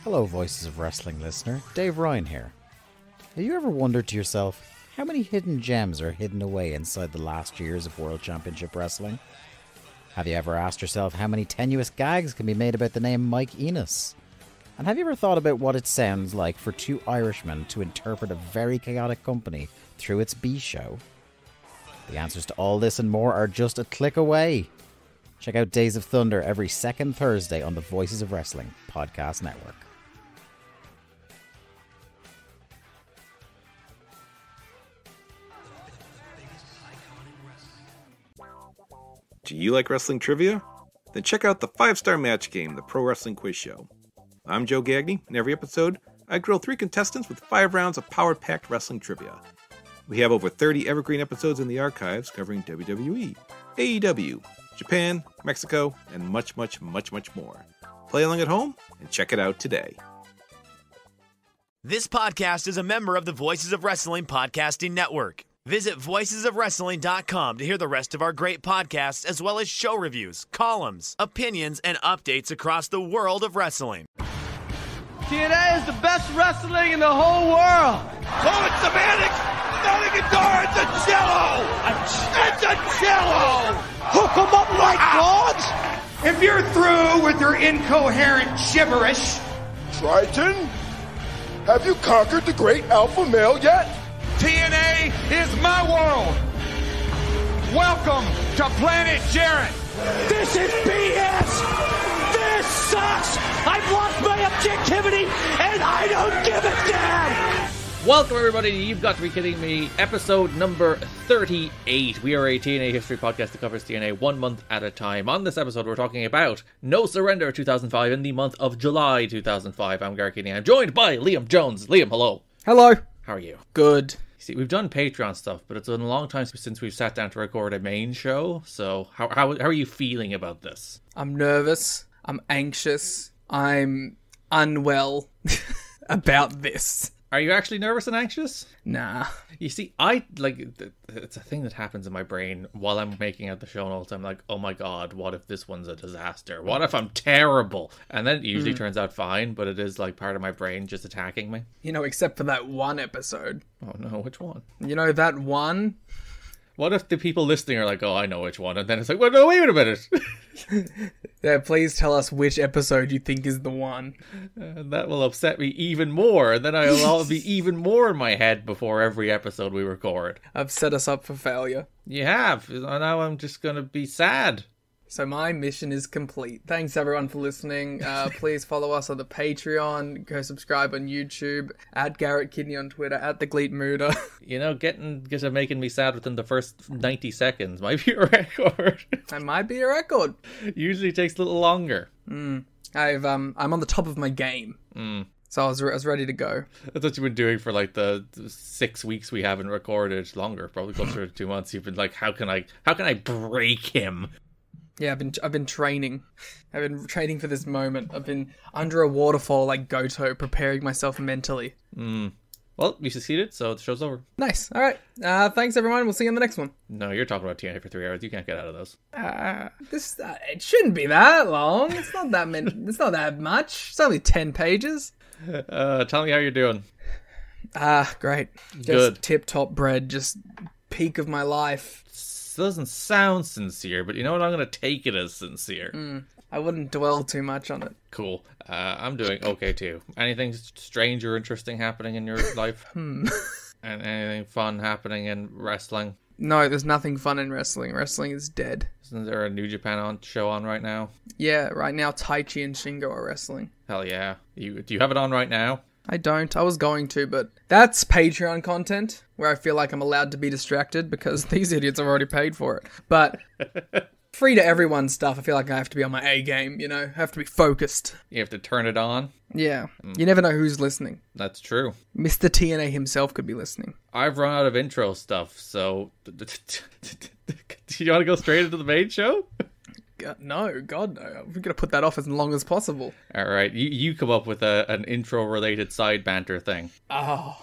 Hello, Voices of Wrestling listener. Dave Ryan here. Have you ever wondered to yourself how many hidden gems are hidden away inside the last years of World Championship Wrestling? Have you ever asked yourself how many tenuous gags can be made about the name Mike Enos? And have you ever thought about what it sounds like for two Irishmen to interpret a very chaotic company through its B-show? The answers to all this and more are just a click away. Check out Days of Thunder every second Thursday on the Voices of Wrestling podcast network. Do you like wrestling trivia? Then check out the 5-Star Match Game, the Pro Wrestling Quiz Show. I'm Joe Gagney. In every episode, I grill 3 contestants with 5 rounds of power-packed wrestling trivia. We have over 30 evergreen episodes in the archives covering WWE, AEW, Japan, Mexico, and much, much, much, much more. Play along at home and check it out today. This podcast is a member of the Voices of Wrestling Podcasting Network. Visit voicesofwrestling.com to hear the rest of our great podcasts, as well as show reviews, columns, opinions, and updates across the world of wrestling. TNA is the best wrestling in the whole world. Oh, it's semantics! Not a guitar, it's a cello! It's a cello! Hook 'em up like dogs. If you're through with your incoherent gibberish, Triton, have you conquered the great alpha male yet? TNA is my world! Welcome to Planet Jarrett! This is BS. This sucks. I've lost my objectivity, and I don't give a damn. Welcome everybody to You've Got to Be Kidding Me, episode number 38. We are a TNA history podcast that covers TNA 1 month at a time. On this episode we're talking about No Surrender 2005 in the month of July 2005. I'm Garrett and I'm joined by Liam Jones. Liam, hello. Hello. How are you? Good. See, we've done Patreon stuff, but it's been a long time since we've sat down to record a main show, so how are you feeling about this? I'm nervous. I'm anxious. I'm unwell about this. Are you actually nervous and anxious? Nah. You see, it's a thing that happens in my brain while I'm making out the show notes. I'm like, oh my god, what if this one's a disaster? What if I'm terrible? And then it usually turns out fine, but it is like part of my brain just attacking me. You know, except for that one episode. Oh no, which one? You know, that one? What if the people listening are like, oh, I know which one, and then it's like, well, no, wait a minute. Yeah, please tell us which episode you think is the one. That will upset me even more, and then I'll be even more in my head before every episode we record. I've set us up for failure. You have. Now I'm just going to be sad. So my mission is complete. Thanks everyone for listening. Please follow us on the Patreon. Go subscribe on YouTube. At Garrett Kidney on Twitter. At The Gleet Mooder. You know, getting making me sad within the first 90 seconds might be a record. That might be a record. Usually takes a little longer. I'm on the top of my game. So I was ready to go. That's what you've been doing for like the 6 weeks we haven't recorded. Longer, probably closer to 2 months. You've been like, how can I break him? Yeah, I've been training. I've been training for this moment. I've been under a waterfall like Goto, preparing myself mentally. Well, you succeeded, so the show's over. Nice. All right. Thanks, everyone. We'll see you in the next one. No, you're talking about TNA for 3 hours. You can't get out of those. It shouldn't be that long. It's not that many. It's not that much. It's only 10 pages. Tell me how you're doing. Great. Just Good. Tip-top bread. Just peak of my life. Doesn't sound sincere, but you know what? I'm going to take it as sincere. I wouldn't dwell too much on it. Cool. I'm doing okay too. Anything strange or interesting happening in your life? And anything fun happening in wrestling? No, there's nothing fun in wrestling. Wrestling is dead. Isn't there a New Japan show on right now? Yeah, right now Taichi and Shingo are wrestling. Hell yeah. Do you have it on right now? I don't. I was going to, but that's Patreon content where I feel like I'm allowed to be distracted because these idiots have already paid for it. But free to everyone stuff, I feel like I have to be on my A game, you know? I have to be focused. You have to turn it on? Yeah. You never know who's listening. That's true. Mr. TNA himself could be listening. I've run out of intro stuff, so... Do you want to go straight into the main show? No, God, no. We're going to put that off as long as possible. All right, you come up with an intro-related side banter thing. Oh.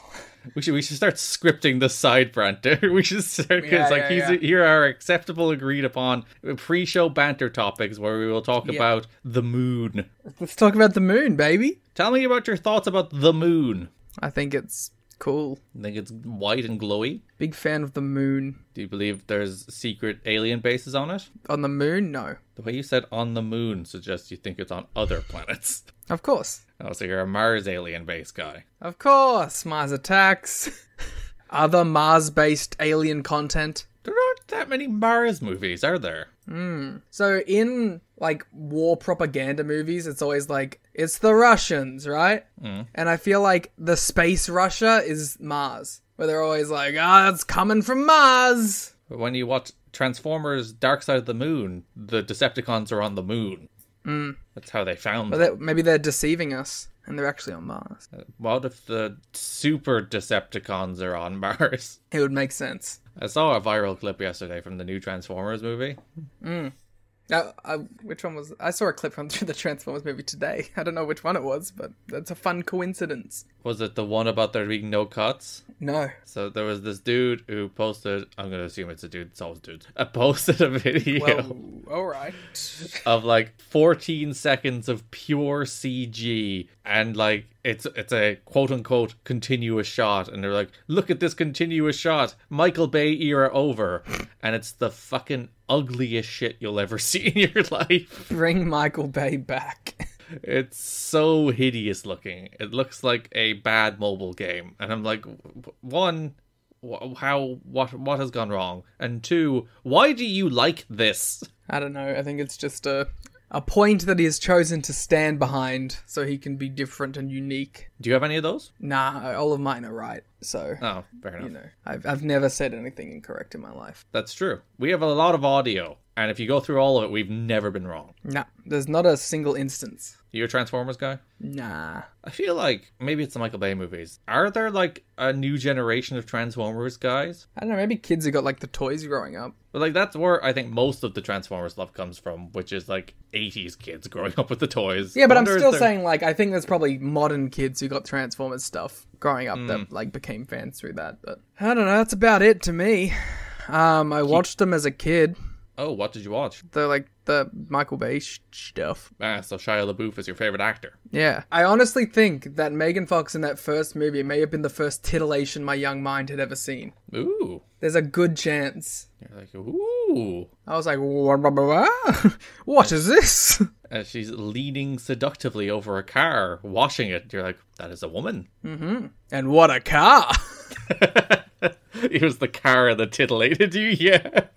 We should start scripting the side banter. We should start, because here are acceptable, agreed upon pre-show banter topics where we will talk about the moon. Let's talk about the moon, baby. Tell me about your thoughts about the moon. I think it's cool. I think it's white and glowy. Big fan of the moon. Do you believe there's secret alien bases on it? On the moon? No. The way you said on the moon suggests you think it's on other planets. Of course. Oh, so you're a Mars alien base guy. Of course. Mars Attacks. Other Mars-based alien content. There aren't that many Mars movies, are there? So in, like, war propaganda movies, it's always like, it's the Russians, right? And I feel like the space Russia is Mars. Where they're always like, it's coming from Mars. But when you watch Transformers Dark Side of the Moon, the Decepticons are on the moon. That's how they found them. Maybe they're deceiving us, and they're actually on Mars. What if the super Decepticons are on Mars? It would make sense. I saw a viral clip yesterday from the new Transformers movie. Which one was... I saw a clip from the Transformers movie today. I don't know which one it was, but that's a fun coincidence. Was it the one about there being no cuts? No. So there was this dude who posted... I'm going to assume it's a dude. It's always dudes. Posted a video... Well, alright. Of like 14 seconds of pure CG, and like it's a quote-unquote continuous shot, and they're like, look at this continuous shot, Michael Bay era over, and it's the fucking ugliest shit you'll ever see in your life. Bring Michael Bay back. It's so hideous looking. It looks like a bad mobile game, and I'm like, one, what has gone wrong, and two, why do you like this? I don't know. I think it's just a point that he has chosen to stand behind so he can be different and unique. Do you have any of those? Nah, all of mine are right. So, oh, fair enough. You know, I've never said anything incorrect in my life. That's true. We have a lot of audio, and if you go through all of it, we've never been wrong. Nah, there's not a single instance. You a Transformers guy? Nah. I feel like maybe it's the Michael Bay movies. Are there like a new generation of Transformers guys? I don't know, maybe kids who got like the toys growing up. But like that's where I think most of the Transformers love comes from, which is like 80s kids growing up with the toys. Yeah, but I'm still saying like I think there's probably modern kids who got Transformers stuff growing up that like became fans through that. But I don't know, that's about it to me. I watched them as a kid. Oh, what did you watch? The Michael Bay stuff. So Shia LaBeouf is your favorite actor. Yeah. I honestly think that Megan Fox in that first movie may have been the first titillation my young mind had ever seen. Ooh. There's a good chance. You're like, ooh. I was like, what is this? As she's leaning seductively over a car, washing it. You're like, that is a woman. Mm-hmm. And what a car. It was the car that titillated you, yeah.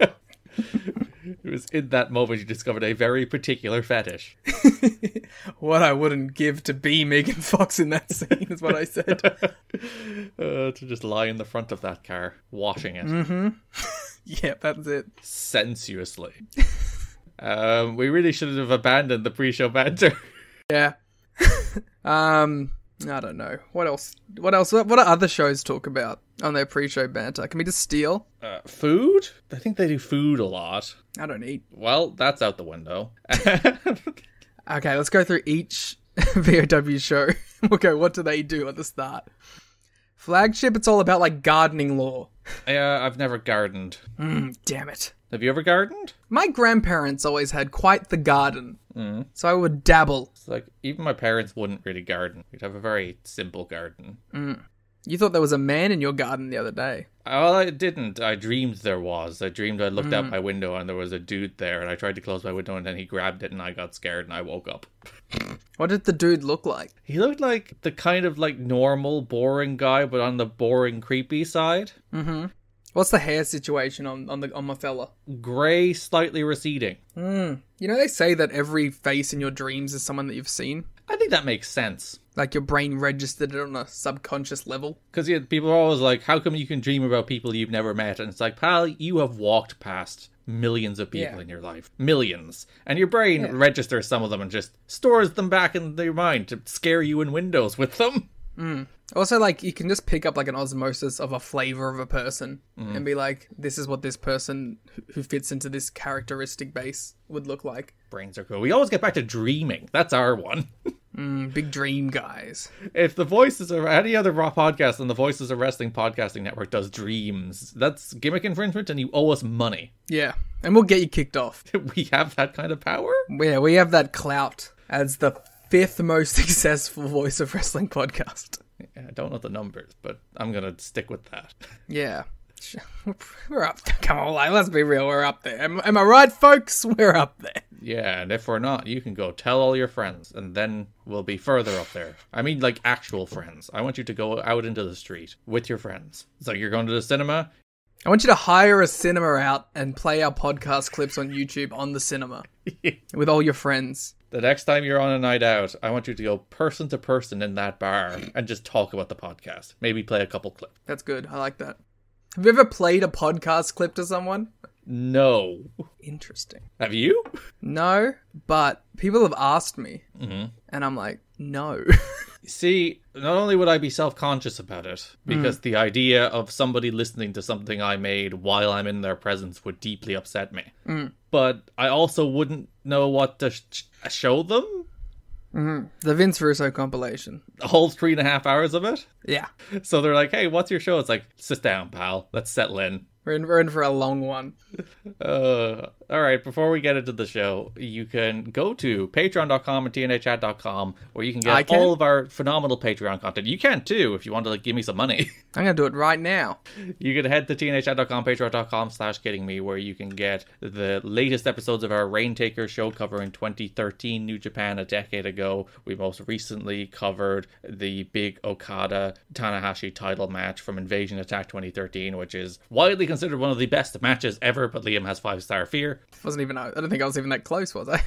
It was in that moment you discovered a very particular fetish. What I wouldn't give to be Megan Fox in that scene is what I said. To just lie in the front of that car, washing it. Mm-hmm. Yeah, that's it. Sensuously. We really should have abandoned the pre-show banter. Yeah. I don't know. What else? What do other shows talk about on their pre-show banter? Can we just steal? Food? I think they do food a lot. I don't eat. Well, that's out the window. Okay, let's go through each VOW show. We'll go, what do they do at the start? Flagship, it's all about, like, gardening lore. Yeah, I've never gardened. Damn it. Have you ever gardened? My grandparents always had quite the garden. So I would dabble. It's like, even my parents wouldn't really garden. We'd have a very simple garden. You thought there was a man in your garden the other day. Well, I didn't. I dreamed there was. I dreamed I looked out my window and there was a dude there, and I tried to close my window and then he grabbed it and I got scared and I woke up. What did the dude look like? He looked like the kind of like normal, boring guy, but on the boring, creepy side. Mm-hmm. What's the hair situation on my fella? Grey, slightly receding. You know, they say that every face in your dreams is someone that you've seen. I think that makes sense. Like your brain registered it on a subconscious level. Because people are always like, how come you can dream about people you've never met? And it's like, pal, you have walked past millions of people in your life. Millions. And your brain registers some of them and just stores them back in your mind to scare you in windows with them. Also, like, you can just pick up, like, an osmosis of a flavor of a person and be like, this is what this person who fits into this characteristic base would look like. Brains are cool. We always get back to dreaming. That's our one. Big dream guys. If the Voices of any other podcast on the Voices of Wrestling podcasting network does dreams, that's gimmick infringement and you owe us money. Yeah, and we'll get you kicked off. We have that kind of power? Yeah, we have that clout as the 5th most successful Voice of Wrestling podcast. Yeah, I don't know the numbers, but I'm going to stick with that. Yeah. We're up there. Come on, like, let's be real, we're up there. Am I right, folks? We're up there. Yeah, and if we're not, you can go tell all your friends, and then we'll be further up there. I mean, like, actual friends. I want you to go out into the street with your friends. So you're going to the cinema? I want you to hire a cinema out and play our podcast clips on YouTube on the cinema with all your friends. The next time you're on a night out, I want you to go person to person in that bar and just talk about the podcast. Maybe play a couple clips. That's good. I like that. Have you ever played a podcast clip to someone? No. Interesting. Have you? No, but people have asked me, and I'm like, no. See, not only would I be self-conscious about it, because the idea of somebody listening to something I made while I'm in their presence would deeply upset me, but I also wouldn't know what to show them. The Vince Russo compilation. The whole 3.5 hours of it? Yeah. So they're like, hey, what's your show? It's like, sit down, pal. Let's settle in. We're in for a long one. Alright, before we get into the show, you can go to patreon.com and tnachat.com where you can get all of our phenomenal Patreon content. You can too, if you want to give me some money. I'm going to do it right now. You can head to tnachat.com, patreon.com/kiddingme, where you can get the latest episodes of our Raintaker show covering 2013 New Japan a decade ago. We most recently covered the big Okada Tanahashi title match from Invasion Attack 2013, which is widely considered one of the best matches ever, but Liam has 5-star fear. I don't think I was even that close, was I?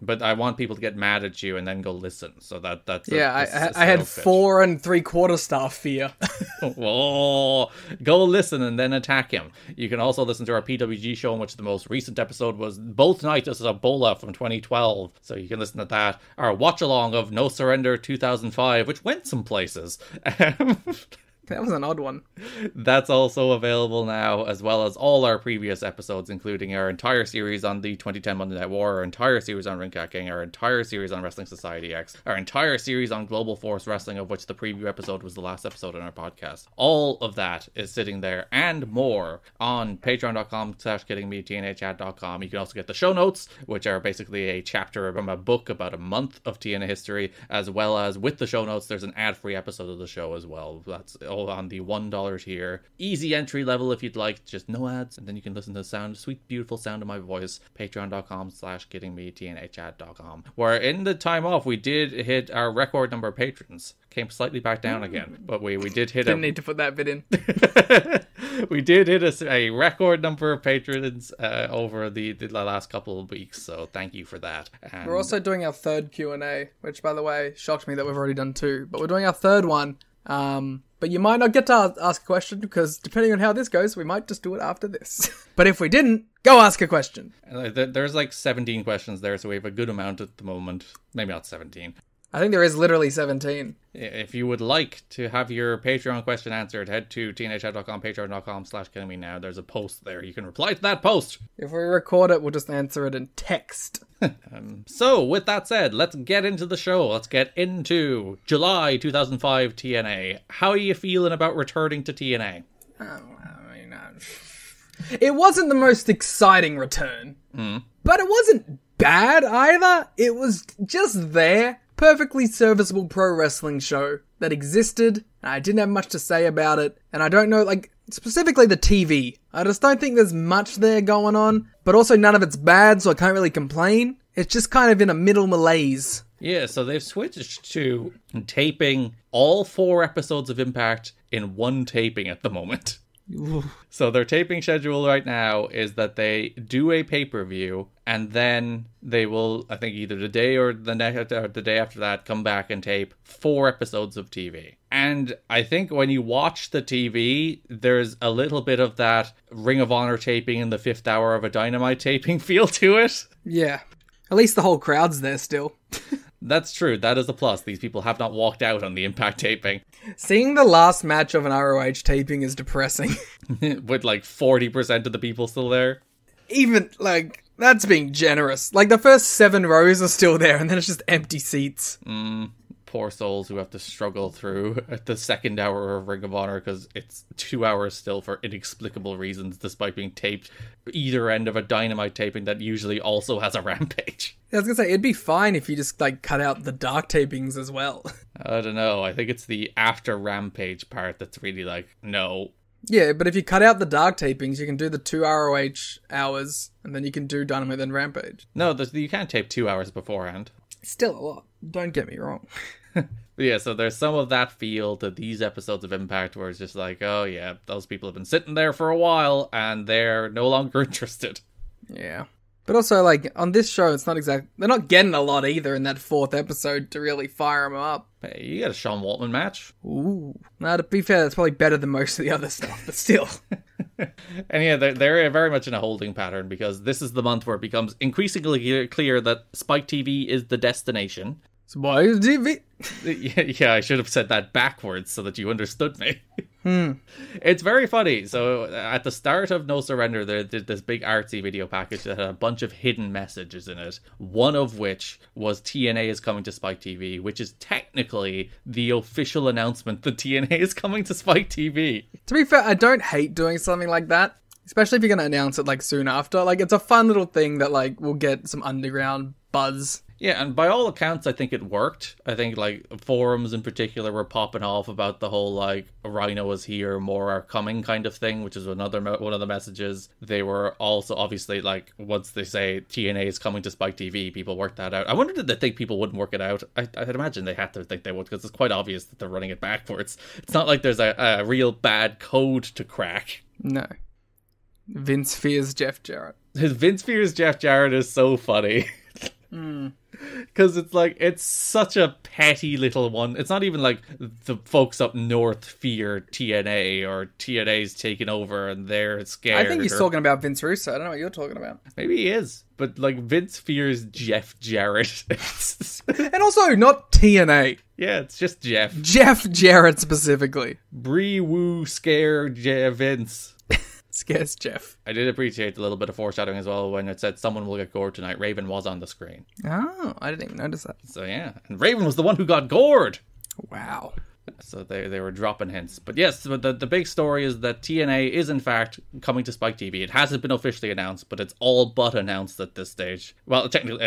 But I want people to get mad at you and then go listen. So that's I had 4 3/4 star fear. Whoa, go listen and then attack him. You can also listen to our PWG show, in which the most recent episode was Both Nights as Ebola from 2012. So you can listen to that. Our watch along of No Surrender 2005, which went some places. That was an odd one. That's also available now, as well as all our previous episodes, including our entire series on the 2010 Monday Night War, our entire series on Ring King, our entire series on Wrestling Society X, our entire series on Global Force Wrestling, of which the preview episode was the last episode in our podcast. All of that is sitting there and more on patreon.com/kiddingme, tnachat.com. You can also get the show notes, which are basically a chapter from a book about a month of TNA history, as well as with the show notes, there's an ad-free episode of the show as well. That's all on the $1 tier. Easy entry level if you'd like, just no ads, and then you can listen to the sound, sweet, beautiful sound of my voice. Patreon.com/kiddingme, tnachat.com. Where in the time off, we did hit our record number of patrons. Came slightly back down again, but we did hit Didn't need to put that bit in. We did hit a record number of patrons over the last couple of weeks, so thank you for that. And we're also doing our third Q&A, which, by the way, shocked me that we've already done 2, but we're doing our third one. But you might not get to ask a question, because depending on how this goes, we might just do it after this. But if we didn't, go ask a question. There's like 17 questions there, so we have a good amount at the moment. Maybe not 17. I think there is literally 17. If you would like to have your Patreon question answered, head to tnachat.com, patreon.com/kiddingme now. There's a post there. You can reply to that post. If we record it, we'll just answer it in text. So, with that said, let's get into the show. Let's get into July 2005 TNA. How are you feeling about returning to TNA? It wasn't the most exciting return, but it wasn't bad either. It was just there. Perfectly serviceable pro wrestling show that existed. I didn't have much to say about it, and I don't know, like, specifically the TV. I just don't think there's much there going on, but also none of it's bad, so I can't really complain. It's just kind of in a middle malaise. Yeah, so they've switched to taping all 4 episodes of Impact in one taping at the moment. So their taping schedule right now is that they do a pay-per-view, and then they will, I think, either the day or the day after that, come back and tape 4 episodes of TV. And I think when you watch the TV, there's a little bit of that Ring of Honor taping in the 5th hour of a Dynamite taping feel to it. Yeah. At least the whole crowd's there still. That's true. That is a plus. These people have not walked out on the Impact taping. Seeing the last match of an ROH taping is depressing. With like 40% of the people still there. Even, like, that's being generous. Like, the first 7 rows are still there, and then it's just empty seats. Poor souls who have to struggle through at the second hour of Ring of Honor because it's 2 hours still for inexplicable reasons, despite being taped either end of a Dynamite taping that usually also has a Rampage. I was gonna say, it'd be fine if you just, like, cut out the dark tapings as well. I don't know. I think it's the after Rampage part that's really like, no. Yeah, but if you cut out the dark tapings, you can do the 2 ROH hours, and then you can do Dynamite then Rampage. No, you can't tape 2 hours beforehand. Still a lot. Don't get me wrong. Yeah, so there's some of that feel to these episodes of Impact where it's just like, oh yeah, those people have been sitting there for a while and they're no longer interested. Yeah. But also, like, on this show, it's not they're not getting a lot either in that 4th episode to really fire them up. Hey, you got a Shawn Waltman match. Ooh. Now, to be fair, that's probably better than most of the other stuff, but still. And yeah, they're very much in a holding pattern because this is the month where it becomes increasingly clear that Spike TV is the destination. Spike TV? Yeah, I should have said that backwards so that you understood me. It's very funny. So at the start of No Surrender, there did this big artsy video package that had a bunch of hidden messages in it. One of which was TNA is coming to Spike TV, which is technically the official announcement that TNA is coming to Spike TV. To be fair, I don't hate doing something like that. Especially if you're going to announce it, like, soon after. Like, it's a fun little thing that, like, will get some underground buzz. Yeah, and by all accounts, I think it worked. I think, like, forums in particular were popping off about the whole, like, Rhino is here, more are coming kind of thing, which is one of the messages. They were also, obviously, like, once they say TNA is coming to Spike TV, people worked that out. I wonder, did they think people wouldn't work it out? I'd imagine they had to think they would, because it's quite obvious that they're running it backwards. It's not like there's a real bad code to crack. No. Vince fears Jeff Jarrett. Vince fears Jeff Jarrett is so funny. Because it's like, it's such a petty little one. It's not even like the folks up north fear TNA or TNA's taking over and they're scared. I think he's talking about Vince Russo. I don't know what you're talking about. Maybe he is. But like, Vince fears Jeff Jarrett. And also not TNA. Yeah, it's just Jeff. Jeff Jarrett specifically. Bree Woo scare Vince. Scares Jeff. I did appreciate a little bit of foreshadowing as well when it said someone will get gored tonight. Raven was on the screen. Oh, I didn't even notice that. So yeah, and Raven was the one who got gored. Wow. So they were dropping hints. But yes, the big story is that TNA is in fact coming to Spike TV. It hasn't been officially announced, but it's all but announced at this stage. Well, technically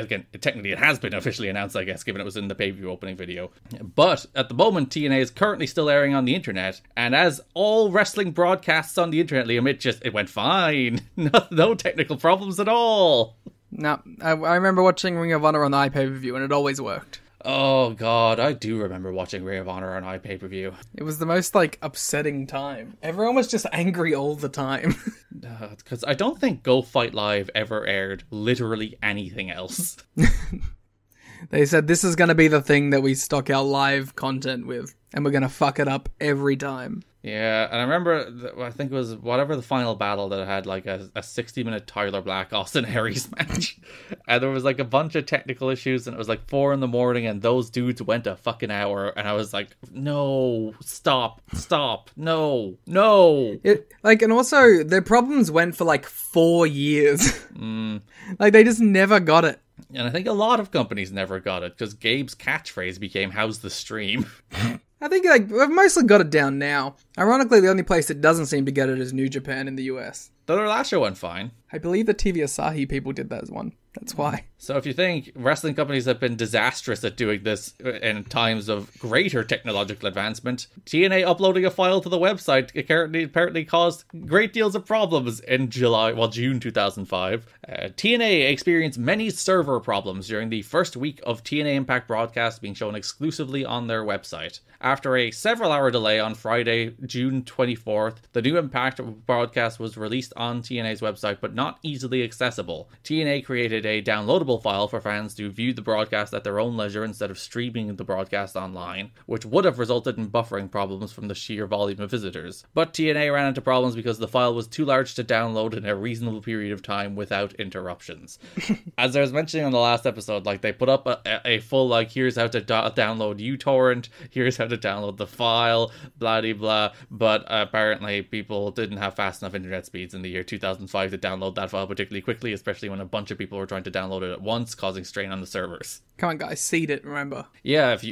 it has been officially announced, I guess, given it was in the pay-per-view opening video. But at the moment, TNA is currently still airing on the internet. And as all wrestling broadcasts on the internet, Liam, it went fine. No technical problems at all. No, I remember watching Ring of Honor on the iPay-per-view and it always worked. Oh god, I do remember watching Ring of Honor on iPay-per-view. It was the most, like, upsetting time. Everyone was just angry all the time. Because I don't think Go Fight Live ever aired literally anything else. They said this is going to be the thing that we stock our live content with, and we're going to fuck it up every time. Yeah, and I remember, I think it was whatever the final battle that had like a 60-minute Tyler Black Austin Aries match. And there was like a bunch of technical issues and it was like 4 a.m. and those dudes went a fucking hour. And I was like, no, stop, no. And also their problems went for like 4 years. Like they just never got it. And I think a lot of companies never got it because Gabe's catchphrase became, how's the stream? I think like we've mostly got it down now. Ironically, the only place that doesn't seem to get it is New Japan in the US. Though their last show went fine. I believe the TV Asahi people did that as one. That's why. So if you think wrestling companies have been disastrous at doing this in times of greater technological advancement, TNA uploading a file to the website apparently caused great deals of problems in June 2005. TNA experienced many server problems during the first week of TNA Impact broadcast being shown exclusively on their website. After a several-hour delay on Friday, June 24th, the new Impact broadcast was released on TNA's website, but not easily accessible. TNA created a downloadable file for fans to view the broadcast at their own leisure instead of streaming the broadcast online, which would have resulted in buffering problems from the sheer volume of visitors. But TNA ran into problems because the file was too large to download in a reasonable period of time without interruptions. As I was mentioning on the last episode, like, they put up a full, like, here's how to download uTorrent, here's how to download the file, blah de blah, but apparently people didn't have fast enough internet speeds in the year 2005 to download that file particularly quickly, especially when a bunch of people were trying to download it at once, causing strain on the servers. Come on, guys, seed it, remember. Yeah, if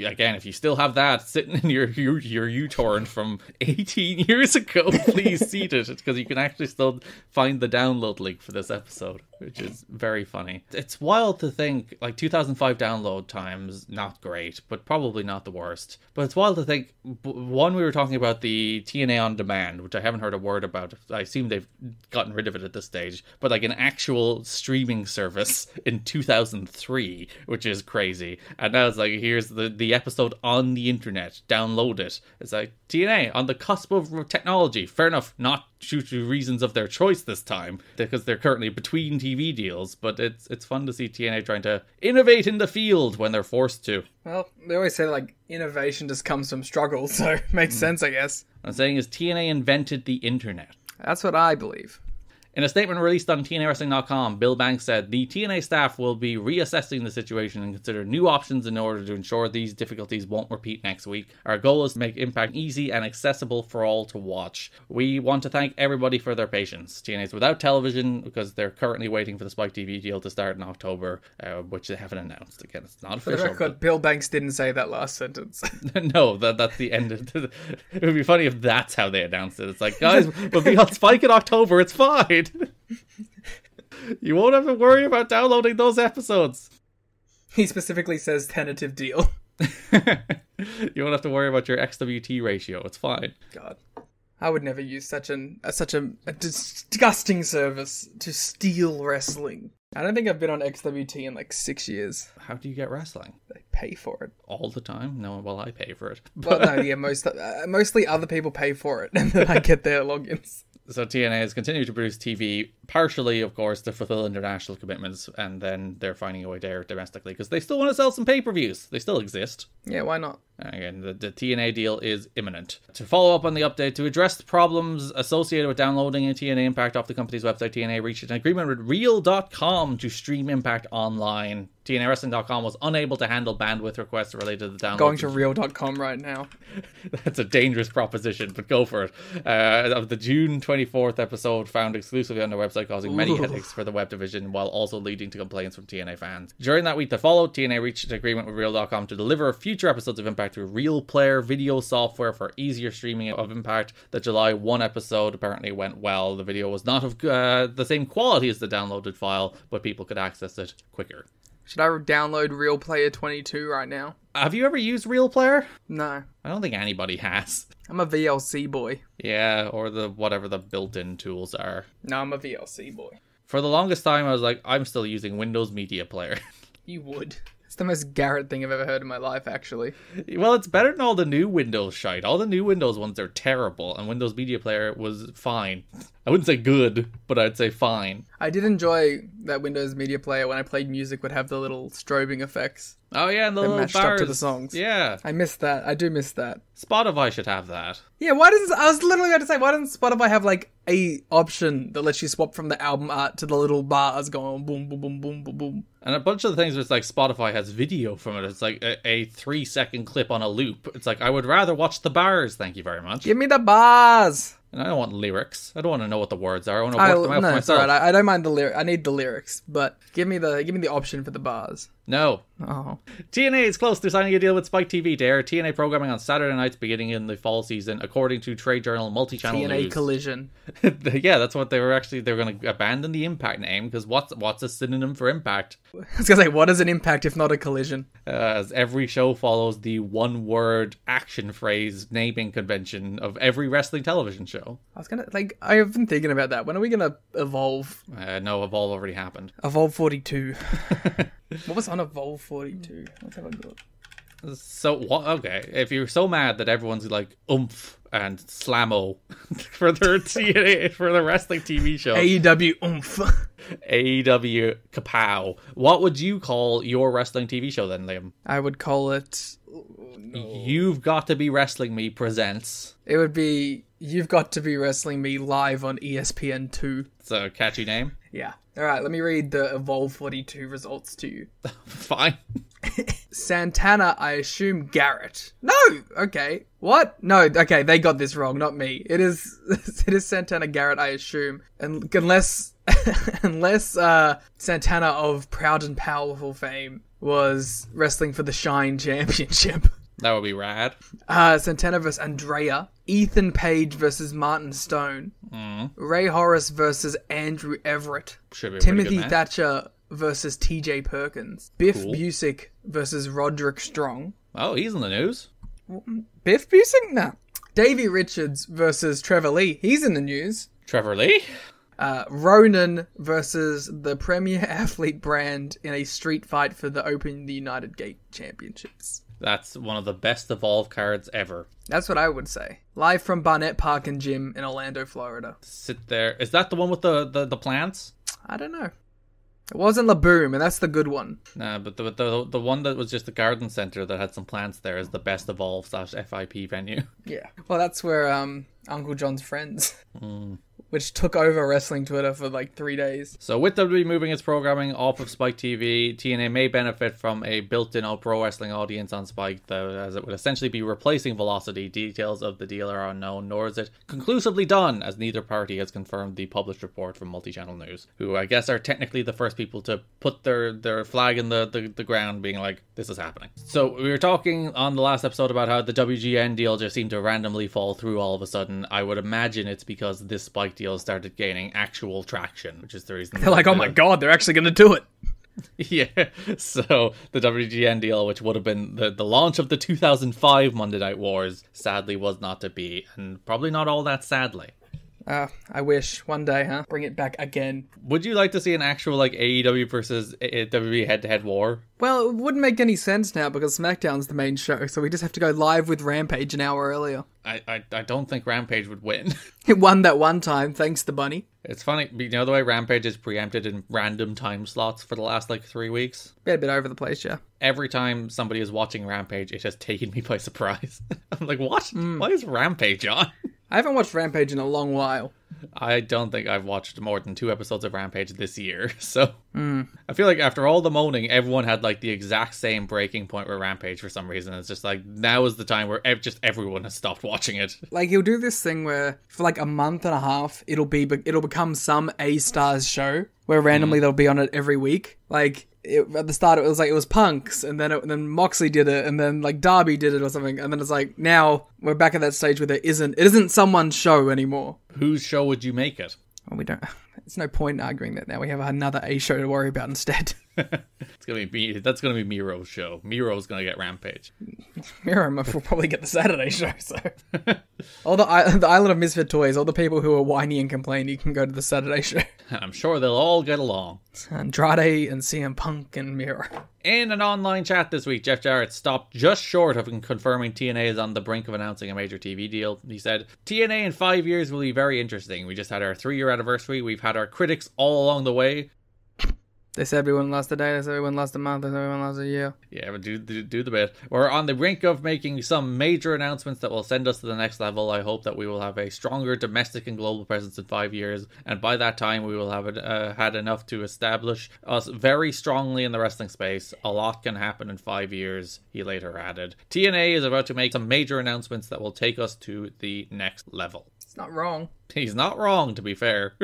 you still have that sitting in your uTorrent from 18 years ago, please seed it, because you can actually still find the download link for this episode, which is very funny. It's wild to think, like, 2005 download times, not great, but probably not the worst. But it's wild to think, one, we were talking about the TNA On Demand, which I haven't heard a word about. I assume they've gotten rid of it at this stage, but like an actual streaming service in 2003, which is crazy. And now it's like, here's the episode on the internet, download it. It's like, TNA on the cusp of technology. Fair enough, not due to reasons of their choice this time, because they're currently between TV deals, but it's fun to see TNA trying to innovate in the field when they're forced to. Well, they always say, like, innovation just comes from struggle, so it makes sense, I guess. What I'm saying is TNA invented the internet. That's what I believe. In a statement released on TNAWrestling.com, Bill Banks said, "The TNA staff will be reassessing the situation and consider new options in order to ensure these difficulties won't repeat next week. Our goal is to make Impact easy and accessible for all to watch. We want to thank everybody for their patience. TNA is without television because they're currently waiting for the Spike TV deal to start in October, which they haven't announced. Again, it's not official." For the record, Bill Banks didn't say that last sentence. No, that's the end of it. It would be funny if that's how they announced it. It's like, guys, we'll be on Spike in October, it's fine. You won't have to worry about downloading those episodes. He specifically says tentative deal. You won't have to worry about your XWT ratio. It's fine. God, I would never use such a disgusting service to steal wrestling. I don't think I've been on XWT in like 6 years. How do you get wrestling? They pay for it. All the time? No, well, I pay for it. Well, no, yeah, mostly other people pay for it, and then I get their logins. So TNA has continued to produce TV, partially, of course, to fulfill international commitments, and then they're finding a way to air it domestically, because they still want to sell some pay-per-views. They still exist. Yeah, why not? Again, the TNA deal is imminent. To follow up on the update, to address the problems associated with downloading a TNA Impact off the company's website, TNA reached an agreement with Real.com to stream Impact online. TNAWrestling.com was unable to handle bandwidth requests related to the download. Going to Real.com right now. That's a dangerous proposition, but go for it. Of the June 24th episode found exclusively on their website, causing many headaches for the web division, while also leading to complaints from TNA fans. During that week that followed, TNA reached an agreement with Real.com to deliver future episodes of Impact through Real Player video software for easier streaming of Impact. The July 1 episode apparently went well. The video was not of the same quality as the downloaded file, but people could access it quicker. Should I download Real Player 22 right now? Have you ever used Real Player? No. I don't think anybody has. I'm a VLC boy. Yeah, or whatever the built-in tools are. No, I'm a VLC boy. For the longest time, I was like, I'm still using Windows Media Player. You would. It's the most Garrett thing I've ever heard in my life, actually. Well, it's better than all the new Windows shite. All the new Windows ones are terrible, and Windows Media Player was fine. I wouldn't say good, but I'd say fine. I did enjoy that Windows Media Player when I played music would have the little strobing effects. Oh yeah, and the little matched bars up to the songs. Yeah. I miss that. I do miss that. Spotify should have that. Yeah, I was literally about to say, why doesn't Spotify have like a option that lets you swap from the album art to the little bars going boom, boom, boom, boom, boom, boom. And a bunch of the things where it's like Spotify has video from it. It's like a 3-second clip on a loop. It's like, I would rather watch the bars, thank you very much. Give me the bars! And I don't want lyrics. I don't want to know what the words are. I want to work them out for myself. It's alright. I don't mind the lyric. I need the lyrics, but give me the option for the bars. No. Oh. TNA is close to signing a deal with Spike TV to air TNA programming on Saturday nights beginning in the fall season, according to Trade Journal Multi-Channel TNA News. Collision. Yeah, that's what they were going to abandon the Impact name, because what's a synonym for Impact? I was going to say, what is an Impact if not a collision? As every show follows the one-word action phrase naming convention of every wrestling television show. I've been thinking about that. When are we going to evolve? No, Evolve already happened. Evolve 42. What was on Evolve 42? Let's have a look. So, okay, if you're so mad that everyone's like oomph and Slammo for their TNA, for the wrestling TV show. AEW Oomph. AEW Kapow. What would you call your wrestling TV show then, Liam? I would call it... You've Got to Be Wrestling Me presents. It would be You've Got to Be Wrestling Me live on ESPN2. It's a catchy name. Yeah. Alright, let me read the Evolve 42 results to you. Fine. Santana, I assume Garrett. No! Okay. What? No, okay, they got this wrong, not me. It is Santana Garrett, I assume. And unless Santana of Proud and Powerful fame was wrestling for the Shine Championship. That would be rad. Santana versus Andrea. Ethan Page versus Martin Stone. Ray Horace versus Andrew Everett. Should be a Timothy pretty good match. Thatcher versus TJ Perkins. Biff Cool. Busick versus Roderick Strong. Oh, he's in the news. Biff Busick? Nah. Davey Richards versus Trevor Lee. He's in the news. Trevor Lee? Ronan versus the Premier Athlete brand in a street fight for the Open United Gate Championships. That's one of the best Evolve cards ever. That's what I would say. Live from Barnett Park and Gym in Orlando, Florida. Sit there. Is that the one with the plants? I don't know. It wasn't LaBoom, and that's the good one. Nah, but the one that was just the garden center that had some plants there is the best Evolve /FIP venue. Yeah. Well, that's where Uncle John's Friends, which took over wrestling Twitter for like 3 days. So with WWE moving its programming off of Spike TV, TNA may benefit from a built-in pro wrestling audience on Spike, though, as it would essentially be replacing Velocity. Details of the deal are unknown, nor is it conclusively done, as neither party has confirmed the published report from Multichannel News, who I guess are technically the first people to put their flag in the ground, being like, this is happening. So we were talking on the last episode about how the WGN deal just seemed to randomly fall through all of a sudden. I would imagine it's because this Spike deal started gaining actual traction, which is the reason. They're like, oh my god, they're actually going to do it. Yeah, so the WGN deal, which would have been the launch of the 2005 Monday Night Wars, sadly was not to be, and probably not all that sadly. I wish one day, huh? Bring it back again. Would you like to see an actual like AEW versus WWE head-to-head war? Well, it wouldn't make any sense now because SmackDown's the main show, so we just have to go live with Rampage an hour earlier. I don't think Rampage would win. It won that one time, thanks to Bunny. It's funny, you know the way Rampage is preempted in random time slots for the last like 3 weeks? Been a bit over the place, yeah. Every time somebody is watching Rampage, it has taken me by surprise. I'm like, what? Why is Rampage on? I haven't watched Rampage in a long while. I don't think I've watched more than 2 episodes of Rampage this year, so I feel like after all the moaning, everyone had like the exact same breaking point with Rampage for some reason. It's just like, now is the time where just everyone has stopped watching it. Like, he'll do this thing where for like a month and a half, it'll become some A-Stars show where randomly they'll be on it every week. Like, at the start it was Punks, and then Moxley did it, and then like Darby did it or something, and then it's like, now we're back at that stage where it isn't someone's show anymore. Whose show would you make it? Well, we don't. There's no point in arguing that now. We have another A show to worry about instead. That's gonna be Miro's show. Miro's gonna get Rampage. Miro will probably get the Saturday show. So all the Island of Misfit Toys, all the people who are whiny and complain, you can go to the Saturday show. I'm sure they'll all get along. Andrade and CM Punk and Miro. In an online chat this week, Jeff Jarrett stopped just short of confirming TNA is on the brink of announcing a major TV deal. He said, TNA in 5 years will be very interesting. We just had our 3-year anniversary. We've had our critics all along the way. They said everyone lost a day, they said everyone lost a month, they said everyone lost a year. Yeah, but do the bit. We're on the brink of making some major announcements that will send us to the next level. I hope that we will have a stronger domestic and global presence in 5 years, and by that time we will have had enough to establish us very strongly in the wrestling space. A lot can happen in 5 years, he later added. TNA is about to make some major announcements that will take us to the next level. It's not wrong. He's not wrong, to be fair.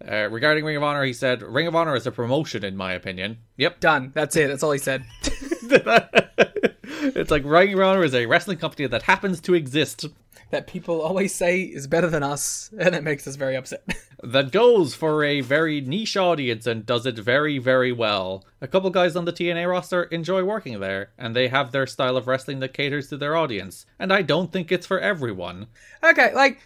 Regarding Ring of Honor, he said, Ring of Honor is a promotion, in my opinion. Yep. Done. That's it. That's all he said. It's like Ring of Honor is a wrestling company that happens to exist. That people always say is better than us, and it makes us very upset. That goes for a very niche audience and does it very, very well. A couple guys on the TNA roster enjoy working there, and they have their style of wrestling that caters to their audience. And I don't think it's for everyone. Okay,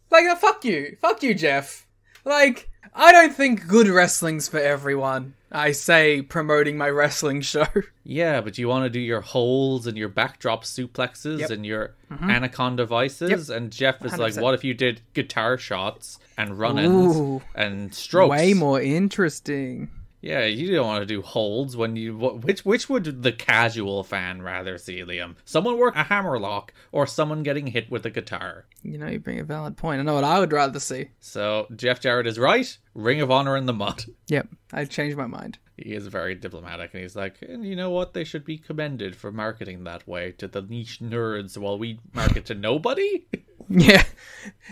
fuck you, Jeff. Like, I don't think good wrestling's for everyone. I say promoting my wrestling show. Yeah, but you want to do your holds and your backdrop suplexes and your anaconda vices, and Jeff is 100%. like, what if you did guitar shots and run-ins and strokes? Way more interesting. Yeah, you don't want to do holds when you... Which would the casual fan rather see, Liam? Someone work a hammerlock or someone getting hit with a guitar? You know, you bring a valid point. I know what I would rather see. So, Jeff Jarrett is right. Ring of Honor in the mud. Yep, I changed my mind. He is very diplomatic, and he's like, and you know what? They should be commended for marketing that way to the niche nerds while we market to nobody? Yeah.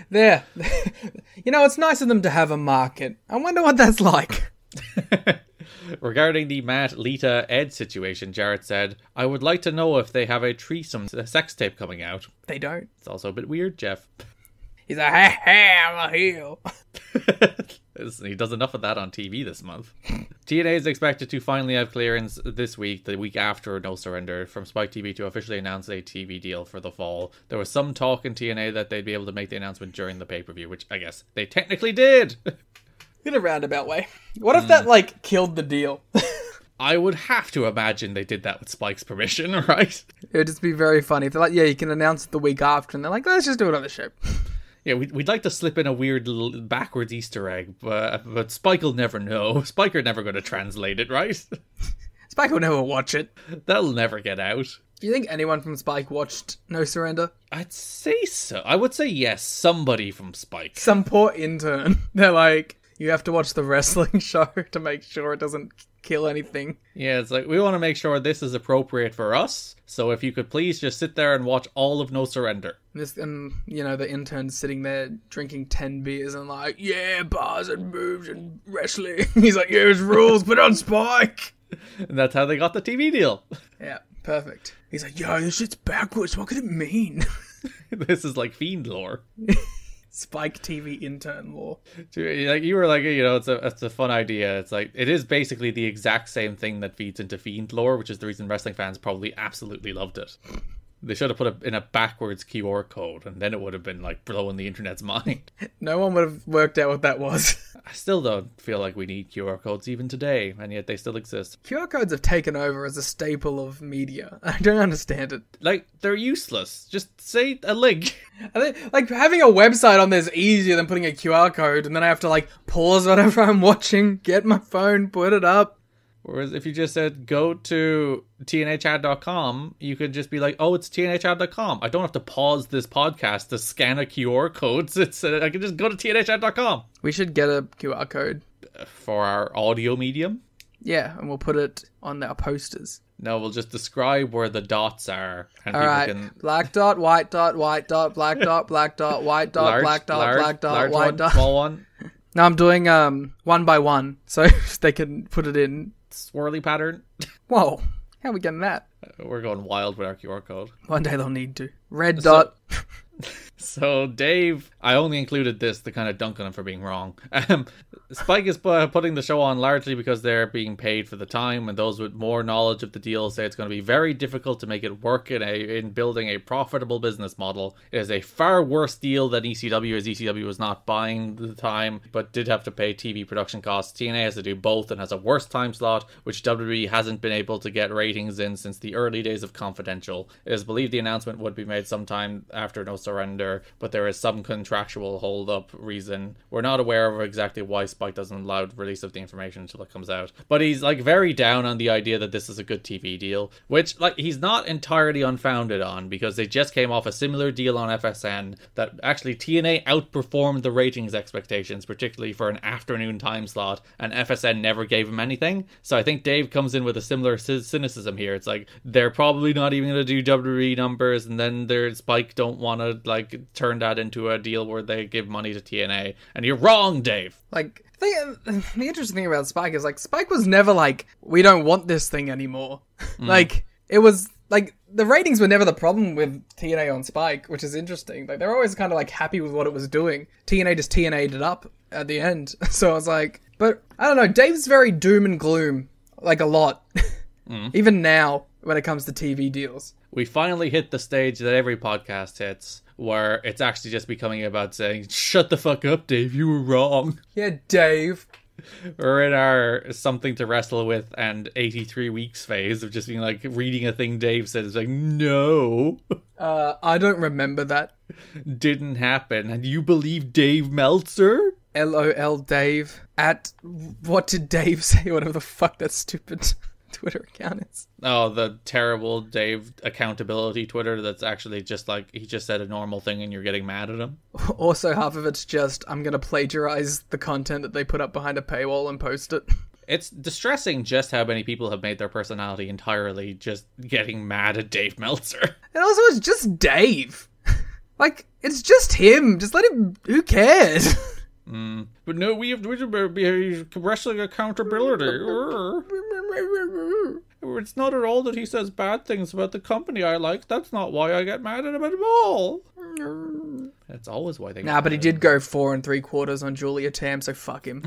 There. You know, it's nice of them to have a market. I wonder what that's like. Regarding the Matt, Lita, Ed situation, Jarrett said, I would like to know if they have a threesome sex tape coming out. They don't. It's also a bit weird, Jeff. He's like, I'm a heel. He does enough of that on TV this month. TNA is expected to finally have clearance this week, the week after No Surrender, from Spike TV to officially announce a TV deal for the fall. There was some talk in TNA that they'd be able to make the announcement during the pay-per-view, which I guess they technically did. In a roundabout way. What if that, like, killed the deal? I would have to imagine they did that with Spike's permission, right? It would just be very funny. If they're like, yeah, you can announce it the week after, and they're like, let's just do it on the show. Yeah, we'd like to slip in a weird little backwards Easter egg, but Spike will never know. Spike are never going to translate it, right? Spike will never watch it. That'll never get out. Do you think anyone from Spike watched No Surrender? I'd say so. I would say yes, somebody from Spike. Some poor intern. They're like, you have to watch the wrestling show to make sure it doesn't kill anything. Yeah, it's like, we want to make sure this is appropriate for us, so if you could please just sit there and watch all of No Surrender. And you know, the intern's sitting there drinking 10 beers and like, yeah, bars and moves and wrestling. He's like, here's rules, put on Spike. And that's how they got the TV deal. Yeah, perfect. He's like, yo, this shit's backwards, what could it mean? This is like Fiend lore. Spike TV intern lore. Like, you were like, you know, it's a fun idea. It's like, it is basically the exact same thing that feeds into Fiend lore, which is the reason wrestling fans probably absolutely loved it. They should have put it in a backwards QR code, and then it would have been like blowing the internet's mind. No one would have worked out what that was. I still don't feel like we need QR codes even today, and yet they still exist. QR codes have taken over as a staple of media. I don't understand it. Like, they're useless. Just say a link. I think, like, having a website on there is easier than putting a QR code, and then I have to, like, pause whatever I'm watching, get my phone, put it up. Whereas if you just said, go to tnhad.com, you could just be like, oh, it's tnhad.com. I don't have to pause this podcast to scan a QR code. I can just go to tnhad.com. We should get a QR code. For our audio medium? Yeah, and we'll put it on our posters. No, we'll just describe where the dots are. And alright, can... black dot, white dot, white dot, black dot, black dot, white dot, large, black dot, large, black dot, large white one, dot. small one. No, I'm doing one by one, so they can put it in. Swirly pattern. Whoa, how are we getting that? We're going wild with our QR code. One day they'll need to. Red dot. So Dave, I only included this to kind of dunk on him for being wrong. Spike is putting the show on largely because they're being paid for the time, and those with more knowledge of the deal say it's going to be very difficult to make it work in building a profitable business model. It is a far worse deal than ECW, as ECW was not buying the time, but did have to pay TV production costs. TNA has to do both and has a worse time slot, which WWE hasn't been able to get ratings in since the early days of Confidential. It is believed the announcement would be made sometime after No Surrender, but there is some contractual hold-up reason. We're not aware of exactly why Spike doesn't allow the release of the information until it comes out. But he's like very down on the idea that this is a good TV deal, which like he's not entirely unfounded on, because they just came off a similar deal on FSN that actually TNA outperformed the ratings expectations, particularly for an afternoon time slot, and FSN never gave him anything. So I think Dave comes in with a similar cynicism here. It's like they're probably not even going to do WWE numbers, and then their Spike don't want to like turn that into a deal where they give money to TNA. And you're wrong, Dave. Like, the interesting thing about Spike is, like, Spike was never like, we don't want this thing anymore. Like, it was, like, the ratings were never the problem with TNA on Spike, which is interesting. Like, they're always kind of, like, happy with what it was doing. TNA just TNA'd it up at the end. So I was like, but, I don't know, Dave's very doom and gloom, like, a lot. Even now, when it comes to TV deals. We finally hit the stage that every podcast hits, where it's actually just becoming about saying, shut the fuck up, Dave, you were wrong. Yeah, Dave. We're in our something to wrestle with and 83 weeks phase of just being like reading a thing Dave said. It's like, no. I don't remember that. Didn't happen. And you believe Dave Meltzer? LOL Dave. What did Dave say? Whatever the fuck that stupid Twitter account is. Oh, the terrible Dave accountability Twitter that's actually just like, he just said a normal thing and you're getting mad at him. Also, half of it's just, I'm going to plagiarize the content that they put up behind a paywall and post it. It's distressing just how many people have made their personality entirely just getting mad at Dave Meltzer. And also, it's just Dave. Like, it's just him. Just let him... Who cares? But no, we should be wrestling accountability. It's not at all that he says bad things about the company I like. That's not why I get mad at him at all. That's always why they get Nah, but he mad did go 4 3/4 on Julia Tam, so fuck him.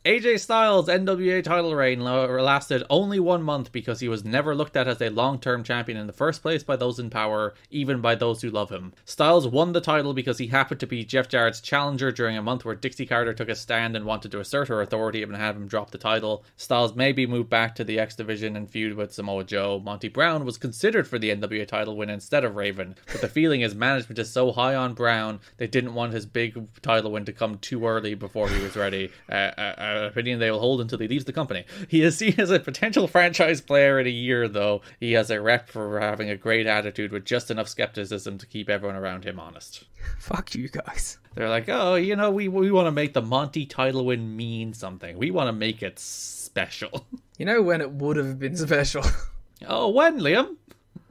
AJ Styles' NWA title reign lasted only 1 month because he was never looked at as a long-term champion in the first place by those in power, even by those who love him. Styles won the title because he happened to be Jeff Jarrett's challenger during a month where Dixie Carter took a stand and wanted to assert her authority and have him drop the title. Styles maybe moved back to the X Division and feud with Samoa Joe. Monty Brown was considered for the NWA title win instead of Raven, but the feeling is management is so high on Brown, they didn't want his big title win to come too early before he was ready. An opinion they will hold until he leaves the company. He is seen as a potential franchise player in a year, though. He has a rep for having a great attitude with just enough skepticism to keep everyone around him honest. Fuck you guys. They're like, oh, you know, we want to make the Monty title win mean something. We want to make it special. You know when it would have been special? Oh, when, Liam?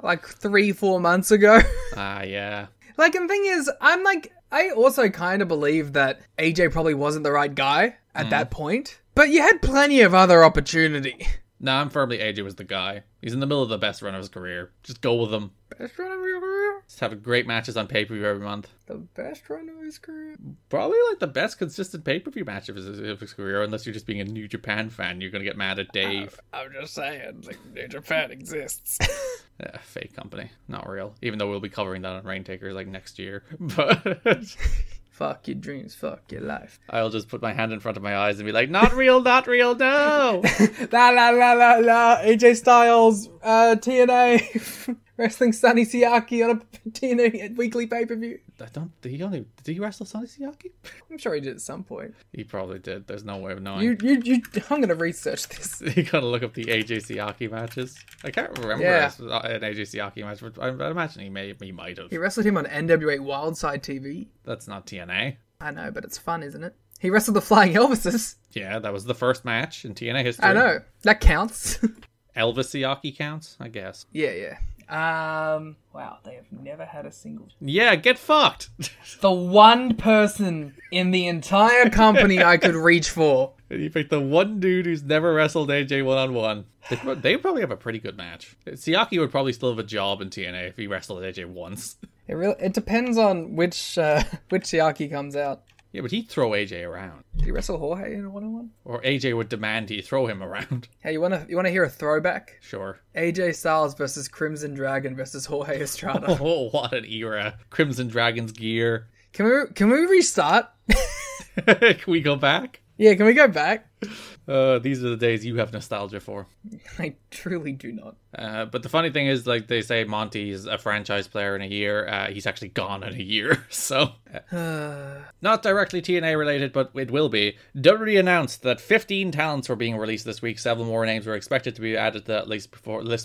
Like 3-4 months ago. Yeah. Like, and the thing is, I also kind of believe that AJ probably wasn't the right guy at that point. But you had plenty of other opportunity. No, I'm firmly AJ was the guy. He's in the middle of the best run of his career. Just go with him. Best run of your career? Just have great matches on pay-per-view every month. The best run of his career? Probably like the best consistent pay-per-view match of his career, unless you're just being a New Japan fan. You're going to get mad at Dave. I'm just saying, like, New Japan exists. Yeah, fake company. Not real. Even though we'll be covering that on Raintakers like next year. But... Fuck your dreams, fuck your life. I'll just put my hand in front of my eyes and be like, not real, no! La la la la la, AJ Styles, TNA, wrestling Sonny Siaki on a TNA weekly pay-per-view. Did he wrestle Sonny Siaki? I'm sure he did at some point. He probably did. There's no way of knowing. I'm gonna research this. You gotta look up the AJ Siaki matches. I can't remember an AJ Siaki match, but I imagine he might have. He wrestled him on NWA Wildside TV. That's not TNA. I know, but it's fun, isn't it? He wrestled the Flying Elvises. Yeah, that was the first match in TNA history. I know. That counts. Elvis Siaki counts, I guess. Yeah. Wow, they have never had a single... Yeah, get fucked! The one person in the entire company I could reach for. You picked the one dude who's never wrestled AJ one-on-one. They probably have a pretty good match. Siaki would probably still have a job in TNA if he wrestled AJ once. It depends on which Siaki comes out. Yeah, but he'd throw AJ around. Did he wrestle Jorge in a one-on-one? Or AJ would demand he throw him around. Hey, you wanna hear a throwback? Sure. AJ Styles versus Crimson Dragon versus Jorge Estrada. Oh, what an era. Crimson Dragon's gear. Can we restart? Can we go back? Yeah, can we go back? These are the days you have nostalgia for. I truly do not. But the funny thing is, like they say, Monty's a franchise player in a year. He's actually gone in a year, so not directly TNA related, but it will be. WWE announced that 15 talents were being released this week. 7 more names were expected to be added to that list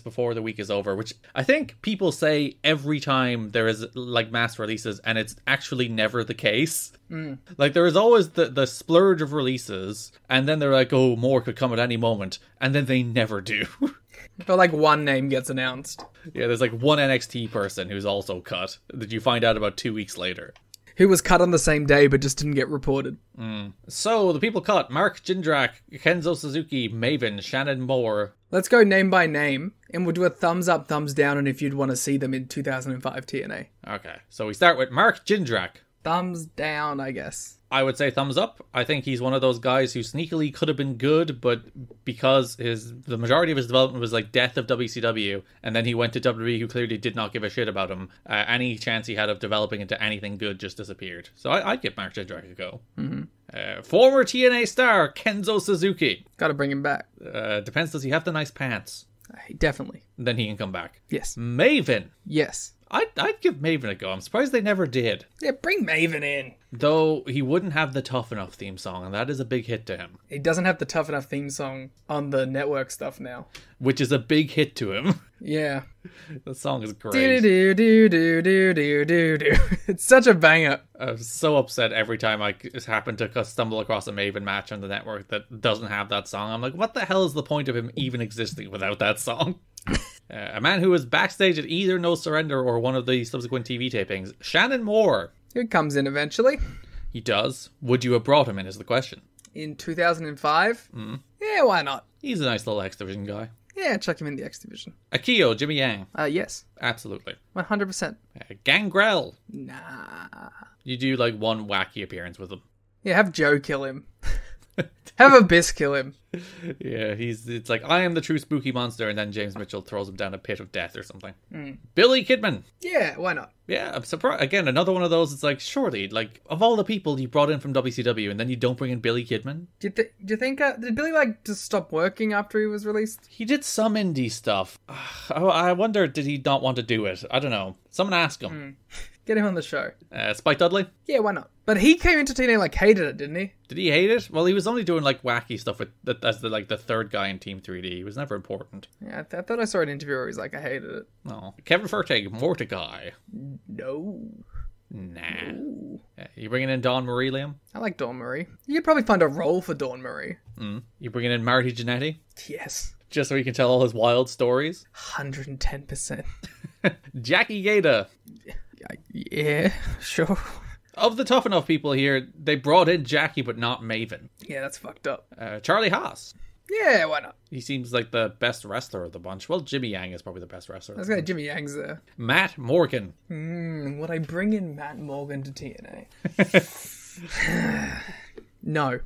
before the week is over. Which I think people say every time there is like mass releases, and it's actually never the case. Like there is always the splurge of releases, and then they're like, oh, more could come at any moment, and then they never do. But like one name gets announced. Yeah, there's like one NXT person who's also cut that you find out about 2 weeks later. Who was cut on the same day but just didn't get reported. So the people cut: Mark Jindrak, Kenzo Suzuki, Maven, Shannon Moore. Let's go name by name, and we'll do a thumbs up, thumbs down, and if you'd want to see them in 2005 TNA. Okay, so we start with Mark Jindrak. Thumbs down, I guess. I would say thumbs up. I think he's one of those guys who sneakily could have been good, but because the majority of his development was like death of WCW, and then he went to WWE, who clearly did not give a shit about him. Any chance he had of developing into anything good just disappeared. So I'd give Mark Jindrak a go. Former TNA star Kenzo Suzuki. Gotta bring him back. Depends, does he have the nice pants? Definitely. Then he can come back. Yes. Maven. Yes. I'd give Maven a go. I'm surprised they never did. Yeah, bring Maven in. Though he wouldn't have the Tough Enough theme song, and that is a big hit to him. He doesn't have the Tough Enough theme song on the network stuff now. Which is a big hit to him. Yeah. The song is great. Do-do-do-do-do-do-do-do. It's such a banger. I was so upset every time I happen to stumble across a Maven match on the network that doesn't have that song. I'm like, what the hell is the point of him even existing without that song? A man who was backstage at either No Surrender or one of the subsequent TV tapings, Shannon Moore. He comes in eventually. He does. Would you have brought him in is the question. In 2005? Yeah, why not? He's a nice little X Division guy. Yeah, chuck him in the X Division. Akio, Jimmy Yang. Yes. Absolutely. 100%. Gangrel. Nah. You do like one wacky appearance with him. Yeah, have Joe kill him. Have Abyss kill him. Yeah, it's like, I am the true spooky monster, and then James Mitchell throws him down a pit of death or something. Billy Kidman. Yeah, why not? Yeah, I'm surprised. Again, another one of those, it's like, surely, like, of all the people you brought in from WCW, and then you don't bring in Billy Kidman? Do you think, did Billy, just stop working after he was released? He did some indie stuff. I wonder, did he not want to do it? I don't know. Someone ask him. Get him on the show. Spike Dudley? Yeah, why not? But he came into TNA, hated it, didn't he? Did he hate it? Well, he was only doing, wacky stuff as the third guy in Team 3D. He was never important. Yeah, I thought I saw an interview where he's like, I hated it. No. Kevin Fertig, Mordecai. No. Nah. No. You bringing in Dawn Marie, Liam? I like Dawn Marie. You could probably find a role for Dawn Marie. You bringing in Marty Jannetty? Yes. Just so he can tell all his wild stories? 110%. Jackie Gata. Yeah, sure. Of the Tough Enough people here, they brought in Jackie, but not Maven. Yeah, that's fucked up. Charlie Haas. Yeah, why not? He seems like the best wrestler of the bunch. Well, Jimmy Yang is probably the best wrestler. I was going to Jimmy Yang's there. Matt Morgan. Would I bring in Matt Morgan to TNA? No.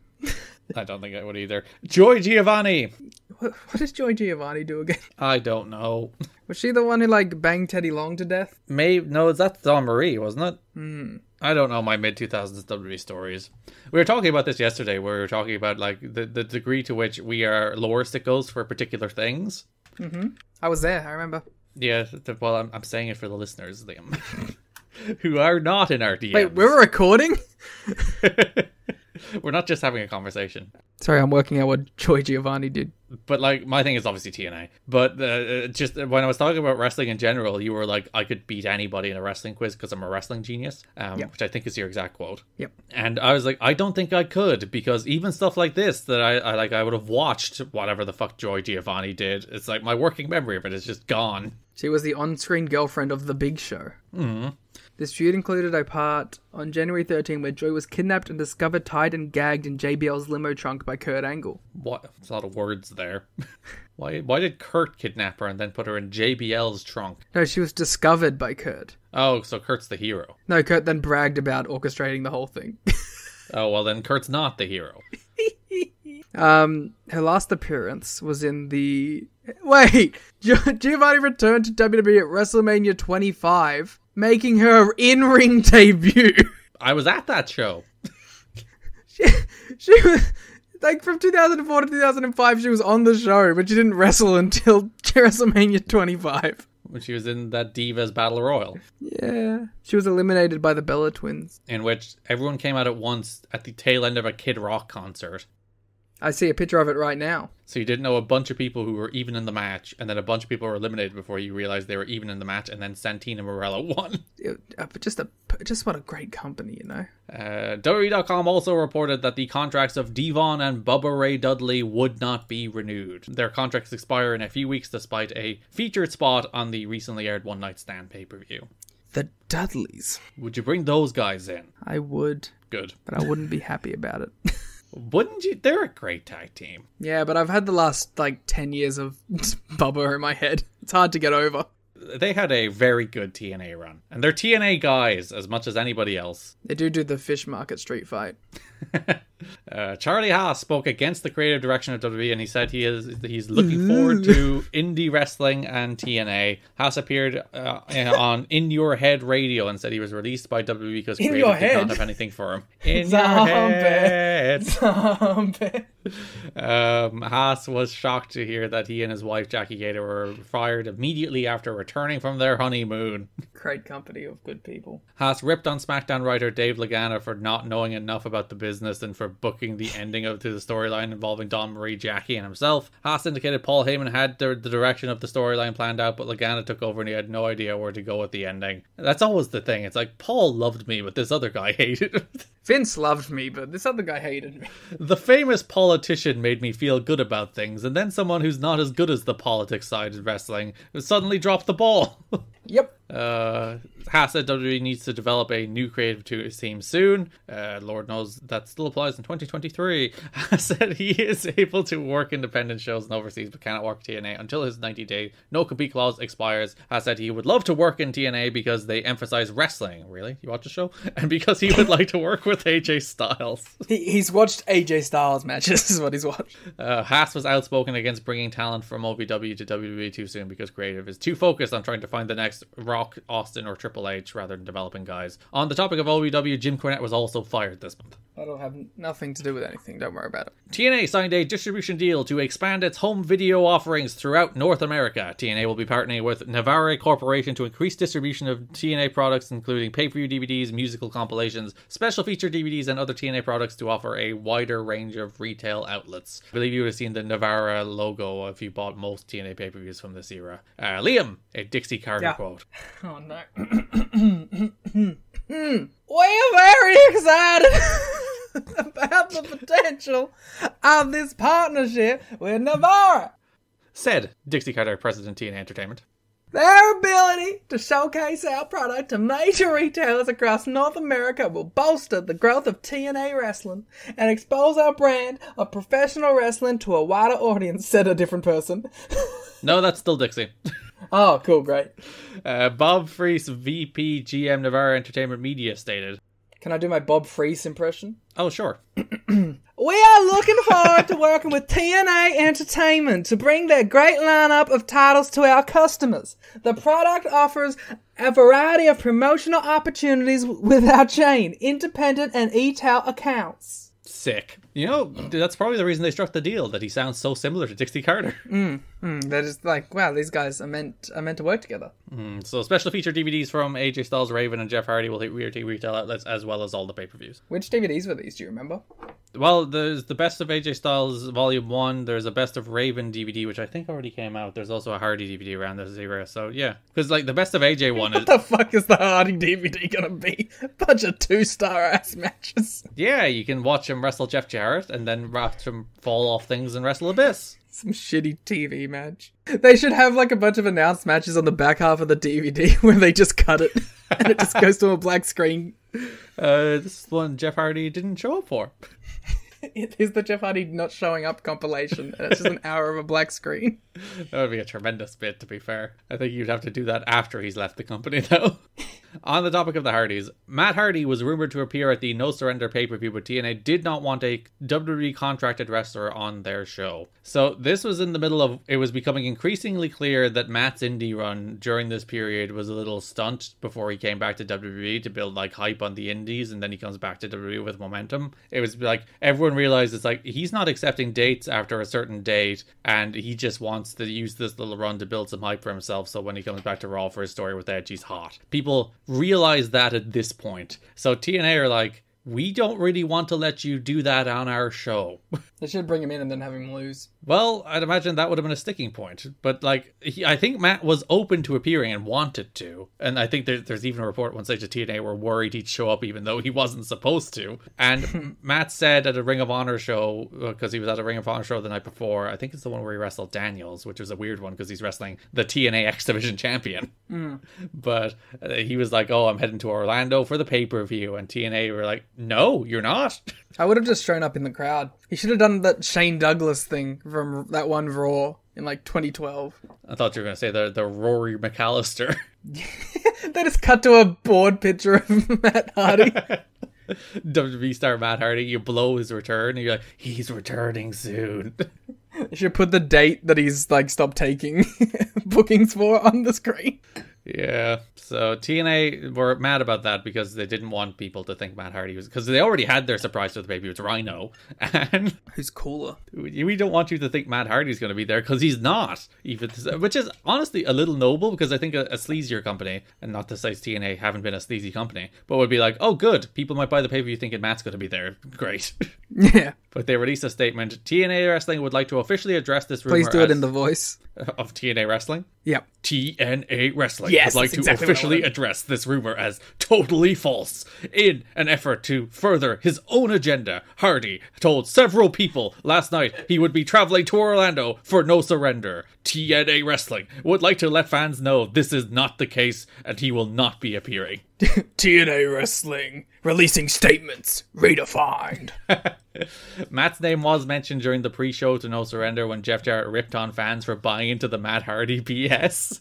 I don't think I would either. Joy Giovanni. What does Joy Giovanni do again? I don't know. Was she the one who, banged Teddy Long to death? No, that's Dawn Marie, wasn't it? I don't know my mid-2000s WWE stories. We were talking about this yesterday, where we were talking about, the degree to which we are lore sickos for particular things. I was there, I remember. Yeah, well, I'm saying it for the listeners, Liam, who are not in our DMs. Wait, we're recording? We're not just having a conversation. Sorry, I'm working out what Joy Giovanni did. But, my thing is obviously TNA. But just when I was talking about wrestling in general, you were like, I could beat anybody in a wrestling quiz because I'm a wrestling genius, which I think is your exact quote. Yep. And I was like, I don't think I could, because even stuff like this that I would have watched whatever the fuck Joy Giovanni did. It's like my working memory of it is just gone. She was the on-screen girlfriend of The Big Show. This feud included a part on January 13 where Joy was kidnapped and discovered tied and gagged in JBL's limo trunk by Kurt Angle. What? There's a lot of words there. Why did Kurt kidnap her and then put her in JBL's trunk? No, she was discovered by Kurt. Oh, so Kurt's the hero. No, Kurt then bragged about orchestrating the whole thing. Oh, well then Kurt's not the hero. Her last appearance was in the... Wait! Giovanni returned to WWE at WrestleMania 25, making her in-ring debut. I was at that show. She was... from 2004 to 2005, she was on the show, but she didn't wrestle until WrestleMania 25. When she was in that Divas Battle Royal. Yeah. She was eliminated by the Bella Twins. In which everyone came out at once at the tail end of a Kid Rock concert. I see a picture of it right now. So you didn't know a bunch of people who were even in the match, and then a bunch of people were eliminated before you realized they were even in the match, and then Santina Morella won. Just what a great company, you know. WWE.com also reported that the contracts of Devon and Bubba Ray Dudley would not be renewed. Their contracts expire in a few weeks, despite a featured spot on the recently aired One Night Stand pay-per-view. The Dudleys. Would you bring those guys in? I would. Good. But I wouldn't be happy about it. Wouldn't you? They're a great tag team. Yeah, but I've had the last 10 years of Bubba in my head. It's hard to get over. They had a very good TNA run. And they're TNA guys as much as anybody else. They do the fish market street fight. Charlie Haas spoke against the creative direction of WWE, and he said he's looking forward to indie wrestling and TNA. Haas appeared on In Your Head Radio and said he was released by WWE because creative did not have anything for him. In your head. Haas was shocked to hear that he and his wife Jackie Gator were fired immediately after returning from their honeymoon. Great company of good people. Haas ripped on SmackDown writer Dave Lagana for not knowing enough about the business and for booking the ending to the storyline involving Dawn Marie, Jackie, and himself. Haas indicated Paul Heyman had the direction of the storyline planned out, but Lagana took over and he had no idea where to go with the ending. That's always the thing. It's like, Paul loved me, but this other guy hated me. Vince loved me, but this other guy hated me. The famous politician made me feel good about things, and then someone who's not as good as the politics side of wrestling suddenly dropped the ball. Yep. Haas said WWE needs to develop a new creative team soon. Lord knows that still applies in 2023. Haas said he is able to work independent shows and overseas, but cannot work TNA until his 90-day no-compete clause expires. Haas said he would love to work in TNA because they emphasize wrestling. Really? You watch the show? And because he would like to work with AJ Styles. He's watched AJ Styles matches, is what he's watched. Haas was outspoken against bringing talent from OVW to WWE too soon because creative is too focused on trying to find the next Rock, Austin, or Triple H rather than developing guys. On the topic of OVW, Jim Cornette was also fired this month. That'll have nothing to do with anything, don't worry about it. TNA signed a distribution deal to expand its home video offerings throughout North America. TNA will be partnering with Navarre Corporation to increase distribution of TNA products, including pay-per-view DVDs, musical compilations, special feature DVDs, and other TNA products to offer a wider range of retail outlets. I believe you would have seen the Navarre logo if you bought most TNA pay-per-views from this era. Liam, a Dixie Carter quote. Oh no. We're very excited about the potential of this partnership with Navarre, said Dixie Carter, President TNA Entertainment. Their ability to showcase our product to major retailers across North America will bolster the growth of TNA wrestling and expose our brand of professional wrestling to a wider audience, said a different person. No, that's still Dixie. Oh, cool, great. Bob Freese, VP GM Navarre Entertainment Media, stated. Can I do my Bob Freese impression? Oh, sure. We are looking forward to working with TNA Entertainment to bring their great lineup of titles to our customers. The product offers a variety of promotional opportunities with our chain, independent and e-tail accounts. Sick. You know, that's probably the reason they struck the deal, that he sounds so similar to Dixie Carter. They're just like, wow, these guys are meant to work together. So special feature DVDs from AJ Styles, Raven, and Jeff Hardy will hit retail outlets as well as all the pay-per-views. Which DVDs were these, do you remember? Well, there's the Best of AJ Styles Volume 1, there's a Best of Raven DVD, which I think already came out. There's also a Hardy DVD around this era, so yeah. Because, like, the Best of AJ one is... What the fuck is the Hardy DVD gonna be? A bunch of 2-star ass matches. Yeah, you can watch him wrestle Jeff Jarrett, and then watch him fall off things and wrestle Abyss. Some shitty TV match. They should have like a bunch of announced matches on the back half of the DVD where they just cut it and it just goes to a black screen. This one Jeff Hardy didn't show up for. It is the Jeff Hardy not showing up compilation, and it's just an hour of a black screen. That would be a tremendous bit, to be fair. I think you'd have to do that after he's left the company, though. On the topic of the Hardys, Matt Hardy was rumored to appear at the No Surrender pay-per-view, but TNA did not want a WWE contracted wrestler on their show. So this was in the middle of, it was becoming increasingly clear that Matt's indie run during this period was a little stunt before he came back to WWE to build like hype on the indies, and then he comes back to WWE with momentum. It was like, everyone realized it's like, he's not accepting dates after a certain date, and he just wants to use this little run to build some hype for himself, so when he comes back to Raw for his story with Edge, he's hot. People realize that at this point. So TNA are like, we don't really want to let you do that on our show. They should bring him in and then have him lose. Well, I'd imagine that would have been a sticking point. But, like, I think Matt was open to appearing and wanted to. And I think there's even a report one stage of TNA were worried he'd show up even though he wasn't supposed to. And Matt said at a Ring of Honor show, because he was at a Ring of Honor show the night before, I think it's the one where he wrestled Daniels, which was a weird one because he's wrestling the TNA X Division champion. But he was like, oh, I'm heading to Orlando for the pay-per-view. And TNA were like, no, you're not. I would have just shown up in the crowd. He should have done that Shane Douglas thing from that one Raw in like 2012. I thought you were going to say the Rory McAllister. They just cut to a board picture of Matt Hardy. WWE star Matt Hardy, you blow his return, and you're like, he's returning soon. You should put the date that he's like stopped taking bookings for on the screen. Yeah, so TNA were mad about that because they didn't want people to think Matt Hardy was... Because they already had their surprise for the baby, it's Rhino. And who's cooler? We don't want you to think Matt Hardy's going to be there, because he's not. Even, which is honestly a little noble, because I think a sleazier company, and not to say TNA haven't been a sleazy company, but would be like, oh good, people might buy the pay-per-view thinking Matt's going to be there. Great. Yeah. But they released a statement. TNA Wrestling would like to officially address this rumor. Please do it in the voice of TNA Wrestling. Yep. TNA Wrestling yes, would like to exactly officially address this rumor as totally false. In an effort to further his own agenda, Hardy told several people last night he would be traveling to Orlando for No Surrender. TNA Wrestling would like to let fans know this is not the case and he will not be appearing. TNA Wrestling releasing statements redefined. Matt's name was mentioned during the pre-show to No Surrender when Jeff Jarrett ripped on fans for buying into the Matt Hardy BS.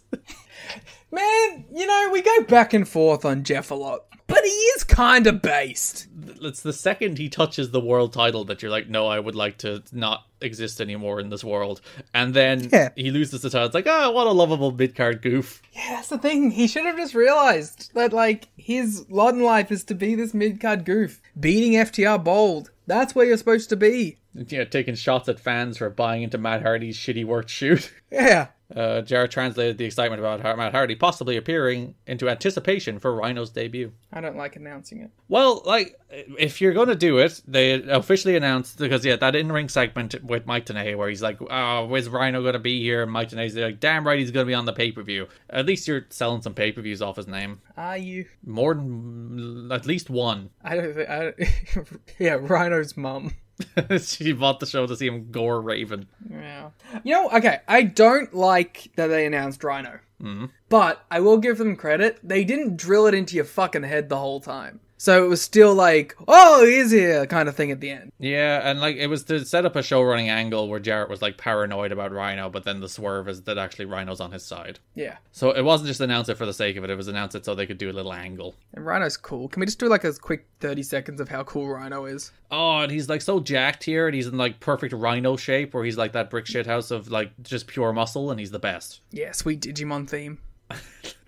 Man, you know, we go back and forth on Jeff a lot, but he is kind of based. It's the second he touches the world title that you're like, no, I would like to not exist anymore in this world. And then he loses the title. It's like, oh, what a lovable mid-card goof. Yeah, that's the thing. He should have just realized that, like, his lot in life is to be this mid-card goof. Beating FTR bold. That's where you're supposed to be. Yeah, taking shots at fans for buying into Matt Hardy's shitty work shoot. Yeah. Jarrett translated the excitement about Matt Hardy possibly appearing into anticipation for Rhino's debut. I don't like announcing it. Well, like, if you're going to do it, they officially announced, because, that in-ring segment with Mike Tenay, where he's like, oh, is Rhino going to be here? And Mike Tenay's like, damn right he's going to be on the pay-per-view. At least you're selling some pay-per-views off his name. Are you? More than, at least one. I don't think, yeah, Rhino's mum. She bought the show to see him gore Raven. Yeah. You know, okay, I don't like that they announced Rhino. But I will give them credit. They didn't drill it into your fucking head the whole time. So it was still like, oh, he's here kind of thing at the end. Yeah, and like it was to set up a show running angle where Jarrett was like paranoid about Rhino, but then the swerve is that actually Rhino's on his side. Yeah. So it wasn't just announce it for the sake of it, it was announce it so they could do a little angle. And Rhino's cool. Can we just do like a quick 30 seconds of how cool Rhino is? Oh, and he's like so jacked here, and he's in like perfect Rhino shape where he's like that brick shit house of like just pure muscle, and he's the best. Yeah, sweet Digimon theme.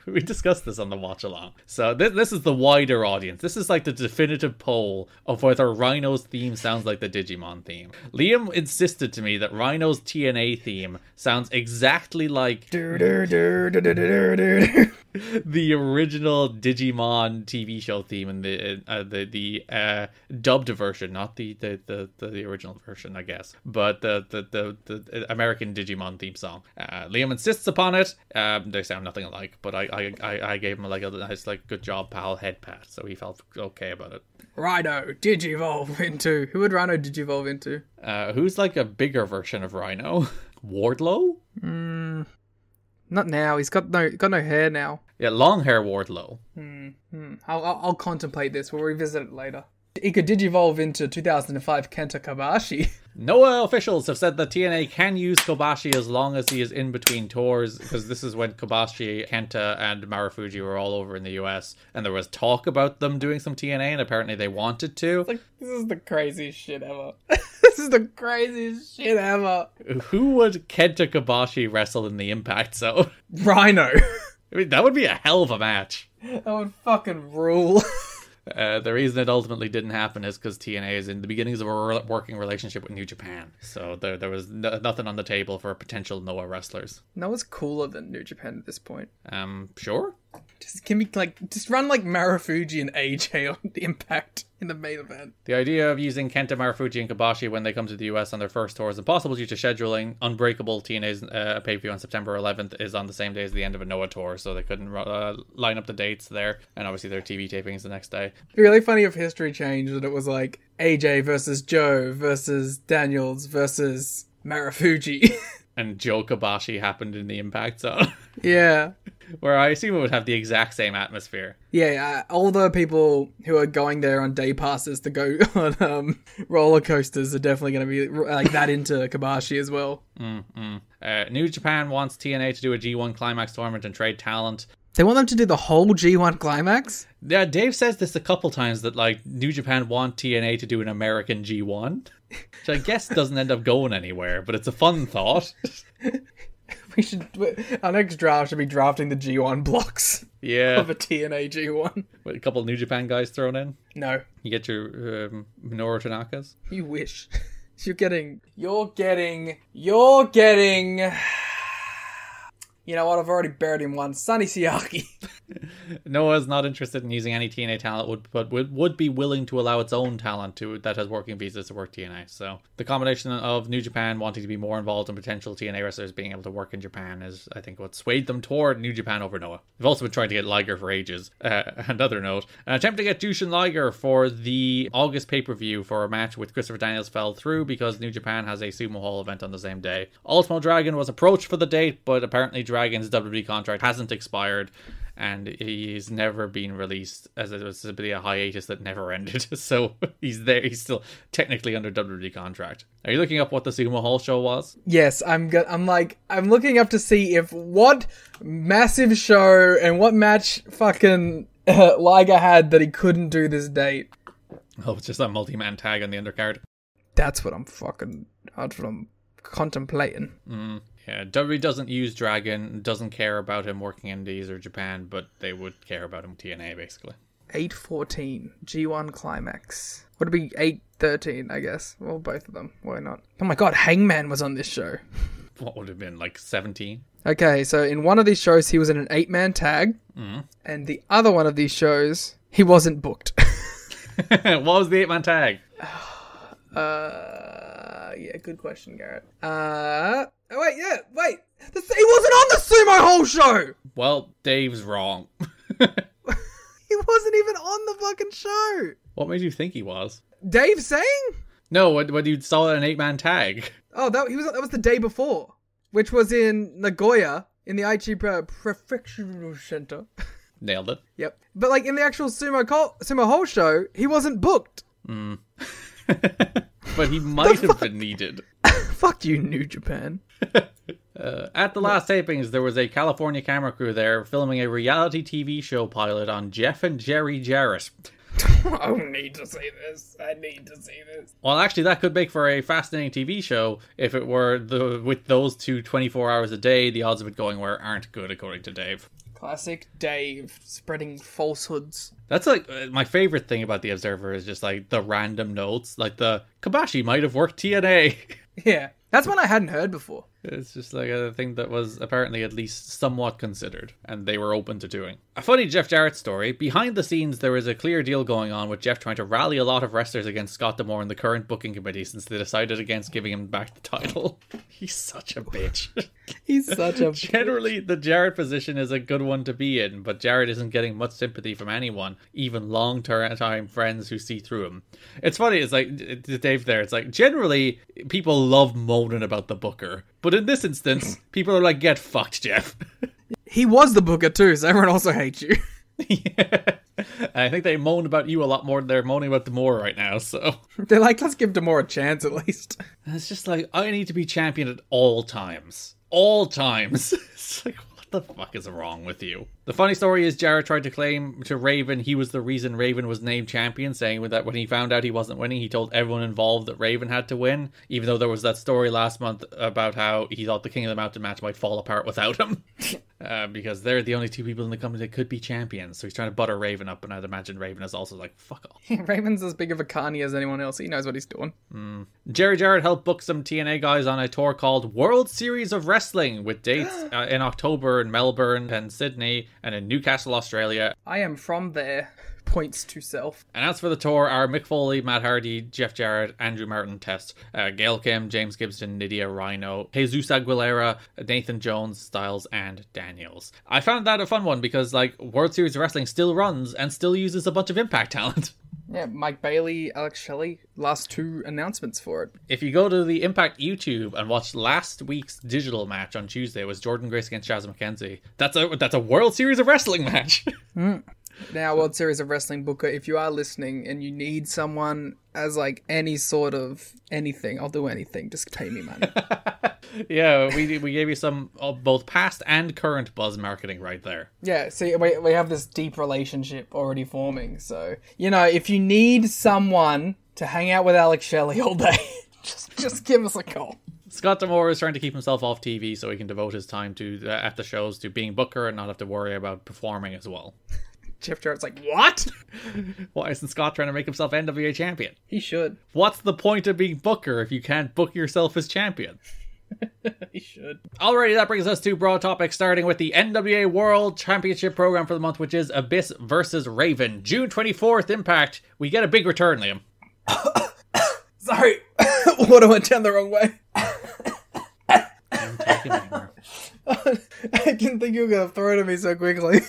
We discussed this on the watch along. So this is the wider audience. This is like the definitive poll of whether Rhino's theme sounds like the Digimon theme. Liam insisted to me that Rhino's TNA theme sounds exactly like the original Digimon TV show theme in the dubbed version, not the original version, I guess, but the American Digimon theme song. Liam insists upon it. They sound nothing alike, but I gave him like a nice like good job pal head pat, so he felt okay about it. Rhino digivolve into, who would Rhino digivolve into? Who's like a bigger version of Rhino? Wardlow? Not now. He's got no hair now. Yeah, long hair Wardlow. I'll contemplate this. We'll revisit it later. He could digivolve into 2005 Kenta Kobashi. Noah officials have said that TNA can use Kobashi as long as he is in between tours, because this is when Kobashi, Kenta, and Marufuji were all over in the US, and there was talk about them doing some TNA, and apparently they wanted to. Like, this is the craziest shit ever. This is the craziest shit ever. Who would Kenta Kobashi wrestle in the Impact Zone? Rhino. I mean, that would be a hell of a match. That would fucking rule. The reason it ultimately didn't happen is because TNA is in the beginnings of a working relationship with New Japan. So there was nothing on the table for potential Noah wrestlers. Noah's cooler than New Japan at this point. Sure. Just run like Marufuji and AJ on the Impact in the main event. The idea of using Kenta, Marufuji, and Kobashi when they come to the US on their first tour is impossible due to scheduling. Unbreakable, TNA's pay-per-view on September 11th is on the same day as the end of a Noah tour, so they couldn't line up the dates there. And obviously their TV tapings the next day. It'd be really funny if history changed and it was like AJ versus Joe versus Daniels versus Marufuji. And Joe Kobashi happened in the Impact Zone. Yeah. Where I assume it would have the exact same atmosphere. Yeah, all the people who are going there on day passes to go on roller coasters are definitely going to be like that into Kobashi as well. New Japan wants TNA to do a G1 Climax tournament and trade talent. They want them to do the whole G1 climax? Yeah, Dave says this a couple times that like New Japan want TNA to do an American G1, which I guess doesn't end up going anywhere, but it's a fun thought. Our next draft should be drafting the G1 blocks. Yeah. Of a TNA G1. With a couple of New Japan guys thrown in. No. You get your Minoru Tanakas. You wish. You're getting. You know what? I've already buried him once. Sonny Siaki. Noah's not interested in using any TNA talent, but would be willing to allow its own talent that has working visas to work TNA. So the combination of New Japan wanting to be more involved in potential TNA wrestlers being able to work in Japan is, I think, what swayed them toward New Japan over Noah. They've also been trying to get Liger for ages. Another note, an attempt to get Jushin Liger for the August pay-per-view for a match with Christopher Daniels fell through because New Japan has a Sumo Hall event on the same day. Ultimo Dragon was approached for the date, but apparently Dragon's WWE contract hasn't expired, and he's never been released, as it was simply a hiatus that never ended. So he's there. He's still technically under WWE contract. Are you looking up what the Sumo Hall show was? Yes, I'm looking up to see if what massive show and what match fucking Liger had that he couldn't do this date. Oh, it's just that multi-man tag on the undercard. That's what I'm contemplating. Yeah, WWE doesn't use Dragon, doesn't care about him working Indies or Japan, but they would care about him TNA, basically. 8:14, G1 Climax. Would it be 8:13, I guess? Well, both of them. Why not? Oh my god, Hangman was on this show. What would have been, like 17? Okay, so in one of these shows, he was in an 8-man tag, and the other one of these shows, he wasn't booked. What was the 8-man tag? Yeah, good question, Garrett. Wait. He wasn't on the Sumo Hall show! Well, Dave's wrong. He wasn't even on the fucking show! What made you think he was? Dave saying? No, when you saw an 8-man tag. Oh, that was the day before, which was in Nagoya, in the Aichi Prefectural Center. Nailed it. Yep. But like in the actual Sumo Hall show, he wasn't booked. But he might have been needed. Fuck you, New Japan. At the last tapings, there was a California camera crew there filming a reality TV show pilot on Jeff and Jerry Jarrett. I need to see this. Well, actually, that could make for a fascinating TV show if it were with those two 24 hours a day. The odds of it going where aren't good, according to Dave. Classic Dave, spreading falsehoods. That's like my favorite thing about The Observer is just like the random notes, like the Kobashi might have worked TNA. Yeah, that's one I hadn't heard before. It's just like a thing that was apparently at least somewhat considered, and they were open to doing. A funny Jeff Jarrett story. Behind the scenes, there is a clear deal going on with Jeff trying to rally a lot of wrestlers against Scott D'Amore and the current booking committee since they decided against giving him back the title. He's such a bitch. He's such a Generally, the Jarrett position is a good one to be in, but Jarrett isn't getting much sympathy from anyone, even long-time friends who see through him. It's funny, it's like, Dave there, it's like, generally, people love moaning about the booker, but in this instance, people are like, get fucked, Jeff. He was the booker too, so everyone also hates you. Yeah. I think they moan about you a lot more than they're moaning about D'Amore right now, so. They're like, let's give D'Amore a chance at least. And it's just like, I need to be champion at all times. All times. It's like, what the fuck is wrong with you? The funny story is Jarrett tried to claim to Raven he was the reason Raven was named champion, saying that when he found out he wasn't winning, he told everyone involved that Raven had to win, even though there was that story last month about how he thought the King of the Mountain match might fall apart without him. Because they're the only two people in the company that could be champions. So he's trying to butter Raven up, and I'd imagine Raven is also like, fuck off. Raven's as big of a carny as anyone else. He knows what he's doing. Jerry Jarrett helped book some TNA guys on a tour called World Series of Wrestling, with dates in October in Melbourne and Sydney and in Newcastle, Australia. I am from there. Points to self. Announced for the tour are Mick Foley, Matt Hardy, Jeff Jarrett, Andrew Martin Test, Gail Kim, James Gibson, Nydia Rhino, Jesus Aguilera, Nathan Jones, Styles, and Daniels. I found that a fun one because, like, World Series of Wrestling still runs and still uses a bunch of Impact talent. Yeah, Mike Bailey, Alex Shelley, last two announcements for it. If you go to the Impact YouTube and watch last week's digital match on Tuesday, it was Jordan Grace against Chaz McKenzie. That's a World Series of Wrestling match. Now, World Series of Wrestling booker, if you are listening and you need someone as like any sort of anything, I'll do anything. Just pay me money. Yeah, we gave you some of both past and current buzz marketing right there. Yeah, see, we have this deep relationship already forming. So, if you need someone to hang out with Alex Shelley all day, just give us a call. Scott D'Amore is trying to keep himself off TV so he can devote his time to at the shows to being Booker and not have to worry about performing as well. Jeff Jarrett's like, what? Why isn't Scott trying to make himself NWA champion? He should. What's the point of being Booker if you can't book yourself as champion? He should. Alrighty, that brings us to broad topics, starting with the NWA World Championship program for the month, which is Abyss versus Raven. June 24th, Impact. We get a big return, Liam. Sorry. Water went down the wrong way. I'm taking it here. I didn't think you were going to throw it at me so quickly.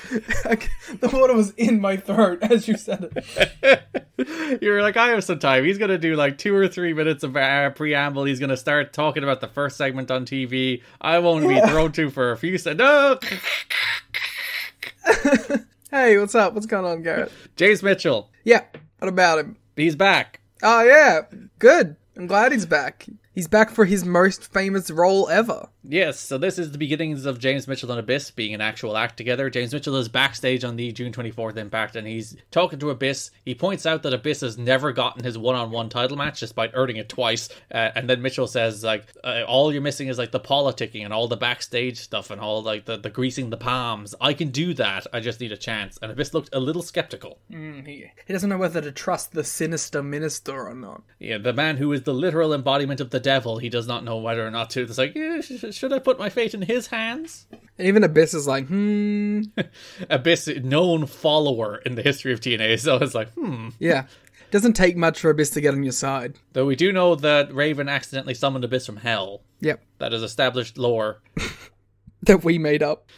The water was in my throat as you said it. You're like, I have some time. He's going to do like 2 or 3 minutes of preamble. He's going to start talking about the first segment on TV. I won't be thrown to for a few seconds. No! Hey, what's up? What's going on, Garrett? James Mitchell. Yeah, what about him? He's back. Oh, yeah. Good. I'm glad he's back. He's back for his most famous role ever. Yes, so this is the beginnings of James Mitchell and Abyss being an actual act together. James Mitchell is backstage on the June 24th Impact, and he's talking to Abyss. He points out that Abyss has never gotten his one-on-one title match, despite earning it twice. And then Mitchell says, like, all you're missing is, like, the politicking and all the backstage stuff and all, like, the greasing the palms. I can do that. I just need a chance. And Abyss looked a little skeptical. He doesn't know whether to trust the sinister minister or not. Yeah, the man who is the literal embodiment of the devil. He does not know whether or not to. It's like, should I put my fate in his hands? Even Abyss is like, Abyss, known follower in the history of TNA, so it's like, Yeah. Doesn't take much for Abyss to get on your side. Though we do know that Raven accidentally summoned Abyss from hell. Yep. That is established lore. That we made up.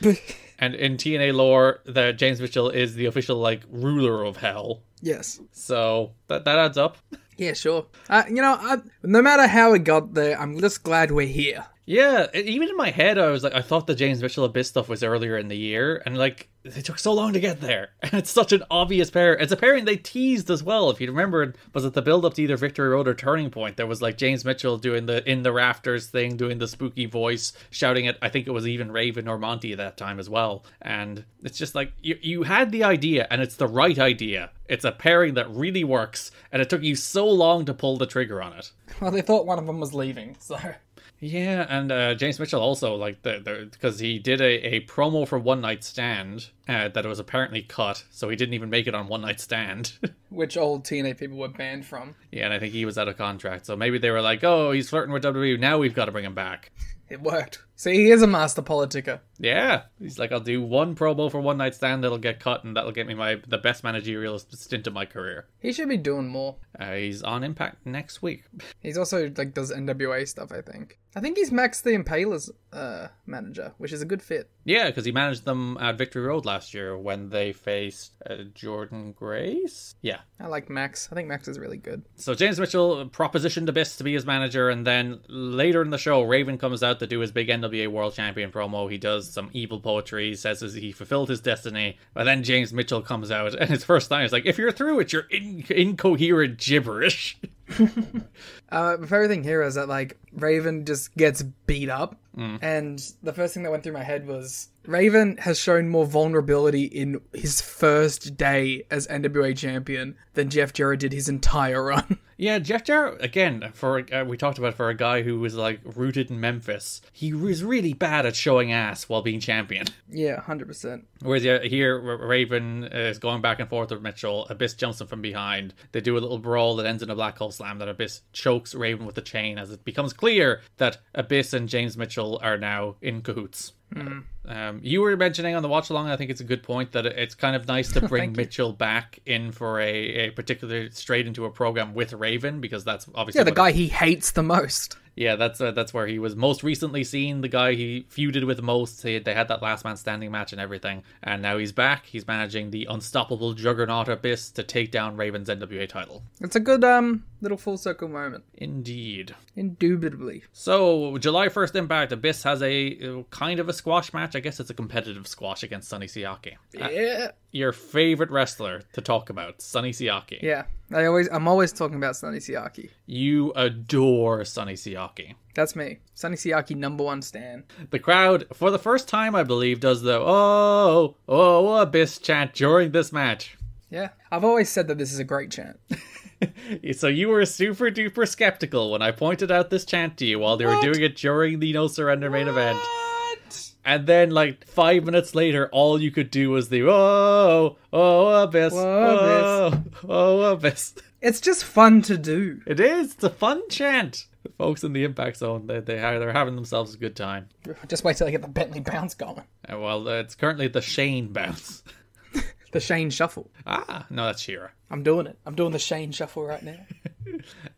And in TNA lore, that James Mitchell is the official, like, ruler of hell. Yes. So, that adds up. Yeah, sure. No matter how it got there, I'm just glad we're here. Yeah, even in my head, I thought the James Mitchell Abyss stuff was earlier in the year, and like, they took so long to get there. And it's such an obvious pair. It's a pairing they teased as well. If you remember, was it the build up to either Victory Road or Turning Point? There was like James Mitchell doing the in the rafters thing, doing the spooky voice, shouting at, I think it was even Raven or Monty at that time as well. And it's just like, you had the idea, and it's the right idea. It's a pairing that really works, and it took you so long to pull the trigger on it. Well, they thought one of them was leaving, so... Yeah, and James Mitchell also, like, because he did a promo for One Night Stand that was apparently cut, so he didn't even make it on One Night Stand. Which old TNA people were banned from. Yeah, and I think he was out of contract, so maybe they were like, oh, he's flirting with WWE, now we've got to bring him back. It worked. See, he is a master politicker. Yeah, he's like, I'll do one promo for One Night Stand that'll get cut, and that'll get me the best managerial stint of my career. He should be doing more. He's on Impact next week. He's also, like, does NWA stuff, I think. I think he's Max the Impaler's manager, which is a good fit. Yeah, because he managed them at Victory Road last year when they faced Jordan Grace. Yeah. I like Max. I think Max is really good. So James Mitchell propositioned Abyss to be his manager, and then later in the show, Raven comes out to do his big NWA World Champion promo. He does some evil poetry, says he fulfilled his destiny, but then James Mitchell comes out, and his first line is like, if you're through it, you're incoherent gibberish. My favorite thing here is that, like, Raven just gets beat up, and the first thing that went through my head was, Raven has shown more vulnerability in his first day as NWA champion than Jeff Jarrett did his entire run. Yeah, Jeff Jarrett, again, we talked about for a guy who was, like, rooted in Memphis, he was really bad at showing ass while being champion. Yeah, 100%. Whereas here, Raven is going back and forth with Mitchell. Abyss jumps him from behind. They do a little brawl that ends in a black hole slam that Abyss chokes Raven with the chain as it becomes clear that Abyss and James Mitchell are now in cahoots. You were mentioning on the watch along, I think it's a good point, that it's kind of nice to bring Mitchell back in for a particular straight into a program with Raven, because that's obviously the guy he hates the most. Yeah, that's where he was most recently seen, the guy he feuded with most. They had that last man standing match and everything, and now he's back. He's managing the unstoppable juggernaut Abyss to take down Raven's NWA title. It's a good little full circle moment. Indeed. Indubitably. So, July 1st Impact, Abyss has a kind of a squash match. I guess it's a competitive squash against Sonny Siaki. Yeah. Your favorite wrestler to talk about, Sonny Siaki. Yeah. I'm always talking about Sonny Siaki. You adore Sonny Siaki. That's me. Sonny Siaki, #1 stan. The crowd, for the first time, I believe, does the oh, Abyss chant during this match. Yeah. I've always said that this is a great chant. So you were super duper skeptical when I pointed out this chant to you while they were doing it during the No Surrender main event. And then, like, 5 minutes later, all you could do was the oh, Abyss, oh, Abyss. It's just fun to do. It is. It's a fun chant. The folks in the Impact Zone, they're having themselves a good time. Just wait till I get the Bentley bounce going. Well, it's currently the Shane bounce. The Shane shuffle. Ah, no, that's Shira. I'm doing it. I'm doing the Shane shuffle right now.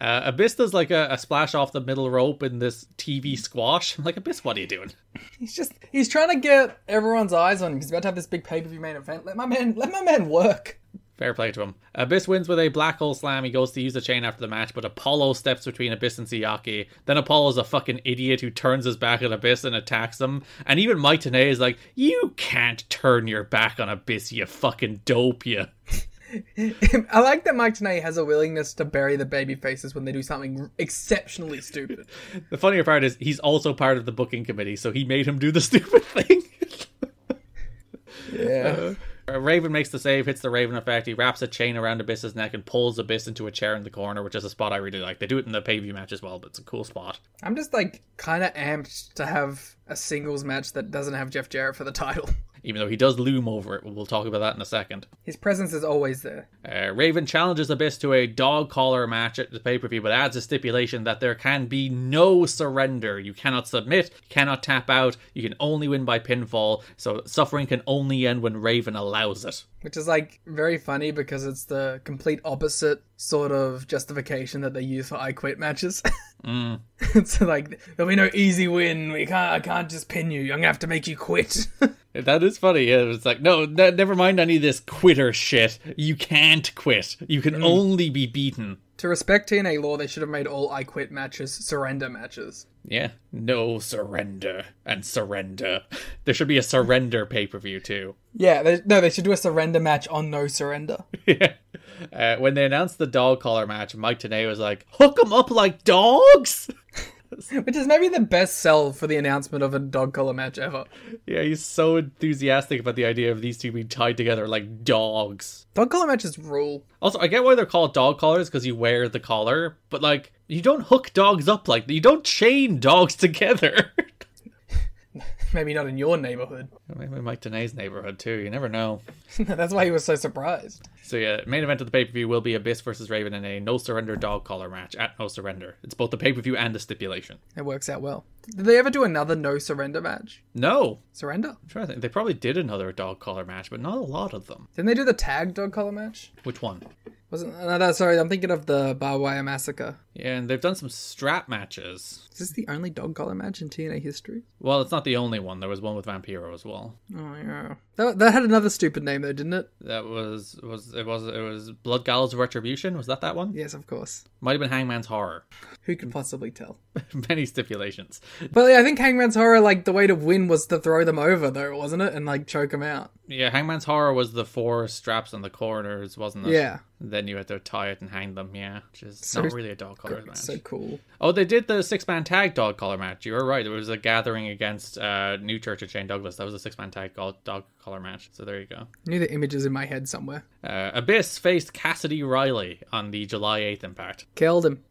Abyss does like a splash off the middle rope in this TV squash. I'm like, Abyss, what are you doing? He's trying to get everyone's eyes on him. He's about to have this big pay-per-view main event. Let my man work. Fair play to him. Abyss wins with a black hole slam. He goes to use the chain after the match, but Apollo steps between Abyss and Siaki. Then Apollo's a fucking idiot who turns his back on Abyss and attacks him. And even Mike Tenay is like, you can't turn your back on Abyss, you fucking dope, you. I like that Mike Tenay has a willingness to bury the baby faces when they do something exceptionally stupid. The funnier part is he's also part of the booking committee, so he made him do the stupid thing. Yeah. Raven makes the save, hits the Raven effect. He wraps a chain around Abyss's neck and pulls Abyss into a chair in the corner, which is a spot I really like. They do it in the pay-per-view match as well, but it's a cool spot. I'm just like kind of amped to have a singles match that doesn't have Jeff Jarrett for the title. Even though he does loom over it. We'll talk about that in a second. His presence is always there. Raven challenges Abyss to a dog collar match at the pay-per-view, but adds a stipulation that there can be no surrender. You cannot submit, you cannot tap out, you can only win by pinfall, so suffering can only end when Raven allows it. Which is like very funny because it's the complete opposite sort of justification that they use for I Quit matches. It's like, there'll be no easy win. I can't just pin you. I'm gonna have to make you quit. That is funny. Yeah, it's like, no, never mind any of this quitter shit. You can't quit. You can only be beaten. To respect TNA law, they should have made all I Quit matches surrender matches. Yeah. No surrender and surrender. There should be a surrender pay-per-view too. Yeah, they should do a surrender match on No Surrender. Yeah. When they announced the dog collar match, Mike Tenay was like, hook them up like dogs! Which is maybe the best sell for the announcement of a dog collar match ever. Yeah, he's so enthusiastic about the idea of these two being tied together like dogs. Dog collar matches rule. Also, I get why they're called dog collars, because you wear the collar, but like, you don't hook dogs up like that. You don't chain dogs together. Maybe not in your neighborhood. Maybe Mike Tenay's neighborhood too, you never know. That's why he was so surprised. So yeah, main event of the pay-per-view will be Abyss versus Raven in a No Surrender dog collar match at No Surrender. It's both the pay-per-view and the stipulation. It works out well. Did they ever do another No Surrender match? No. Surrender? I'm trying to think. They probably did another dog collar match, but not a lot of them. Didn't they do the tag dog collar match? Which one? Sorry, I'm thinking of the Barbed Wire Massacre. Yeah, and they've done some strap matches. Is this the only dog collar match in TNA history? Well, it's not the only one. There was one with Vampiro as well. Oh yeah, that had another stupid name though, didn't it? That was Blood Gallows of Retribution. Was that one? Yes, of course. Might have been Hangman's Horror. Who could possibly tell? Many stipulations. But yeah, I think Hangman's Horror, like the way to win was to throw them over though, wasn't it? And like choke them out. Yeah, Hangman's Horror was the 4 straps on the corners, wasn't it? Yeah. Then you had to tie it and hang them, yeah. Which is not really a dog collar match. So cool. Oh, they did the 6-man tag dog collar match. You were right. It was a gathering against New Church of Shane Douglas. That was a 6-man tag dog collar match. So there you go. I knew the images in my head somewhere. Abyss faced Cassidy Riley on the July 8th Impact. Killed him.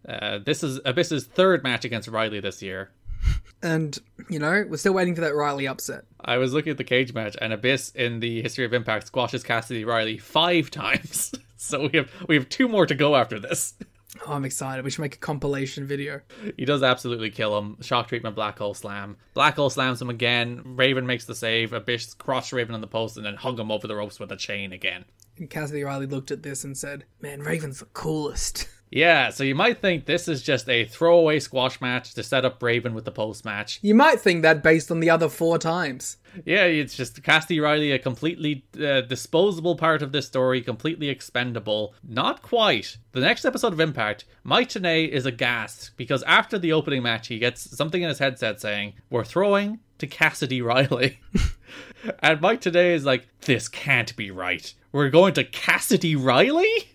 This is Abyss's 3rd match against Riley this year. And, we're still waiting for that Riley upset. I was looking at the cage match, and Abyss in the history of Impact squashes Cassidy Riley 5 times. So we have 2 more to go after this. Oh, I'm excited. We should make a compilation video. He does absolutely kill him. Shock treatment, Black Hole Slam. Black Hole slams him again. Raven makes the save. Abyss cross Raven on the post and then hung him over the ropes with a chain again. And Cassidy Riley looked at this and said, man, Raven's the coolest. Yeah, so you might think this is just a throwaway squash match to set up Raven with the post match. You might think that based on the other 4 times. Yeah, it's just Cassidy Riley, a completely disposable part of this story, completely expendable. Not quite. The next episode of Impact, Mike Tenay is aghast because after the opening match, he gets something in his headset saying, "We're throwing to Cassidy Riley." And Mike Tenay is like, this can't be right. We're going to Cassidy Riley?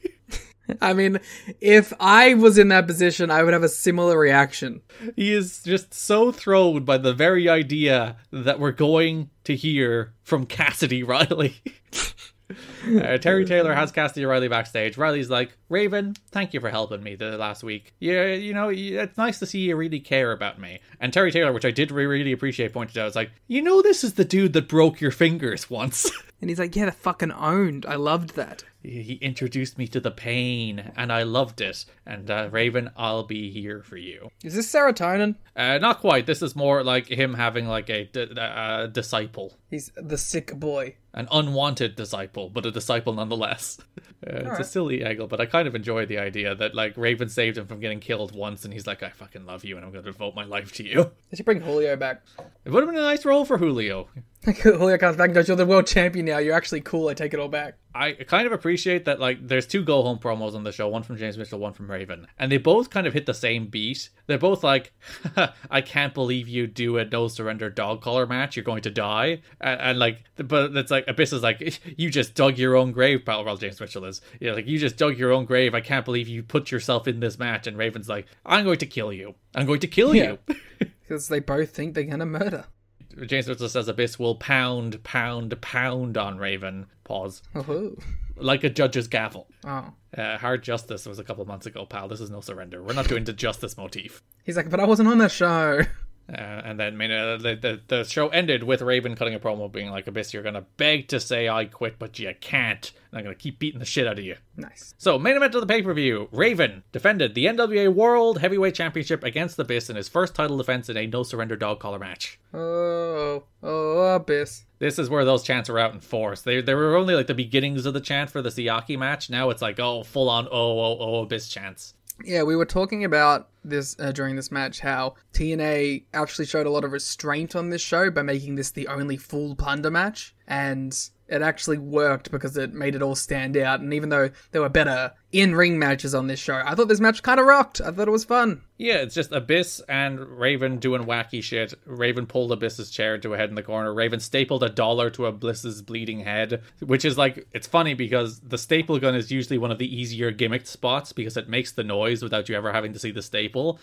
I mean, if I was in that position, I would have a similar reaction. He is just so thrown by the very idea that we're going to hear from Cassidy Riley. Terry Taylor has Cassidy Riley backstage. Riley's like, Raven, thank you for helping me the last week. Yeah, you know, it's nice to see you really care about me. And Terry Taylor, which I did really appreciate, pointed out, was like, you know, this is the dude that broke your fingers once. And he's like, yeah, they're fucking owned. I loved that. He introduced me to the pain, and I loved it. And Raven, I'll be here for you. Is this serotonin? Not quite. This is more like him having like a disciple. He's the sick boy. An unwanted disciple, but a disciple nonetheless. It's a silly angle, but I kind of enjoy the idea that like Raven saved him from getting killed once, and he's like, I fucking love you, and I'm going to devote my life to you. They should bring Julio back. It would have been a nice role for Julio. Julio comes back and goes, you're the world champion now, you're actually cool, I take it all back. I kind of appreciate that, like, there's two go-home promos on the show, one from James Mitchell, one from Raven, and they both kind of hit the same beat. They're both like, I can't believe you do a no-surrender dog collar match, you're going to die. And like, but it's like, Abyss is like, you just dug your own grave, pal. Well, James Mitchell is. Yeah, like, you just dug your own grave, I can't believe you put yourself in this match. And Raven's like, I'm going to kill you. I'm going to kill you. Because they both think they're gonna murder. James Mitchell says Abyss will pound on Raven. Pause. Oh. Like a judge's gavel. Oh. Hard Justice was a couple months ago, pal. This is no surrender. We're not doing the justice motif. He's like, but I wasn't on that show. And then the show ended with Raven cutting a promo being like, Abyss, you're going to beg to say I quit, but you can't. And I'm going to keep beating the shit out of you. Nice. So, main event of the pay-per-view. Raven defended the NWA World Heavyweight Championship against Abyss in his first title defense in a no-surrender dog collar match. Oh, Abyss. This is where those chants are out in force. They were only like the beginnings of the chant for the Siaki match. Now it's like, full-on Abyss chants. Yeah, we were talking about this during this match, how TNA actually showed a lot of restraint on this show by making this the only full plunder match, and it actually worked because it made it all stand out. And even though there were better in-ring matches on this show, I thought this match kind of rocked. I thought it was fun. Yeah, it's just Abyss and Raven doing wacky shit. Raven pulled Abyss's chair to a head in the corner. Raven stapled $1 to Abyss's bleeding head, which is like, it's funny because the staple gun is usually one of the easier gimmicked spots because it makes the noise without you ever having to see the staple.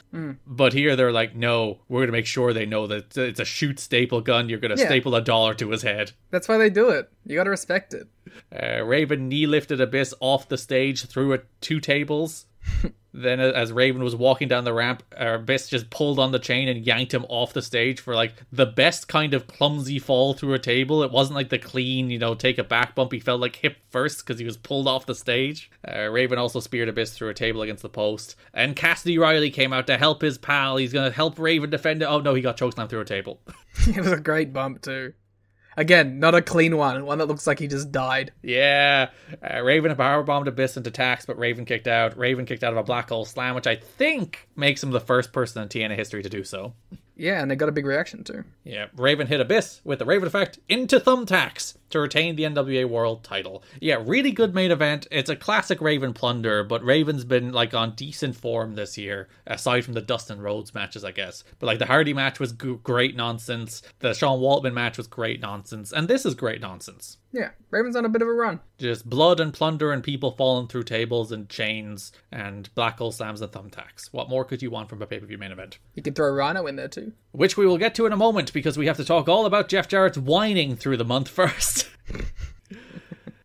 But here they're like, no, we're going to make sure they know that it's a shoot staple gun. You're going to staple $1 to his head. That's why they do it. You got to respect it. Raven knee lifted Abyss off the stage through 2 tables. Then as Raven was walking down the ramp, Abyss just pulled on the chain and yanked him off the stage for like the best kind of clumsy fall through a table. It wasn't like the clean, take a back bump. He felt like hip first because he was pulled off the stage. Raven also speared Abyss through a table against the post. And Cassidy Riley came out to help his pal. He's going to help Raven defend it. Oh no, he got chokeslammed through a table. It was a great bump too. Again, not a clean one that looks like he just died. Yeah. Raven powerbombed Abyss into tax, but Raven kicked out. Raven kicked out of a black hole slam, which I think makes him the first person in TNA history to do so. Yeah, and they got a big reaction too. Yeah, Raven hit Abyss with the Raven effect into thumbtacks to retain the NWA World title. Yeah, really good main event. It's a classic Raven plunder, but Raven's been like on decent form this year, aside from the Dustin Rhodes matches, I guess. But like the Hardy match was great nonsense. The Sean Waltman match was great nonsense. And this is great nonsense. Yeah, Raven's on a bit of a run. Just blood and plunder and people falling through tables and chains and black hole slams and thumbtacks. What more could you want from a pay-per-view main event? You could throw Rhino in there too. Which we will get to in a moment because we have to talk all about Jeff Jarrett's whining through the month first.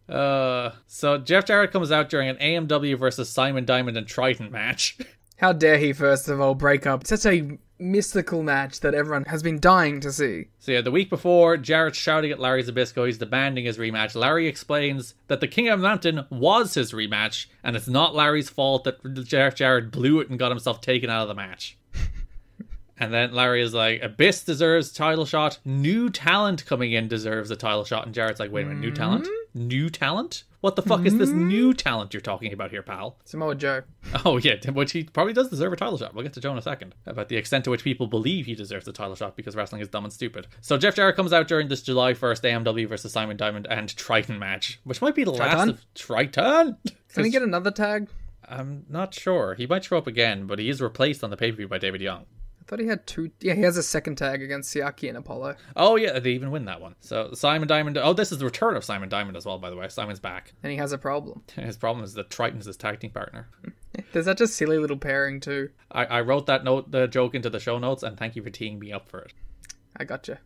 So Jeff Jarrett comes out during an AMW versus Simon Diamond and Triton match. How dare he, first of all, break up such a mystical match that everyone has been dying to see. So yeah, the week before, Jarrett's shouting at Larry Zbyszko he's demanding his rematch. Larry explains that the King of the Mountain was his rematch, and it's not Larry's fault that Jeff Jarrett blew it and got himself taken out of the match. And then Larry is like, Abyss deserves a title shot. New talent coming in deserves a title shot. And Jarrett's like, wait a minute, new talent? New talent? What the fuck is this new talent you're talking about here, pal? Samoa Joe. Oh, yeah, which he probably does deserve a title shot. We'll get to Joe in a second. About the extent to which people believe he deserves a title shot because wrestling is dumb and stupid. So Jeff Jarrett comes out during this July 1st AMW versus Simon Diamond and Triton match, which might be the last of Triton. Can he get another tag? I'm not sure. He might show up again, but he is replaced on the pay-per-view by David Young. thought he had 2. Yeah, he has a second tag against Siaki and Apollo. Oh, yeah, they even win that one. So Simon Diamond... Oh, this is the return of Simon Diamond as well, by the way. Simon's back. And he has a problem. His problem is that Triton's his tag team partner. There's such a silly little pairing, too. I wrote that the joke into the show notes, and thank you for teeing me up for it. I gotcha.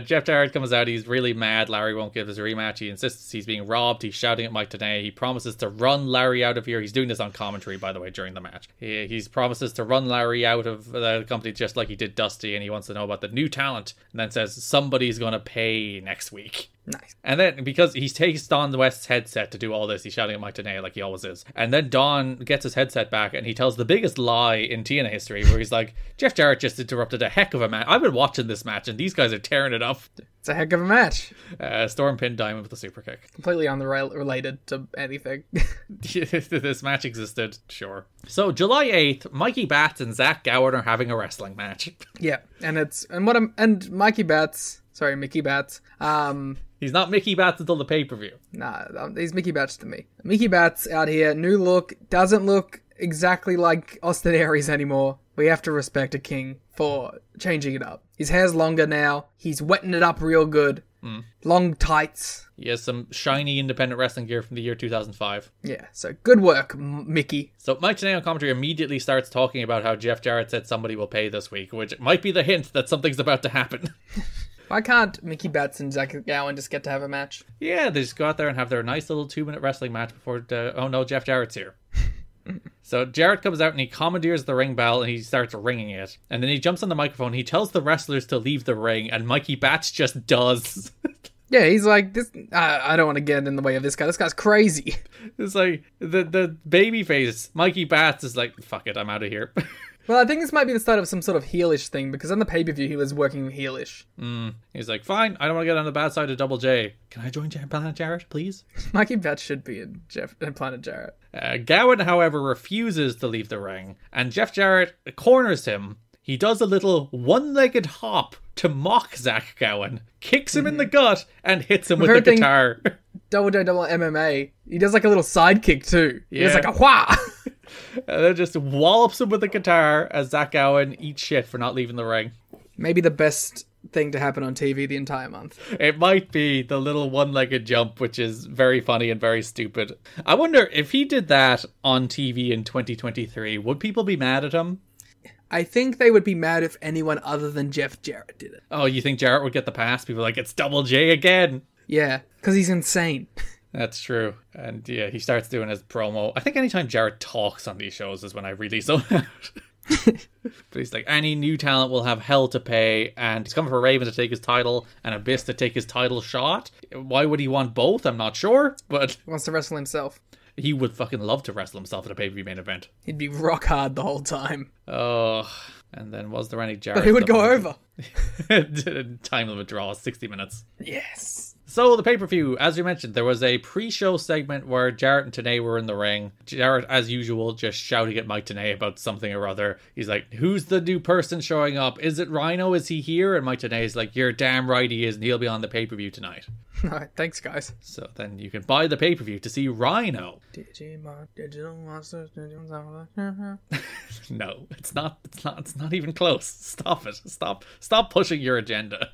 Jeff Jarrett comes out. He's really mad. Larry won't give his rematch. He insists he's being robbed. He's shouting at Mike Tenay. He promises to run Larry out of here. He's doing this on commentary, by the way, during the match. He promises to run Larry out of the company just like he did Dusty, and he wants to know about the new talent, and then says somebody's going to pay next week. Nice. And then, because he takes Don West's headset to do all this, he's shouting at Mike Tenay like he always is. And then Don gets his headset back and he tells the biggest lie in TNA history, where he's like, Jeff Jarrett just interrupted a heck of a match. I've been watching this match and these guys are tearing it up. It's a heck of a match. Storm pinned Diamond with a super kick. Completely unrelated to anything. This match existed, sure. So July 8th, Mikey Batts and Zach Gowen are having a wrestling match. Yeah, and Mickey Batts. He's not Mickey Batts until the pay-per-view. Nah, he's Mickey Batts to me. Mickey Batts out here, new look, doesn't look exactly like Austin Aries anymore. We have to respect a king for changing it up. His hair's longer now. He's wetting it up real good. Long tights. He has some shiny independent wrestling gear from the year 2005. Yeah, so good work, Mickey. So Mike Tenay on commentary immediately starts talking about how Jeff Jarrett said somebody will pay this week, which might be the hint that something's about to happen. Why can't Mickey Batts and Zach Gowen just get to have a match? Yeah, they just go out there and have their nice little 2-minute wrestling match before, oh no, Jeff Jarrett's here. So Jarrett comes out and he commandeers the ring bell and he starts ringing it. And then he jumps on the microphone, he tells the wrestlers to leave the ring, and Mikey Batts just does. Yeah, he's like, this. I don't want to get in the way of this guy. This guy's crazy. It's like, the babyface, Mikey Batts, is like, fuck it, I'm out of here. Well, I think this might be the start of some sort of heelish thing, because on the pay-per-view he was working heelish. He's like, fine, I don't want to get on the bad side of Double J. Can I join Planet Jarrett, please? Mikey Batts should be in Planet Jarrett. Gowen, however, refuses to leave the ring, and Jeff Jarrett corners him. He does a little one-legged hop to mock Zach Gowen, kicks him in the gut, and hits him with the guitar. Double J Double MMA. He does like a little sidekick too. Yeah. He's like a wha! And then just wallops him with the guitar as Zach Gowen eats shit for not leaving the ring. Maybe the best thing to happen on TV the entire month. It might be the little one-legged jump, which is very funny and very stupid. I wonder if he did that on TV in 2023, would people be mad at him? I think they would be mad if anyone other than Jeff Jarrett did it. Oh, you think Jarrett would get the pass? People are like, it's Double J again. Yeah, because he's insane. That's true. And yeah, he starts doing his promo. I think anytime Jarrett talks on these shows is when I really zone out. But he's like, any new talent will have hell to pay, and he's coming for Raven to take his title and Abyss to take his title shot. Why would he want both? I'm not sure, but He wants to wrestle himself. He would fucking love to wrestle himself at a pay-per-view main event. He'd be rock hard the whole time. Oh, and then was there any Jarrett? But he would go over. Time limit draw, 60 minutes. Yes. So the pay-per-view, as we mentioned, there was a pre-show segment where Jarrett and Tenay were in the ring. Jarrett, as usual, just shouting at Mike Tenay about something or other. He's like, who's the new person showing up? Is it Rhino? Is he here? And Mike Tenay's like, you're damn right he is, and he'll be on the pay-per-view tonight. Alright, thanks guys. So then you can buy the pay-per-view to see Rhino. No, it's not even close. Stop it. Stop pushing your agenda.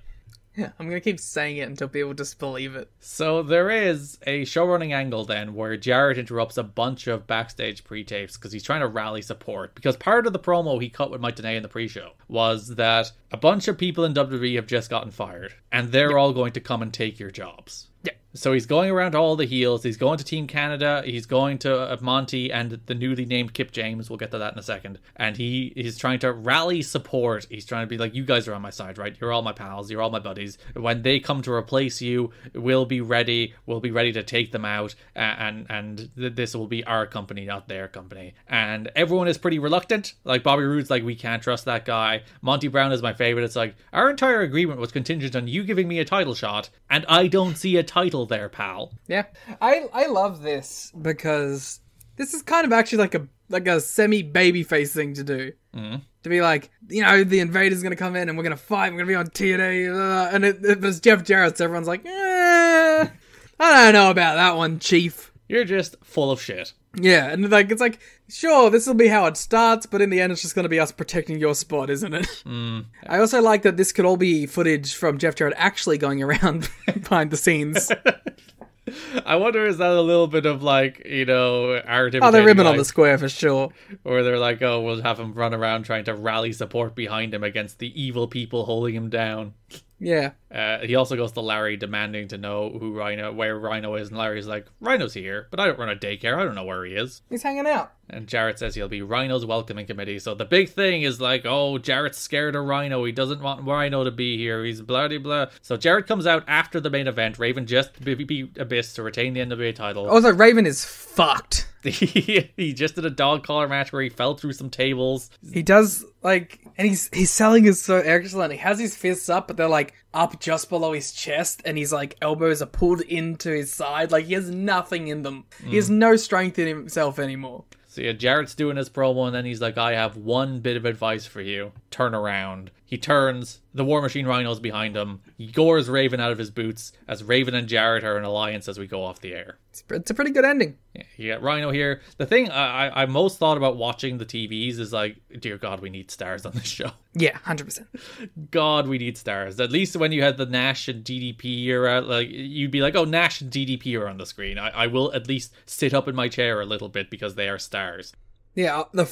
Yeah, I'm going to keep saying it until people just believe it. So there is a show-running angle then where Jarrett interrupts a bunch of backstage pre-tapes because he's trying to rally support. Because part of the promo he cut with Mike Tenay in the pre-show was that a bunch of people in WWE have just gotten fired and they're all going to come and take your jobs. Yeah. So he's going around to all the heels. He's going to Team Canada. He's going to Monty and the newly named Kip James. We'll get to that in a second. And he is trying to rally support. He's trying to be like, you guys are on my side, right? You're all my pals. You're all my buddies. When they come to replace you, we'll be ready. We'll be ready to take them out. And this will be our company, not their company. And everyone is pretty reluctant. Like Bobby Roode's like, we can't trust that guy. Monty Brown is my favorite. It's like, our entire agreement was contingent on you giving me a title shot. And I don't see a title there, pal. Yeah, I love this because this is kind of actually like a semi babyface thing to do. Mm-hmm. To be like, you know, the Invader's gonna come in and we're gonna fight. We're gonna be on TNA, and it was Jeff Jarrett. So everyone's like, I don't know about that one, Chief. You're just full of shit. Yeah, and like it's like, sure, this will be how it starts, but in the end it's just going to be us protecting your spot, isn't it? I also like that this could all be footage from Jeff Jarrett actually going around behind the scenes. I wonder, is that a little bit of like, art? Oh, they're ribbon on the square for sure. Or they're like, oh, we'll have him run around trying to rally support behind him against the evil people holding him down. Yeah. He also goes to Larry demanding to know where Rhino is, and Larry's like, Rhino's here, but I don't run a daycare, I don't know where he is. He's hanging out. And Jarrett says he'll be Rhino's welcoming committee. So the big thing is like, oh, Jarrett's scared of Rhino. He doesn't want Rhino to be here. He's blah, blah, blah. So Jarrett comes out after the main event. Raven just beat Abyss to retain the NWA title. Also, Raven is fucked. He just did a dog collar match where he fell through some tables. He does, like, and his selling is so excellent. He has his fists up, but they're like up just below his chest, and his like elbows are pulled into his side. Like, he has nothing in them. He has no strength in himself anymore. So yeah, Jarrett's doing his promo, and then he's like, I have one bit of advice for you. Turn around. He turns. The War Machine Rhino's behind him. He gores Raven out of his boots as Raven and Jarrett are an alliance as we go off the air. It's a pretty good ending. Yeah, you got Rhino here. The thing I most thought about watching the TVs is like, dear God, we need stars on this show. Yeah, 100%. God, we need stars. At least when you had the Nash and DDP era, like, you'd be like, oh, Nash and DDP are on the screen. I will at least sit up in my chair a little bit because they are stars. Yeah, the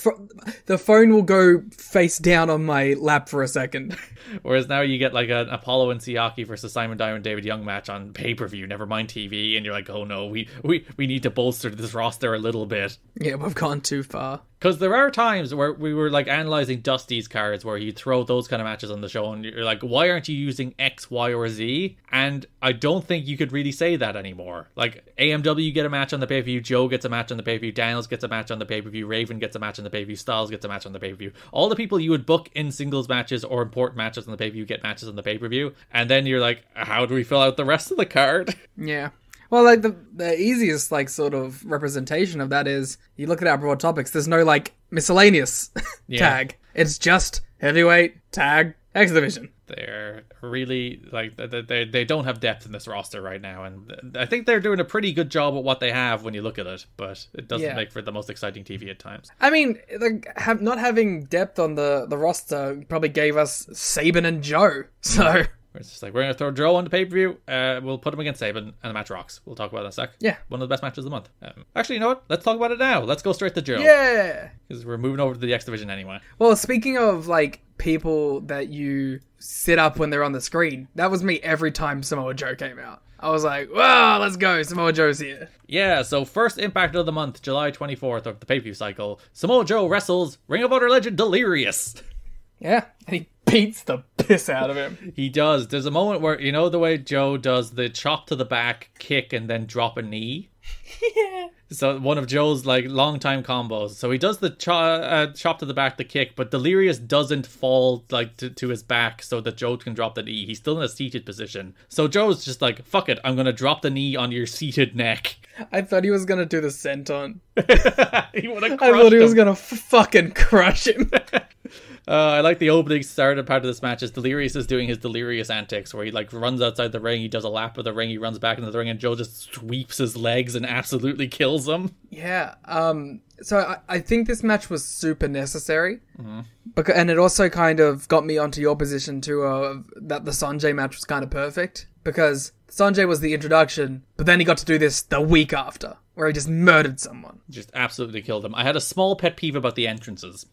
phone will go face down on my lap for a second. Whereas now you get like an Apollo and Siaki versus Simon Diamond David Young match on pay-per-view, never mind TV, and you're like, oh no, we need to bolster this roster a little bit. Yeah, we've gone too far. Because there are times where we were like analysing Dusty's cards where you throw those kind of matches on the show and you're like, why aren't you using X, Y, or Z? And I don't think you could really say that anymore. Like, AMW get a match on the pay-per-view, Joe gets a match on the pay-per-view, Daniels gets a match on the pay-per-view, Raven gets a match on the pay-per-view, Styles gets a match on the pay-per-view. All the people you would book in singles matches or important matches on the pay-per-view get matches on the pay-per-view. And then you're like, how do we fill out the rest of the card? Yeah. Well, like, the easiest, like, sort of representation of that is, you look at our broad topics, there's no, like, miscellaneous tag. It's just heavyweight, tag, X Division. They're really, like, they don't have depth in this roster right now, and I think they're doing a pretty good job at what they have when you look at it, but it doesn't make for the most exciting TV at times. I mean, like, not having depth on the roster probably gave us Sabin and Joe, so... It's just like, we're going to throw Joe on the pay-per-view, we'll put him against Sabin, and the match rocks. We'll talk about it in a sec. Yeah. One of the best matches of the month. Actually, you know what? Let's talk about it now. Let's go straight to Joe. Yeah! Because we're moving over to the X Division anyway. Well, speaking of, like, people that you sit up when they're on the screen, that was me every time Samoa Joe came out. I was like, wow, let's go, Samoa Joe's here. Yeah, so first Impact of the month, July 24th of the pay-per-view cycle, Samoa Joe wrestles Ring of Honor legend Delirious. Yeah, and he beats the piss out of him. He does. There's a moment where, you know the way Joe does the chop to the back, kick, and then drop a knee? Yeah. So one of Joe's, like, long-time combos. So he does the chop to the back, the kick, but Delirious doesn't fall, like, to his back so that Joe can drop the knee. He's still in a seated position. So Joe's just like, fuck it, I'm gonna drop the knee on your seated neck. I thought he was gonna do the senton. He would have crushed him. I thought he was gonna fucking crush him. I like the opening started part of this match is Delirious is doing his Delirious antics where he like runs outside the ring, he does a lap of the ring, he runs back into the ring, and Joe just sweeps his legs and absolutely kills him. Yeah, so I think this match was super necessary, and it also kind of got me onto your position too, that the Sanjay match was kind of perfect, because Sanjay was the introduction, but then he got to do this the week after, where he just murdered someone. Just absolutely killed him. I had a small pet peeve about the entrances.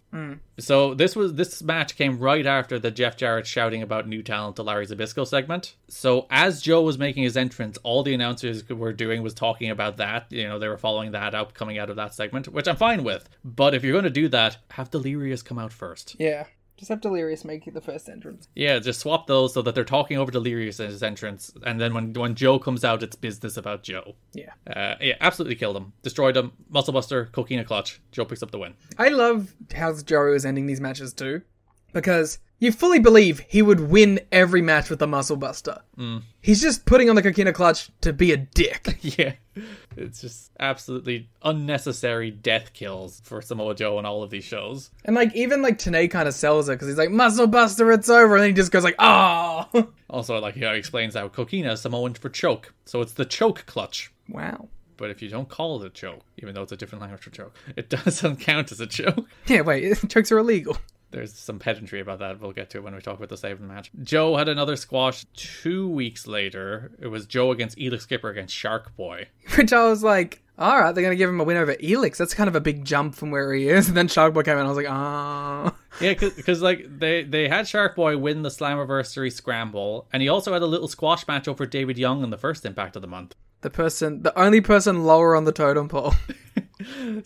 So this match came right after the Jeff Jarrett shouting about new talent to Larry Zbyszko segment. So as Joe was making his entrance, all the announcers were doing was talking about that. You know, they were following that up, coming out of that segment, which I'm fine with. But if you're going to do that, have Delirious come out first. Yeah. Just have Delirious make the first entrance. Yeah, just swap those so that they're talking over Delirious in his entrance, and then when Joe comes out, it's business about Joe. Yeah. Yeah, absolutely killed him. Destroyed him. Muscle Buster, Coquina Clutch. Joe picks up the win. I love how Joe is ending these matches too, because you fully believe he would win every match with the Muscle Buster. He's just putting on the Coquina Clutch to be a dick. Yeah. It's just absolutely unnecessary death kills for Samoa Joe on all of these shows. And like, even like Tenay kind of sells it, because he's like, Muscle Buster, it's over, and then he just goes like, oh. Also, like, he explains how Coquina is Samoan for choke, so it's the choke clutch. Wow. but if you don't call it a choke, even though it's a different language for choke, it doesn't count as a choke. Yeah, wait, chokes are illegal. There's some pedantry about that. We'll get to it when we talk about the Sabin match. Joe had another squash 2 weeks later. It was Joe against Elix Skipper against Shark Boy. Which I was like, alright, they're going to give him a win over Elix. That's kind of a big jump from where he is. And then Shark Boy came in and I was like, ah. Yeah, because like they had Shark Boy win the Slammiversary Scramble. And he also had a little squash match over David Young in the first Impact of the month. The only person lower on the totem pole.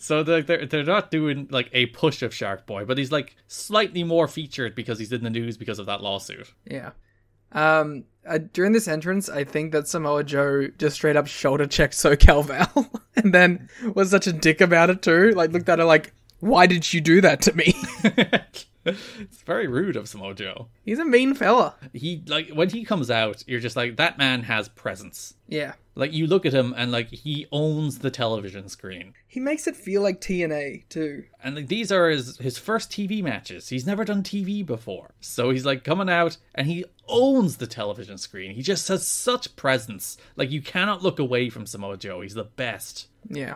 So they're not doing like a push of Shark Boy, but he's like slightly more featured because he's in the news because of that lawsuit. Yeah. During this entrance, I think that Samoa Joe just straight up shoulder checked SoCal Val and then was such a dick about it too. Like looked at her like, why did you do that to me? It's very rude of Samoa Joe. He's a mean fella. He like when he comes out, you're just like, that man has presence. Yeah. Like you look at him and like he owns the television screen. He makes it feel like TNA too. And like these are his first TV matches. He's never done TV before. So he's like coming out and he owns the television screen. He just has such presence. Like you cannot look away from Samoa Joe. He's the best. Yeah.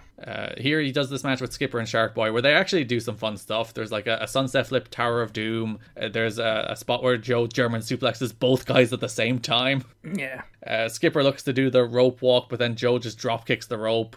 Here he does this match with Skipper and Shark Boy where they actually do some fun stuff. There's like a sunset flip Tower of Doom. There's a spot where Joe German suplexes both guys at the same time. Yeah. Skipper looks to do the rope walk, but then Joe just drop kicks the rope.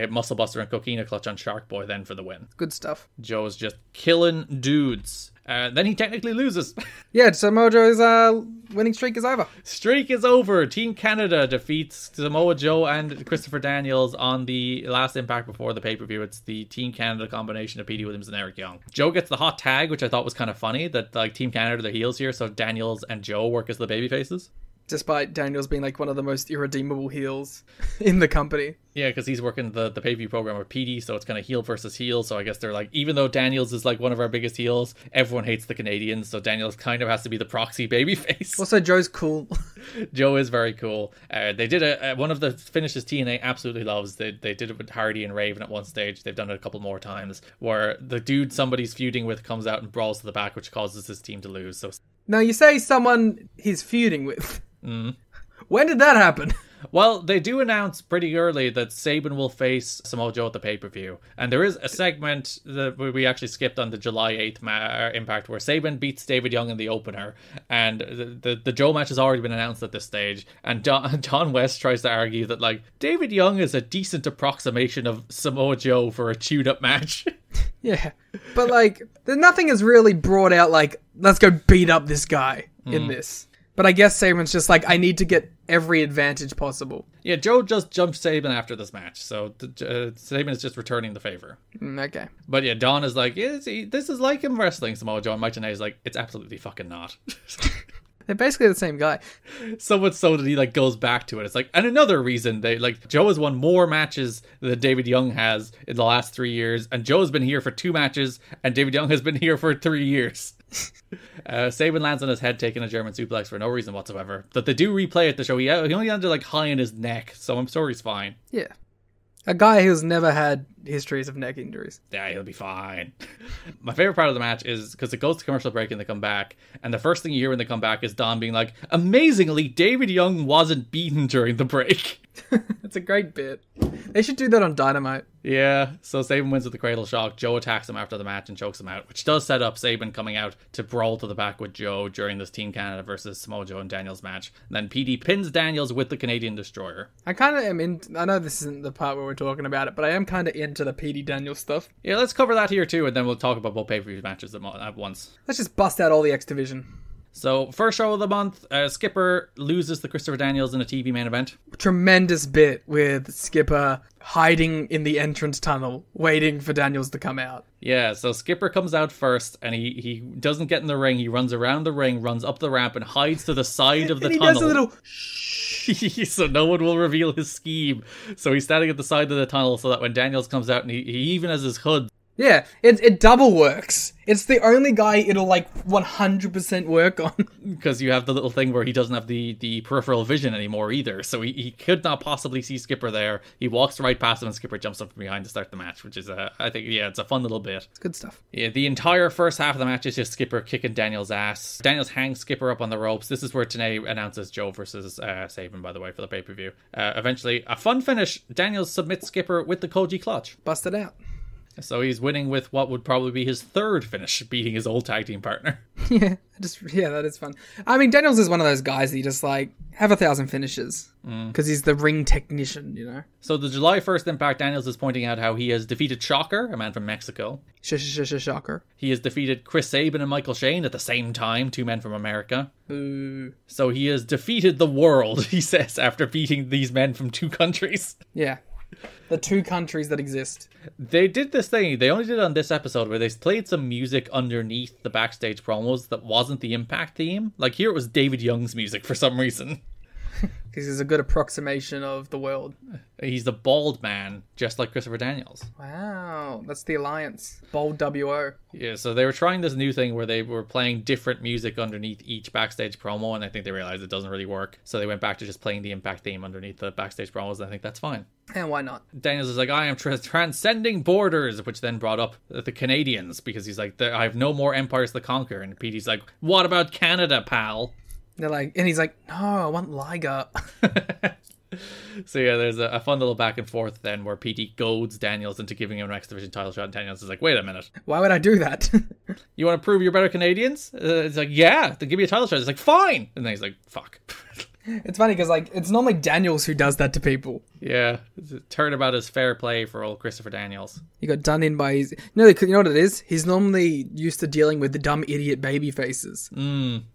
Muscle Buster and Coquina clutch on Shark Boy then for the win. Good stuff. Joe's just killing dudes. Then he technically loses. Yeah, Samoa Joe's winning streak is over. Streak is over. Team Canada defeats Samoa Joe and Christopher Daniels on the last Impact before the pay-per-view. It's the Team Canada combination of Petey Williams and Eric Young. Joe gets the hot tag, which I thought was kind of funny, that like Team Canada, the heels here, so Daniels and Joe work as the baby faces. Despite Daniels being like one of the most irredeemable heels in the company. Yeah, because he's working the pay-per-view program with PD, so it's kind of heel versus heel. So I guess they're like, even though Daniels is like one of our biggest heels, everyone hates the Canadians, so Daniels kind of has to be the proxy babyface. Also, Joe's cool. Joe is very cool. They did one of the finishes TNA absolutely loves. They did it with Hardy and Raven at one stage. They've done it a couple more times, where the dude somebody's feuding with comes out and brawls to the back, which causes his team to lose. So now you say someone he's feuding with. Mm. When did that happen? Well, they do announce pretty early that Sabin will face Samoa Joe at the pay-per-view. And there is a segment that we actually skipped on the July 8th Impact where Sabin beats David Young in the opener. And the Joe match has already been announced at this stage. And Don West tries to argue that, like, David Young is a decent approximation of Samoa Joe for a chewed-up match. Yeah. But, like, nothing is really brought out, like, let's go beat up this guy in this. But I guess Sabin's just like, I need to get every advantage possible. Yeah, Joe just jumped Sabin after this match, so Sabin is just returning the favor. Okay. But yeah, Don is like, this is like him wrestling Samoa Joe, and Mike Tenay is like, it's absolutely fucking not. They're basically the same guy. So much so that he like goes back to it. It's like, and another reason they like Joe has won more matches than David Young has in the last 3 years, and Joe's been here for 2 matches, and David Young has been here for 3 years. Sabin lands on his head taking a German suplex for no reason whatsoever. But they do replay at the show. He only landed like high in his neck, so I'm sure he's fine. Yeah. A guy who's never had histories of neck injuries. Yeah, he'll be fine. My favorite part of the match is because it goes to commercial break and they come back, and the first thing you hear when they come back is Don being like, amazingly, David Young wasn't beaten during the break. It's a great bit. They should do that on Dynamite. Yeah, so Sabin wins with the Cradle Shock. Joe attacks him after the match and chokes him out, which does set up Sabin coming out to brawl to the back with Joe during this Team Canada versus Samoa Joe and Daniels match. And then PD pins Daniels with the Canadian Destroyer. I kind of am in. I know this isn't the part where we're talking about it, but I am kind of into the PD Daniels stuff. Yeah, let's cover that here too, and then we'll talk about both pay-per-view matches at once. Let's just bust out all the X Division. So, first show of the month, Skipper loses the Christopher Daniels in a TV main event. Tremendous bit with Skipper hiding in the entrance tunnel, waiting for Daniels to come out. Yeah, so Skipper comes out first, and he doesn't get in the ring. He runs around the ring, runs up the ramp, and hides to the side of the tunnel. He does a little so no one will reveal his scheme. So he's standing at the side of the tunnel so that when Daniels comes out, and he even has his hood. Yeah, it double works. It's the only guy it'll like 100% work on. Because you have the little thing where he doesn't have the peripheral vision anymore either. So he could not possibly see Skipper there. He walks right past him and Skipper jumps up from behind to start the match, which is, I think, yeah, it's a fun little bit. It's good stuff. Yeah, the entire first half of the match is just Skipper kicking Daniel's ass. Daniels hangs Skipper up on the ropes. This is where Tenay announces Joe versus Saban, by the way, for the pay-per-view. Eventually, a fun finish. Daniels submits Skipper with the Koji clutch. Busted out. So he's winning with what would probably be his third finish, beating his old tag team partner. Yeah, that is fun. I mean, Daniels is one of those guys that you just like have 1,000 finishes because he's the ring technician, you know. So the July 1st Impact, Daniels is pointing out how he has defeated Shocker, a man from Mexico. Shocker. He has defeated Chris Sabin and Michael Shane at the same time, two men from America. Ooh. So he has defeated the world, he says, after beating these men from two countries. Yeah. The two countries that exist. They did this thing, they only did it on this episode, where they played some music underneath the backstage promos that wasn't the Impact theme. Like here it was David Young's music for some reason. Because he's a good approximation of the world. He's the bald man, just like Christopher Daniels. Wow, that's the alliance. Bald W.O. Yeah, so they were trying this new thing where they were playing different music underneath each backstage promo, and I think they realized it doesn't really work. So they went back to just playing the Impact theme underneath the backstage promos, and I think that's fine. And why not? Daniels is like, I am transcending borders, which then brought up the Canadians, because he's like, I have no more empires to conquer. And Petey's like, what about Canada, pal? They're like, and he's like, no, I want Liger. So yeah, there's a fun little back and forth then where Petey goads Daniels into giving him an X Division title shot, and Daniels is like, wait a minute. Why would I do that? You want to prove you're better Canadians? It's like, yeah, then give me a title shot. It's like, fine. And then he's like, fuck. It's funny because like it's normally Daniels who does that to people. Yeah, it's a turnabout is fair play for old Christopher Daniels. He got done in by his... No, you know what it is? He's normally used to dealing with the dumb idiot baby faces.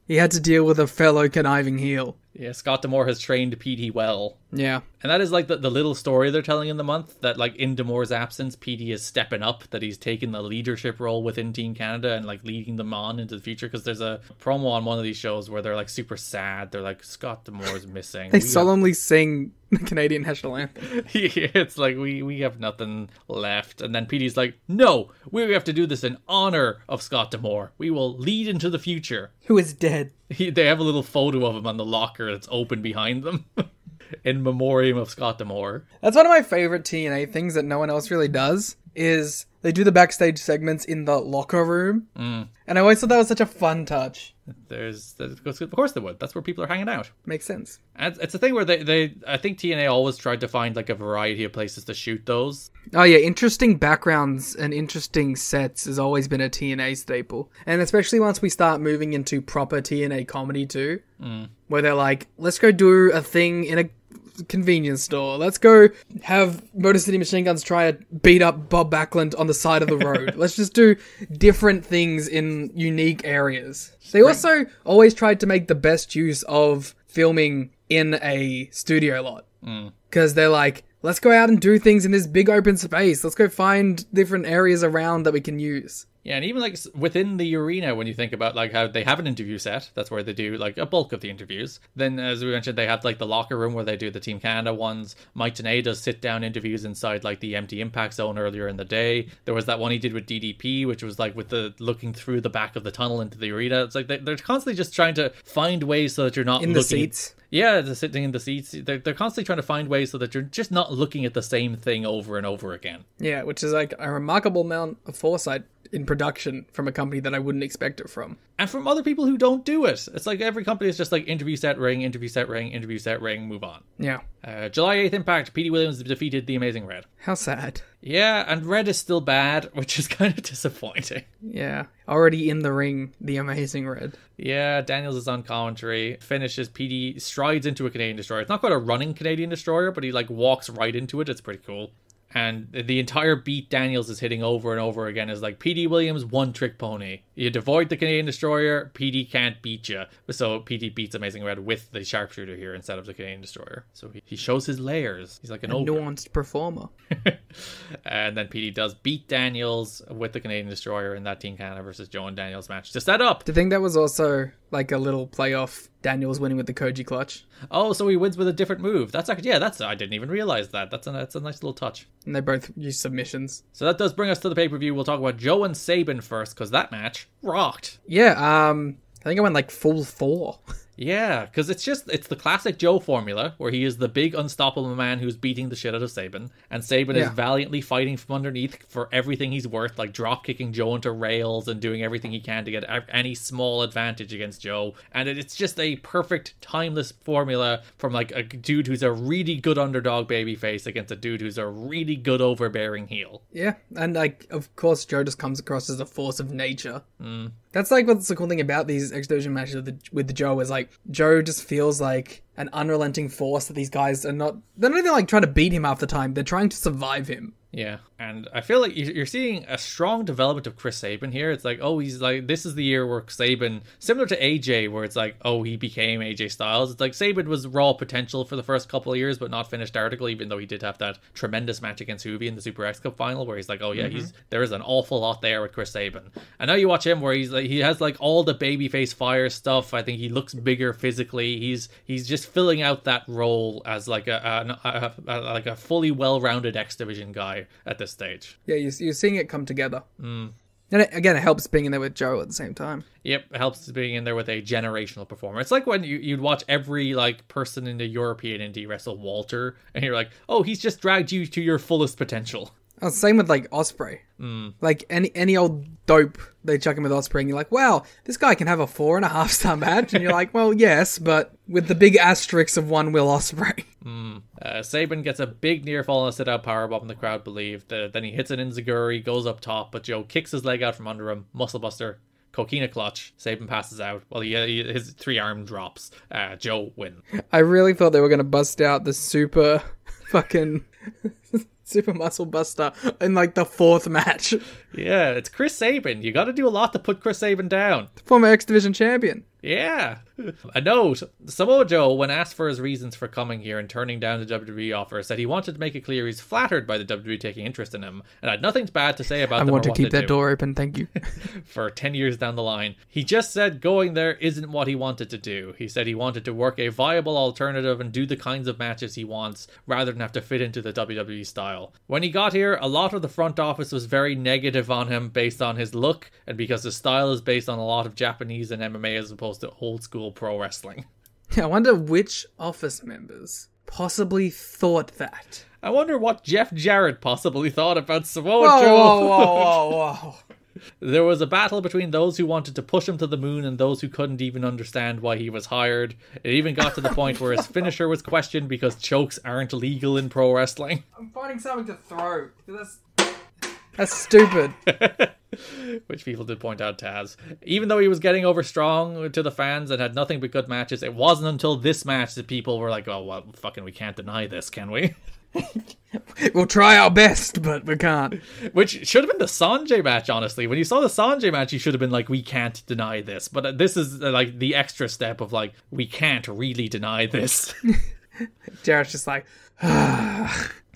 He had to deal with a fellow conniving heel. Yeah, Scott D'Amore has trained Petey well. Yeah. And that is like the little story they're telling in the month, that like in D'Amore's absence, Petey is stepping up, that he's taking the leadership role within Team Canada and like leading them on into the future. Because there's a promo on one of these shows where they're like super sad. They're like, Scott D'Amore's missing. They solemnly sing the Canadian national anthem. Yeah, it's like we have nothing left. And then Petey's like, no, we have to do this in honor of Scott D'Amore. We will lead into the future. Who is dead. They have a little photo of him on the locker that's open behind them. In memoriam of Scott D'Amore. That's one of my favorite TNA things that no one else really does, is they do the backstage segments in the locker room. And I always thought that was such a fun touch. Of course they would. That's where people are hanging out. Makes sense. And it's a thing where I think TNA always tried to find like a variety of places to shoot those. Oh yeah, interesting backgrounds and interesting sets has always been a TNA staple. And especially once we start moving into proper TNA comedy too, where they're like, let's go do a thing in a convenience store. Let's go have Motor City Machine Guns try to beat up Bob Backlund on the side of the road. Let's just do different things in unique areas. They also always tried to make the best use of filming in a studio lot. Because they're like, let's go out and do things in this big open space. Let's go find different areas around that we can use. Yeah, and even like within the arena, when you think about like how they have an interview set, that's where they do like a bulk of the interviews. Then, as we mentioned, they have like the locker room where they do the Team Canada ones. Mike Tenay does sit down interviews inside like the empty Impact Zone earlier in the day. There was that one he did with DDP, which was like with the looking through the back of the tunnel into the arena. It's like they're constantly just trying to find ways so that you're not in the seats. Yeah, they're sitting in the seats. They're constantly trying to find ways so that you're just not looking at the same thing over and over again. Yeah, which is like a remarkable amount of foresight in production from a company that I wouldn't expect it from. And from other people who don't do it. It's like every company is just like interview set, ring, interview set, ring, interview set, ring, move on. Yeah. July 8th Impact, Petey Williams defeated The Amazing Red. How sad. Yeah, and Red is still bad, which is kind of disappointing. Yeah. Already in the ring, The Amazing Red. Yeah, Daniels is on commentary. Finishes, Petey strides into a Canadian Destroyer. It's not quite a running Canadian Destroyer, but he like walks right into it. It's pretty cool. And the entire beat Daniels is hitting over and over again is like, Petey Williams, one-trick pony. You avoid the Canadian Destroyer, Petey can't beat you. So Petey beats Amazing Red with the sharpshooter here instead of the Canadian Destroyer. So he shows his layers. He's like an ogre. Nuanced performer. And then Petey does beat Daniels with the Canadian Destroyer in that Team Canada versus Joe and Daniels match to set up. Do you think that was also like a little playoff Daniels winning with the Koji clutch. Oh, so he wins with a different move. That's actually, I didn't even realize that. That's a nice little touch. And they both use submissions. So that does bring us to the pay-per-view. We'll talk about Joe and Sabin first, because that match rocked. Yeah, I think I went like full 4. Yeah, because it's the classic Joe formula, where he is the big unstoppable man who's beating the shit out of Sabin, and Sabin is valiantly fighting from underneath for everything he's worth, like drop kicking Joe into rails and doing everything he can to get any small advantage against Joe. And it's just a perfect, timeless formula from like a dude who's a really good underdog babyface against a dude who's a really good overbearing heel. Yeah, and like, of course, Joe just comes across as a force of nature. That's like what's the cool thing about these X Division matches with the Joe is like Joe just feels like an unrelenting force that these guys they're not even like trying to beat him half the time. They're trying to survive him. Yeah, and I feel like you're seeing a strong development of Chris Sabin here. It's like, oh, he's like, this is the year where Sabin, similar to AJ, where it's like, oh, he became AJ Styles. It's like Sabin was raw potential for the first couple of years, but not finished article, even though he did have that tremendous match against Hoovy in the Super X Cup final, where he's like, oh yeah, there is an awful lot there with Chris Sabin. And now you watch him where he's like, he has like all the babyface fire stuff. I think he looks bigger physically. He's just filling out that role as like a fully well-rounded X Division guy at this stage. Yeah, you're seeing it come together. And again, it helps being in there with Joe at the same time. Yep, it helps being in there with a generational performer. It's like when you'd watch every like person in the European indie wrestle Walter, and you're like, oh, he's just dragged you to your fullest potential. Oh, same with like Osprey. Like any old dope, they chuck him with Osprey, and you're like, wow, this guy can have a 4.5-star match, and you're like, well, yes, but with the big asterisk of one Will Osprey. Sabin gets a big near fall and a sit out powerbomb, and the crowd believe. Then he hits an enziguri, goes up top, but Joe kicks his leg out from under him, muscle buster, coquina clutch. Sabin passes out. Well, his 3-arm drops. Joe wins. I really thought they were going to bust out the super fucking super muscle buster in like the 4th match. Yeah, it's Chris Sabin. You got to do a lot to put Chris Sabin down. Former X Division champion. Yeah. A note, Samoa Joe, when asked for his reasons for coming here and turning down the WWE offer, said he wanted to make it clear he's flattered by the WWE taking interest in him and had nothing bad to say about them. I want to keep that door open, thank you. For 10 years down the line. He just said going there isn't what he wanted to do. He said he wanted to work a viable alternative and do the kinds of matches he wants rather than have to fit into the WWE style. When he got here, a lot of the front office was very negative on him based on his look and because his style is based on a lot of Japanese and MMA as opposed to old school pro wrestling. I wonder which office members possibly thought that. I wonder what Jeff Jarrett possibly thought about Samoa Joe. Whoa. There was a battle between those who wanted to push him to the moon and those who couldn't even understand why he was hired. It even got to the point where his finisher was questioned because chokes aren't legal in pro wrestling. I'm finding something to throw. That's stupid. Which people did point out Taz. Even though he was getting over strong to the fans and had nothing but good matches, it wasn't until this match that people were like, oh, well, fucking we can't deny this, can we? We'll try our best, but we can't. Which should have been the Sanjay match, honestly. When you saw the Sanjay match, you should have been like, we can't deny this. But this is like the extra step of like, we can't really deny this. Jarrett's just like,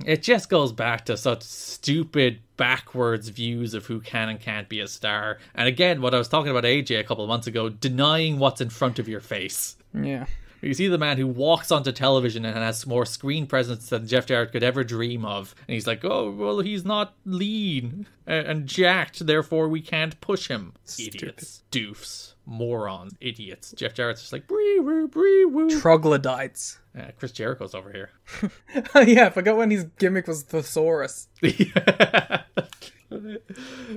it just goes back to such stupid backwards views of who can and can't be a star. And again, what I was talking about AJ a couple of months ago, denying what's in front of your face. Yeah. You see the man who walks onto television and has more screen presence than Jeff Jarrett could ever dream of. And he's like, oh, well, he's not lean and jacked, therefore we can't push him. Stupid. Idiots. Doofs. Morons. Idiots. Jeff Jarrett's just like, bree-woo, bree-woo. Troglodytes. Chris Jericho's over here. Oh yeah, I forgot when his gimmick was Thesaurus.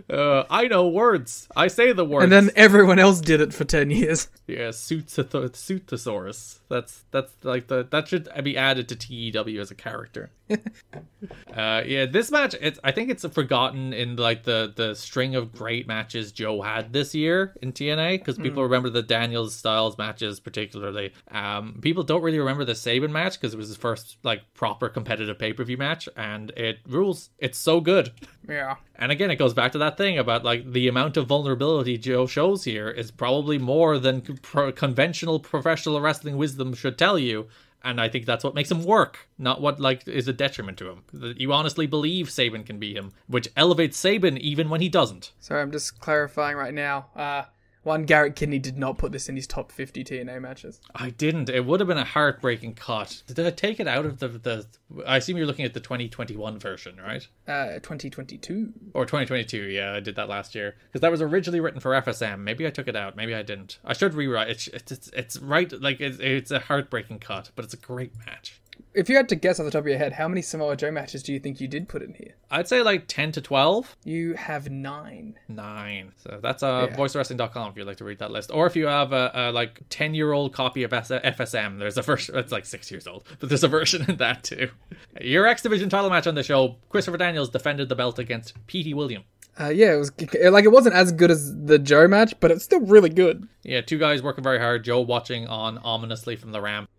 I know words. I say the words. And then everyone else did it for 10 years. Yeah, suit thesaurus. That's like that should be added to TEW as a character. Yeah, this match, I think it's forgotten in like the string of great matches Joe had this year in TNA, because people remember the Daniels Styles matches particularly. People don't really remember the Sabin match because it was his first like proper competitive pay-per-view match, and it rules. It's so good. Yeah. And again, it goes back to that thing about like the amount of vulnerability Joe shows here is probably more than conventional professional wrestling wisdom should tell you. And I think that's what makes him work, not what like is a detriment to him. You honestly believe Sabin can beat him, which elevates Sabin even when he doesn't. Sorry, I'm just clarifying right now. One, Garrett Kidney did not put this in his top 50 TNA matches. I didn't. It would have been a heartbreaking cut. Did I take it out of the I assume you're looking at the 2021 version, right? 2022. Or 2022, yeah, I did that last year. Because that was originally written for FSM. Maybe I took it out. Maybe I didn't. I should rewrite it. It's right, like, it's a heartbreaking cut, but it's a great match. If you had to guess off the top of your head, how many Samoa Joe matches do you think you did put in here? I'd say like 10 to 12. You have 9. 9. So that's voicewrestling.com if you'd like to read that list. Or if you have a like 10-year-old copy of FSM, there's a version, it's like 6 years old, but there's a version in that too. Your X Division title match on the show, Christopher Daniels defended the belt against Petey William. Yeah, it was like, it wasn't as good as the Joe match, but it's still really good. Yeah, two guys working very hard, Joe watching on ominously from the ramp.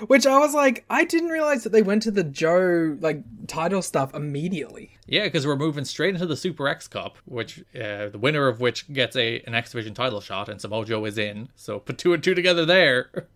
Which I was like, I didn't realize that they went to the Joe, like, title stuff immediately. Yeah, because we're moving straight into the Super X Cup, which the winner of which gets an X Division title shot, and Samoa Joe is in. So put 2 and 2 together there.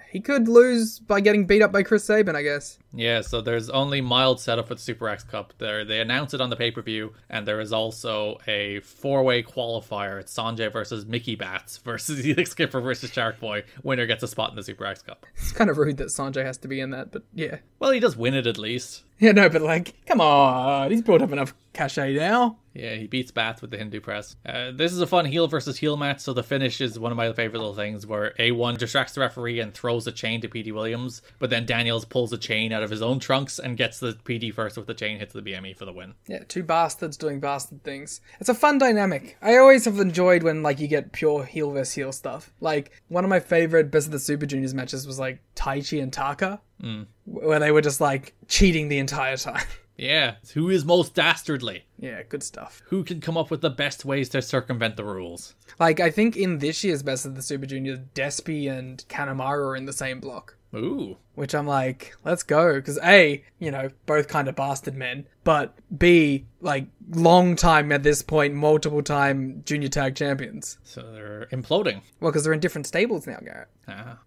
He could lose by getting beat up by Chris Sabin, I guess. Yeah, so there's only mild setup for the Super X Cup. They announce it on the pay-per-view, and there is also a 4-way qualifier. It's Sanjay versus Mickey Bats versus Elix Skipper versus Shark Boy. Winner gets a spot in the Super X Cup. It's kind of rude that Sanjay has to be in that, but yeah. Well, he does win it at least. Yeah, no, but like, come on. He's built up enough cachet now. Yeah, he beats Bats with the Hindu press. This is a fun heel versus heel match, so the finish is one of my favorite little things where A1 distracts the referee and throws a chain to Petey Williams, but then Daniels pulls a chain out of his own trunks and gets the PD first with the chain, hits the BME for the win. Yeah, 2 bastards doing bastard things. It's a fun dynamic. I always have enjoyed when like you get pure heel versus heel stuff. Like, one of my favorite Best of the Super Juniors matches was like Taichi and Taka, where they were just like cheating the entire time. Yeah, who is most dastardly? Yeah, good stuff. Who can come up with the best ways to circumvent the rules? Like, I think in this year's Best of the Super Juniors, Despy and Kanemaru are in the same block. Ooh. Which I'm like, let's go. Because A, you know, both kind of bastard men. But B, like, long time at this point, multiple time junior tag champions. So they're imploding. Well, because they're in different stables now, Garrett.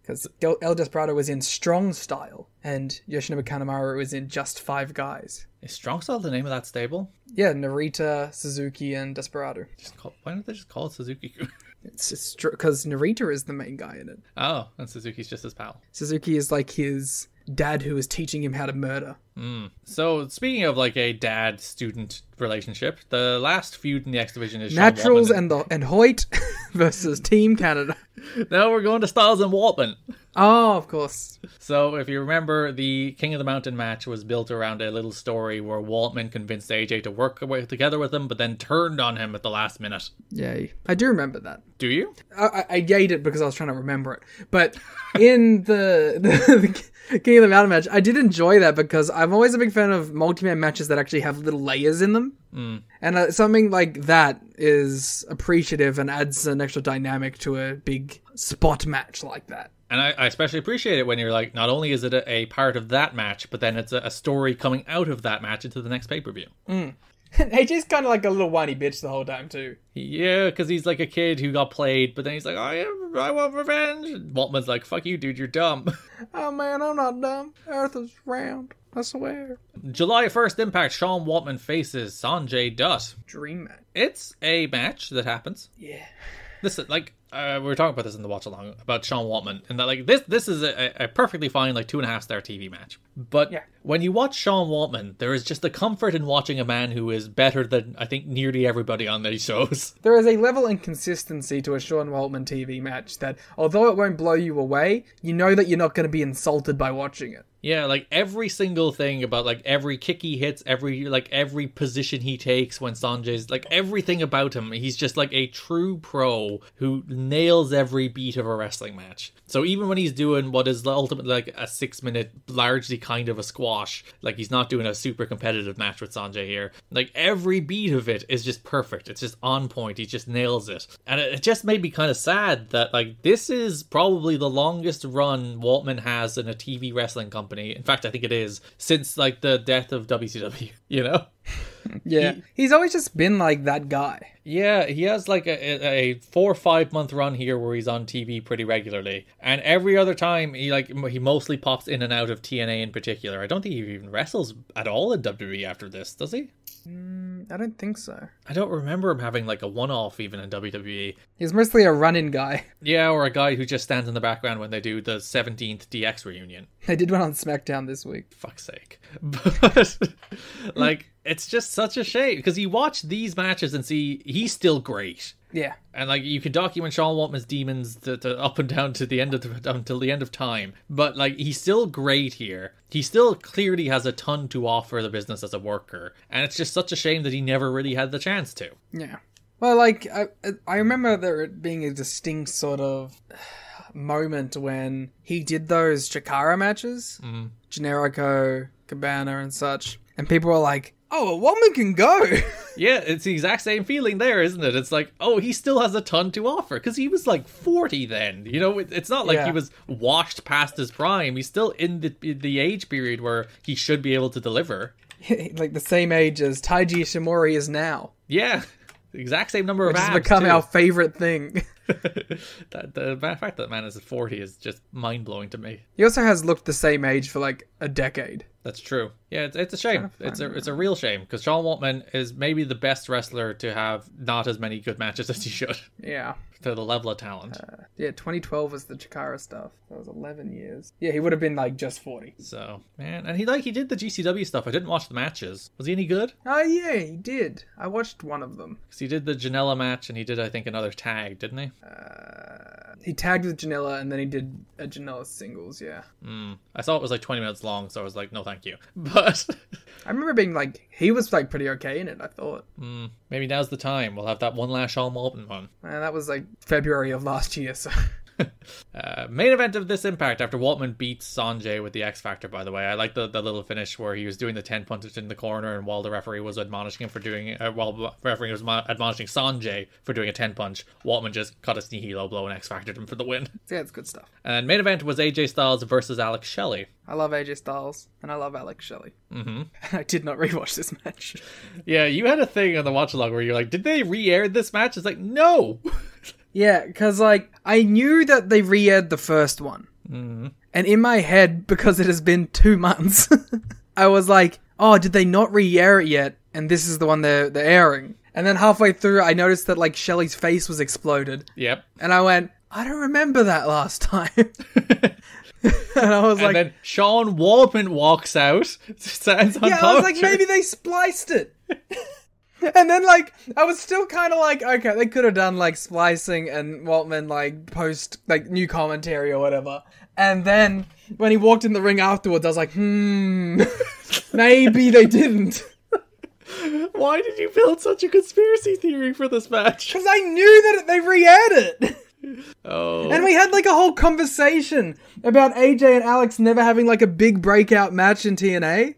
Because El Desperado was in Strong Style, and Yoshinobu Kanemaru was in Just 5 Guys. Is Strong Style the name of that stable? Yeah, Narita, Suzuki, and Desperado. Why don't they just call it Suzuki? It's because Narita is the main guy in it. Oh, and Suzuki's just his pal. Suzuki is like his dad who is teaching him how to murder. So, speaking of like a dad-student relationship, the last feud in the X Division is Naturals Sean Waltman and Hoyt versus Team Canada. Now we're going to Styles and Waltman. Oh, of course. So, if you remember, the King of the Mountain match was built around a little story where Waltman convinced AJ to work together with him, but then turned on him at the last minute. Yay. I do remember that. Do you? I yayed it because I was trying to remember it. But in the King of the Mountain match, I did enjoy that because I'm always a big fan of multi-man matches that actually have little layers in them. And something like that is appreciative and adds an extra dynamic to a big spot match like that. And I especially appreciate it when you're like, not only is it a part of that match, but then it's a story coming out of that match into the next pay-per-view. AJ's kind of like a little whiny bitch the whole time too. Yeah, because he's like a kid who got played, but then he's like, I want revenge. And Waltman's like, fuck you, dude, you're dumb. Oh man, I'm not dumb. Earth is round, I swear. July 1st Impact, Sean Waltman faces Sanjay Dutt. Dream match. It's a match that happens. Yeah. Listen, like, we were talking about this in the watch along about Sean Waltman, and that like this is a perfectly fine like 2.5-star TV match. But when you watch Sean Waltman, there is just the comfort in watching a man who is better than I think nearly everybody on these shows. There is a level and consistency to a Sean Waltman TV match that, although it won't blow you away, you know that you're not going to be insulted by watching it. Yeah, like every single thing about like every kick he hits, every position he takes when Sanjay's like everything about him, he's just like a true pro who nails every beat of a wrestling match. So even when he's doing what is ultimately like a 6-minute, largely kind of a squash, like he's not doing a super competitive match with Sanjay here, like every beat of it is just perfect. It's just on point. He just nails it. And it just made me kind of sad that like this is probably the longest run Waltman has in a TV wrestling company. In fact, I think it is since like the death of WCW, you know? Yeah. He's always just been like that guy. Yeah, he has like a 4 or 5 month run here where he's on TV pretty regularly. And every other time he mostly pops in and out of TNA in particular. I don't think he even wrestles at all in WWE after this, does he? I don't think so. I don't remember him having like a one-off even in WWE. He's mostly a run-in guy. Yeah, or a guy who just stands in the background when they do the 17th DX reunion. They did one on SmackDown this week. Fuck's sake. But, like, it's just such a shame, because you watch these matches and see he's still great. Yeah. And, like, you can document Sean Waltman's demons to up and down to the end of until the end of time. But, like, he's still great here. He still clearly has a ton to offer the business as a worker. And it's just such a shame that he never really had the chance to. Yeah. Well, like, I remember there being a distinct sort of moment when he did those Chikara matches. Mm. Generico, Cabana, and such. And people were like, oh, a woman can go. Yeah, it's the exact same feeling there, isn't it? It's like, oh, he still has a ton to offer, because he was like 40 then. You know, it's not like he was washed past his prime. He's still in the age period where he should be able to deliver. Like the same age as Taiji Ishimori is now. Yeah, the exact same number of abs, which has become our favorite thing. The fact that man is 40 is just mind-blowing to me. He also has looked the same age for like a decade. That's true. Yeah, it's a shame. It's a real shame, because Sean Waltman is maybe the best wrestler to have not as many good matches as he should. Yeah. To the level of talent. 2012 was the Chikara stuff. That was 11 years. Yeah, he would have been like just 40. So, man, and he did the GCW stuff. I didn't watch the matches. Was he any good? Oh, yeah, he did. I watched one of them. Because he did the Janela match, and he did, I think, another tag, didn't he? He tagged with Janela, and then he did a Janela singles, yeah. I saw it was like 20 minutes long, so I was like, no thank you. But I remember being like, he was like pretty okay in it, I thought. Maybe now's the time. We'll have that one last Sean Waltman one. And that was like February of last year, so... Main event of this Impact after Waltman beats Sanjay with the X Factor, by the way. I like the little finish where he was doing the 10 punches in the corner, and while the referee was admonishing him for doing while the referee was admonishing Sanjay for doing a 10 punch, Waltman just cut a knee low blow and X Factored him for the win. Yeah, it's good stuff. And main event was AJ Styles versus Alex Shelley. I love AJ Styles, and I love Alex Shelley. Mm-hmm. I did not rewatch this match. Yeah, you had a thing on the watch along where you're like, did they re-air this match? It's like, no! Yeah, because, like, I knew that they re-aired the first one. Mm-hmm. And in my head, because it has been 2 months, I was like, oh, did they not re-air it yet? And this is the one they're airing. And then halfway through, I noticed that, like, Shelley's face was exploded. Yep. And I went, I don't remember that last time. And I was like... And then Sean Waltman walks out, stands on top. Yeah, I was like, maybe they spliced it. And then, like, I was still kind of like, okay, they could have done, like, splicing and Waltman, like, post, like, new commentary or whatever. And then, when he walked in the ring afterwards, I was like, maybe they didn't. Why did you build such a conspiracy theory for this match? Because I knew that they re-aired it. Oh. And we had, like, a whole conversation about AJ and Alex never having, like, a big breakout match in TNA.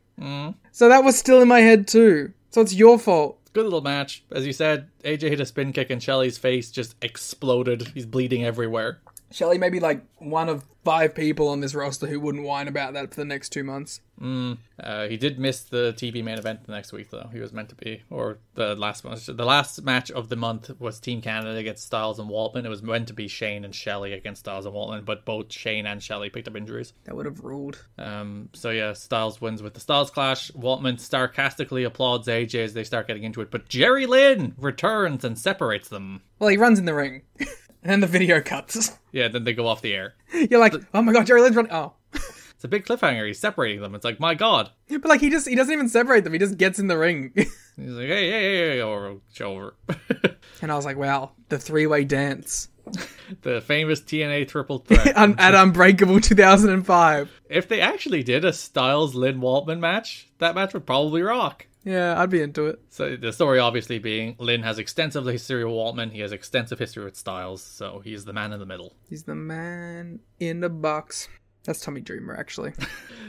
So that was still in my head, too. So it's your fault. Good little match. As you said, AJ hit a spin kick and Shelley's face just exploded. He's bleeding everywhere. Shelley may be like one of 5 people on this roster who wouldn't whine about that for the next 2 months. He did miss the TV main event the next week, though. He was meant to be. Or the last match. The last match of the month was Team Canada against Styles and Waltman. It was meant to be Shane and Shelley against Styles and Waltman, but both Shane and Shelley picked up injuries. That would have ruled. So yeah, Styles wins with the Styles Clash. Waltman sarcastically applauds AJ as they start getting into it, but Jerry Lynn returns and separates them. Well, he runs in the ring. And then the video cuts. Yeah, then they go off the air. You're like, oh my god, Jerry Lynn's running. Oh. It's a big cliffhanger. He's separating them. It's like, my god. But like, he doesn't even separate them. He just gets in the ring. He's like, hey, over. And I was like, wow, the 3-way dance. The famous TNA triple threat. At Unbreakable 2005. If they actually did a Styles-Lynn-Waltman match, that match would probably rock. Yeah, I'd be into it. So the story obviously being Lynn has extensive history with Waltman. He has extensive history with Styles. So he's the man in the middle. He's the man in the box. That's Tommy Dreamer, actually.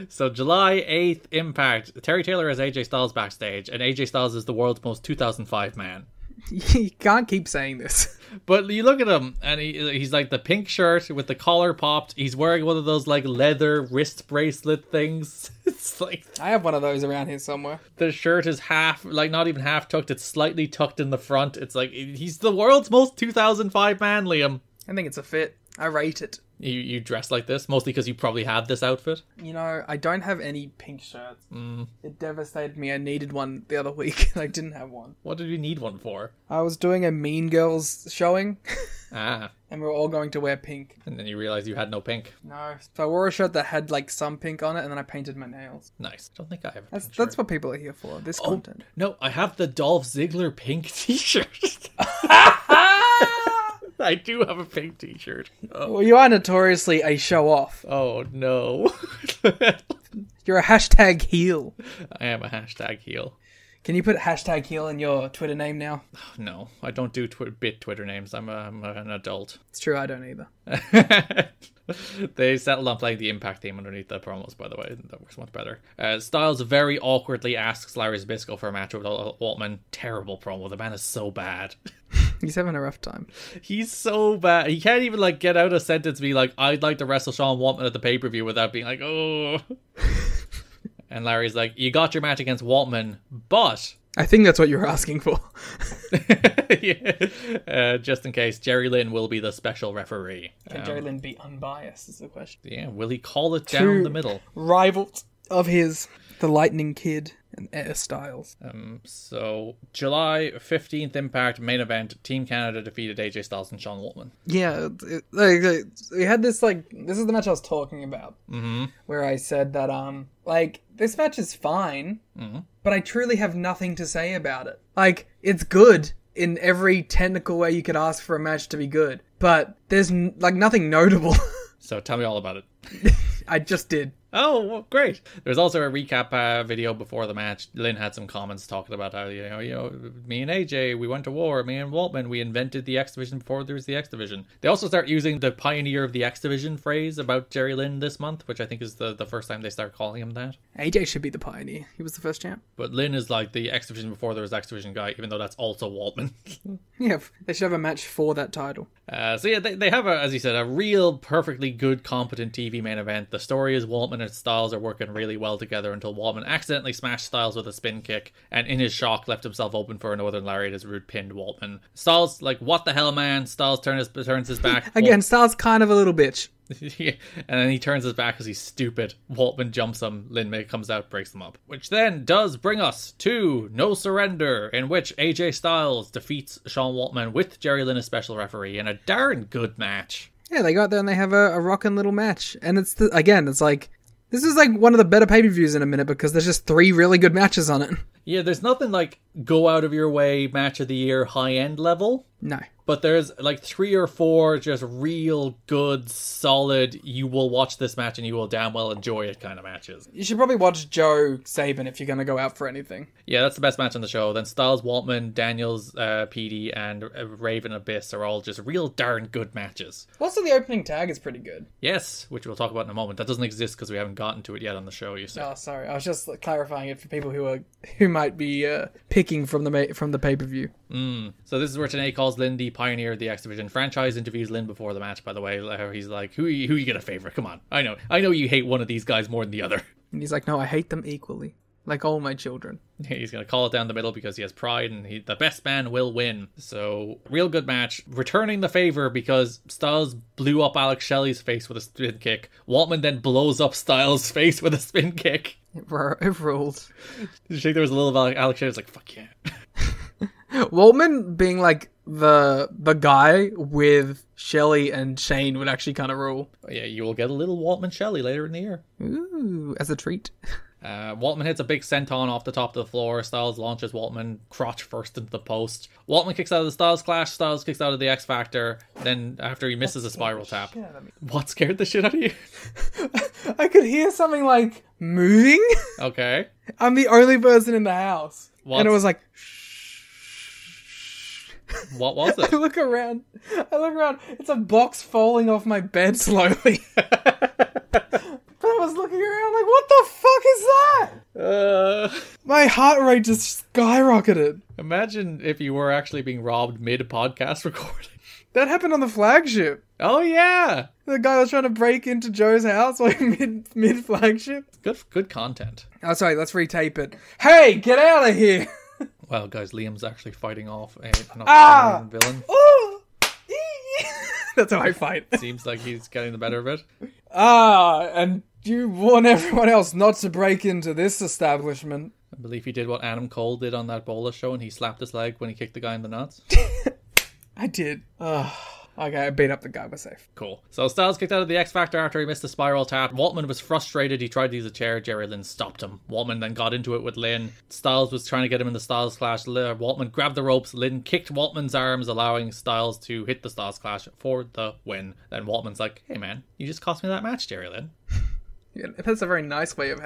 So July 8th, Impact. Terry Taylor has AJ Styles backstage. And AJ Styles is the world's most 2005 man. You can't keep saying this. But you look at him, and he's like the pink shirt with the collar popped. He's wearing one of those like leather wrist bracelet things. It's like, I have one of those around here somewhere. The shirt is half, like not even half tucked. It's slightly tucked in the front. It's like, he's the world's most 2005 man, Liam. I think it's a fit. I rate it. You dress like this, mostly because you probably have this outfit. You know, I don't have any pink shirts. It devastated me. I needed one the other week, and I didn't have one. What did you need one for? I was doing a Mean Girls showing. Ah. And we were all going to wear pink. And then you realized you had no pink. No. So I wore a shirt that had, like, some pink on it, and then I painted my nails. Nice. Don't think I have a pink shirt. That's what people are here for, this content. No, I have the Dolph Ziggler pink t-shirt. I do have a pink t-shirt. Oh. Well, you are notoriously a show-off. Oh, no. You're a hashtag heel. I am a hashtag heel. Can you put hashtag heel in your Twitter name now? No, I don't do bit Twitter names. I'm an adult. It's true, I don't either. They settled on playing the Impact theme underneath the promos, by the way. That works much better. Styles very awkwardly asks Larry Zbyszko for a match with Waltman. Terrible promo. The man is so bad. He's having a rough time. He's so bad. He can't even like get out a sentence and be like, I'd like to wrestle Sean Waltman at the pay-per-view without being like, oh. And Larry's like, you got your match against Waltman, but... I think that's what you were asking for. Yeah. Just in case, Jerry Lynn will be the special referee. Can Jerry Lynn be unbiased is the question. Yeah, will he call it down the middle? Rivals of his, the Lightning Kid and Air Styles. So, July 15th Impact main event, Team Canada defeated AJ Styles and Sean Waltman. Yeah, we had this, this is the match I was talking about. Mm-hmm. Where I said that, this match is fine, but I truly have nothing to say about it. Like, it's good in every technical way you could ask for a match to be good, but there's, nothing notable. So, tell me all about it. I just did. Oh, well, great. There's also a recap video before the match. Lynn had some comments talking about how, you know, me and AJ, we went to war. Me and Waltman, we invented the X Division before there was the X Division. They also start using the pioneer of the X Division phrase about Jerry Lynn this month, which I think is the first time they start calling him that. AJ should be the pioneer. He was the first champ. But Lynn is like the X Division before there was X Division guy, even though that's also Waltman. Yeah, they should have a match for that title. So yeah, they have, as you said, a real perfectly good, competent TV main event. The story is Waltman and Styles are working really well together until Waltman accidentally smashed Styles with a spin kick and in his shock left himself open for a Northern Lariat as Rude pinned Waltman. Styles, like, what the hell, man? Styles turns his back. Again, Styles kind of a little bitch. Yeah, and then he turns his back because he's stupid. Waltman jumps him. Lynn May comes out, breaks them up. Which then does bring us to No Surrender, in which AJ Styles defeats Sean Waltman with Jerry Lynn as special referee in a darn good match. Yeah, they got there and they have a rockin' little match. And it's like, this is like one of the better pay-per-views in a minute because there's just 3 really good matches on it. Yeah, there's nothing like go out of your way match of the year high-end level. No. But there's like 3 or 4 just real good, solid, you will watch this match and you will damn well enjoy it kind of matches. You should probably watch Joe Sabin if you're going to go out for anything. Yeah, that's the best match on the show. Then Styles, Waltman, Daniels, PD, and Raven Abyss are all just real darn good matches. Also, the opening tag is pretty good. Yes, which we'll talk about in a moment. That doesn't exist because we haven't gotten to it yet on the show, you see. Oh, sorry. I was just clarifying it for people who might be picking from the pay-per-view. So this is where Tenay calls Lynn the pioneer of the X Division franchise. Interviews Lynn before the match, by the way. He's like, who you gonna favor? Come on. I know you hate one of these guys more than the other. And he's like, no, I hate them equally. Like all my children. He's going to call it down the middle because he has pride and the best man will win. So, real good match. Returning the favor because Styles blew up Alex Shelley's face with a spin kick. Waltman then blows up Styles' face with a spin kick. It ruled. Did you think there was a little of Alex Shelley's like, fuck yeah. Waltman being like the guy with Shelley and Shane would actually kind of rule. Yeah, you will get a little Waltman Shelley later in the year. Ooh, as a treat. Waltman hits a big senton off the top of the floor. Styles launches Waltman crotch first into the post. Waltman kicks out of the Styles Clash. Styles kicks out of the X Factor. Then after he misses a spiral tap. What scared the shit out of you? I could hear something like moving. Okay. I'm the only person in the house. And it was like... What was it? I look around. It's a box falling off my bed slowly. But I was looking around like, what the fuck is that? My heart rate just skyrocketed. Imagine if you were actually being robbed mid-podcast recording. That happened on the flagship. Oh, yeah. The guy was trying to break into Joe's house like mid-flagship. Good content. Oh, sorry, let's retape it. Hey, get out of here. Well, guys, Liam's actually fighting off an Australian villain. Oh! That's how I fight. Seems like he's getting the better of it. And you warn everyone else not to break into this establishment. I believe he did what Adam Cole did on that bowler show, and he slapped his leg when he kicked the guy in the nuts. I did. Okay, I beat up the guy. We're safe. Cool. So Styles kicked out of the X Factor after he missed the spiral tap. Waltman was frustrated. He tried to use a chair. Jerry Lynn stopped him. Waltman then got into it with Lynn. Styles was trying to get him in the Styles Clash. Waltman grabbed the ropes. Lynn kicked Waltman's arms, allowing Styles to hit the Styles Clash for the win. Then Waltman's like, hey man, you just cost me that match, Jerry Lynn. Yeah, that's a very nice way of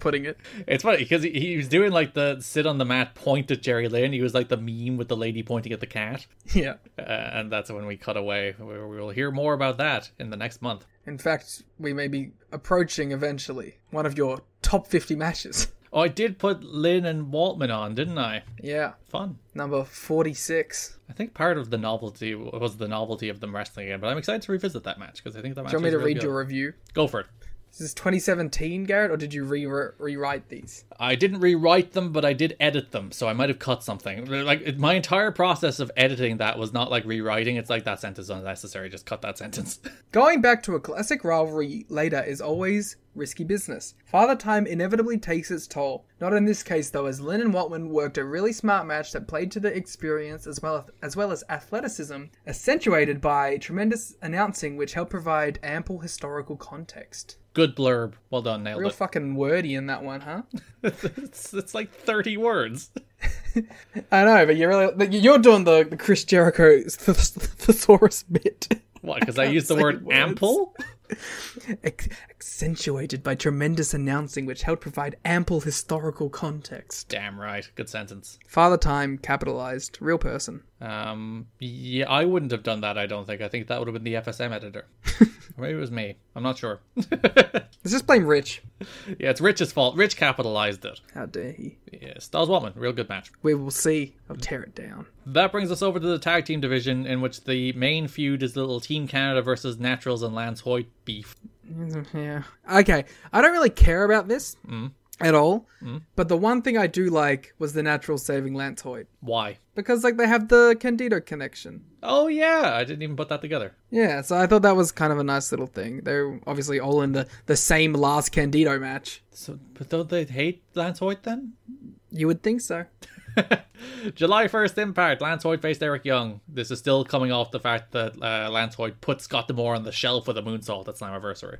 putting it. It's funny because he was doing like the sit on the mat, point at Jerry Lynn. He was like the meme with the lady pointing at the cat. Yeah. And that's when we cut away. We will hear more about that in the next month. In fact, we may be approaching eventually one of your top 50 matches. Oh, I did put Lynn and Waltman on, didn't I? Yeah. Fun. Number 46. I think part of the novelty was the novelty of them wrestling again, but I'm excited to revisit that match because I think that match. Do you want me to read good. your review? Go for it. Is this 2017, Garrett, or did you rewrite these? I didn't rewrite them, but I did edit them, so I might have cut something. Like, my entire process of editing that was not like rewriting. It's like, that sentence is unnecessary, just cut that sentence. Going back to a classic rivalry later is always risky business. Father Time inevitably takes its toll. Not in this case though, as Lynn and Waltman worked a really smart match that played to the experience as well as athleticism, accentuated by tremendous announcing which helped provide ample historical context. Good blurb. Well done, nailed Real it. fucking wordy in that one, huh? it's like 30 words. I know, but you're doing the Chris Jericho thesaurus bit. What, because I used the word words. ample? Accentuated by tremendous announcing which helped provide ample historical context. Damn right. Good sentence. Father Time capitalized. Real person. Yeah, I wouldn't have done that, I don't think. I think that would have been the FSM editor. Or maybe it was me. I'm not sure. Let's just blame Rich. Yeah, it's Rich's fault. Rich capitalized it. How dare he? Yeah, Styles Waltman. Real good match. We will see. I'll tear it down. That brings us over to the tag team division, in which the main feud is little Team Canada versus Naturals and Lance Hoyt beef. Yeah. Okay. I don't really care about this at all. But the one thing I do like was the Naturals saving Lance Hoyt. Why? Because they have the Candido connection. Oh yeah, I didn't even put that together. Yeah, so I thought that was kind of a nice little thing. They're obviously all in the same last Candido match. So, but don't they hate Lance Hoyt then? You would think so. July 1st Impact, Lance Hoyt faced Eric Young. This is still coming off the fact that Lance Hoyt put Scott D'Amore on the shelf with a moonsault at Slammiversary.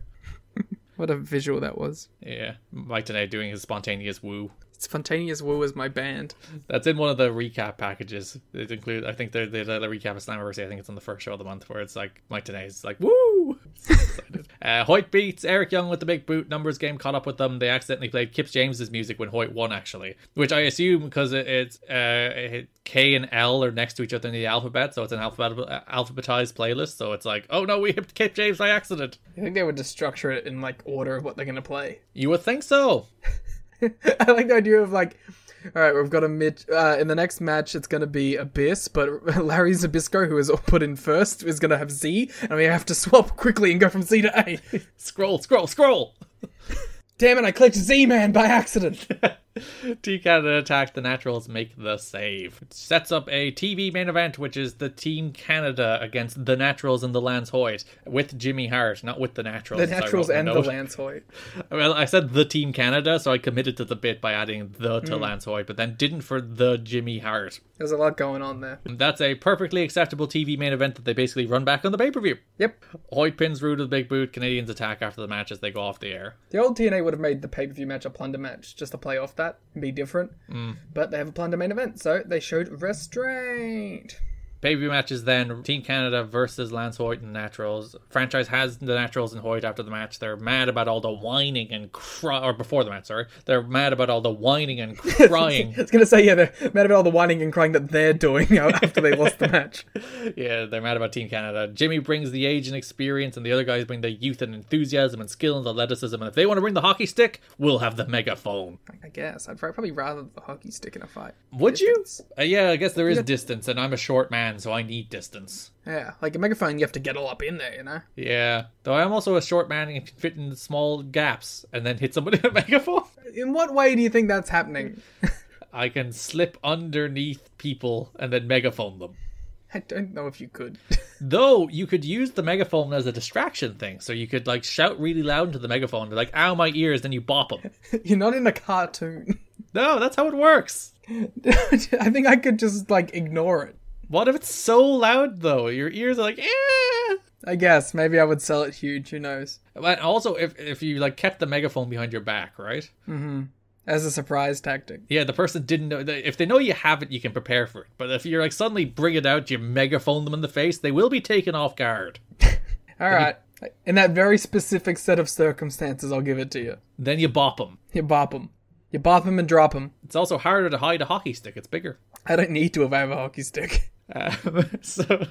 What a visual that was. Yeah, Mike Tenay doing his spontaneous woo. Spontaneous Woo is my band. That's in one of the recap packages. It includes, I think the recap of Slammiversary, I think it's on the first show of the month, where it's like Mike Tenay's like, woo! Hoyt beats Eric Young with the big boot. Numbers game caught up with them. They accidentally played Kip James's music when Hoyt won, actually, which I assume because it's K and L are next to each other in the alphabet, so it's an alphabetized playlist. So it's like, oh no, we hit Kip James by accident. I think they would just structure it in like order of what they're gonna play. You would think so. I like the idea of like, all right, we've got in the next match it's going to be Abyss, but Larry Zbyszko, who is put in first, is going to have Z, and we have to swap quickly and go from Z to A. Scroll. Damn it, I clicked Z-Man by accident. Team Canada attack, the Naturals make the save. It sets up a TV main event, which is the Team Canada against the Naturals and the Lance Hoyt, with Jimmy Hart, not with the Naturals. The Naturals and the Lance Hoyt. Well, I said the Team Canada, so I committed to the bit by adding the to Lance Hoyt, but then didn't for the Jimmy Hart. There's a lot going on there. That's a perfectly acceptable TV main event that they basically run back on the pay-per-view. Yep. Hoyt pins Rude with a big boot. Canadians attack after the match as they go off the air. The old TNA would have made the pay-per-view match a plunder match, just to play off that and be different. But they have a plunder main event, so they showed restraint. Pay-per-view matches then, Team Canada versus Lance Hoyt and Naturals. Franchise has the Naturals and Hoyt after the match. They're mad about all the whining and or before the match, sorry. They're mad about all the whining and crying. I was going to say, yeah, they're mad about all the whining and crying that they're doing after they lost the match. Yeah, they're mad about Team Canada. Jimmy brings the age and experience, and the other guys bring the youth and enthusiasm and skill and athleticism. And if they want to bring the hockey stick, we'll have the megaphone. I guess. I'd probably rather the hockey stick in a fight. Would you? Yeah, I guess there is distance, and I'm a short man, so I need distance. Yeah, like a megaphone, you have to get all up in there, you know? Yeah, though I'm also a short man and can fit in small gaps and then hit somebody with a megaphone. In what way do you think that's happening? I can slip underneath people and then megaphone them. I don't know if you could. Though, you could use the megaphone as a distraction thing. So you could, like, shout really loud into the megaphone. Like, ow, my ears, then you bop them. You're not in a cartoon. No, that's how it works. I think I could just, like, ignore it. What if it's so loud, though? Your ears are like, eh. I guess. Maybe I would sell it huge. Who knows? And also, if you, like, kept the megaphone behind your back, right? Mm-hmm. As a surprise tactic. Yeah, the person didn't know. If they know you have it, you can prepare for it. But if you're like suddenly bring it out, you megaphone them in the face, they will be taken off guard. All right. In that very specific set of circumstances, I'll give it to you. Then you bop them. You bop them. You bop them and drop them. It's also harder to hide a hockey stick. It's bigger. I don't need to if I have a hockey stick. So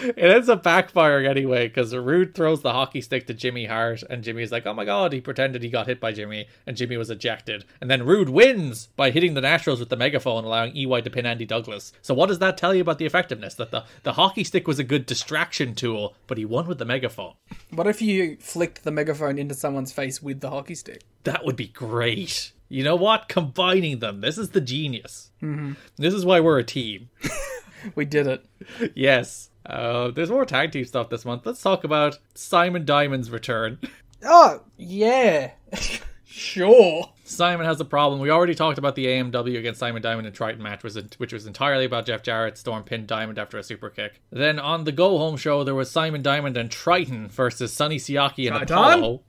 it ends up backfiring anyway, because Rude throws the hockey stick to Jimmy Hart, and Jimmy's like, oh my god, he pretended he got hit by Jimmy, and Jimmy was ejected. And then Rude wins by hitting the Naturals with the megaphone, allowing EY to pin Andy Douglas. So what does that tell you about the effectiveness? That the hockey stick was a good distraction tool, but he won with the megaphone. What if you flicked the megaphone into someone's face with the hockey stick? That would be great. You know what? Combining them. This is the genius. Mm-hmm. This is why we're a team. We did it. Yes. There's more tag team stuff this month. Let's talk about Simon Diamond's return. Oh, yeah. Sure. Simon has a problem. We already talked about the AMW against Simon Diamond and Triton match, which was entirely about Jeff Jarrett. Storm pinned Diamond after a super kick. Then on the Go Home show, there was Simon Diamond and Triton versus Sonny Siaki and Apollo.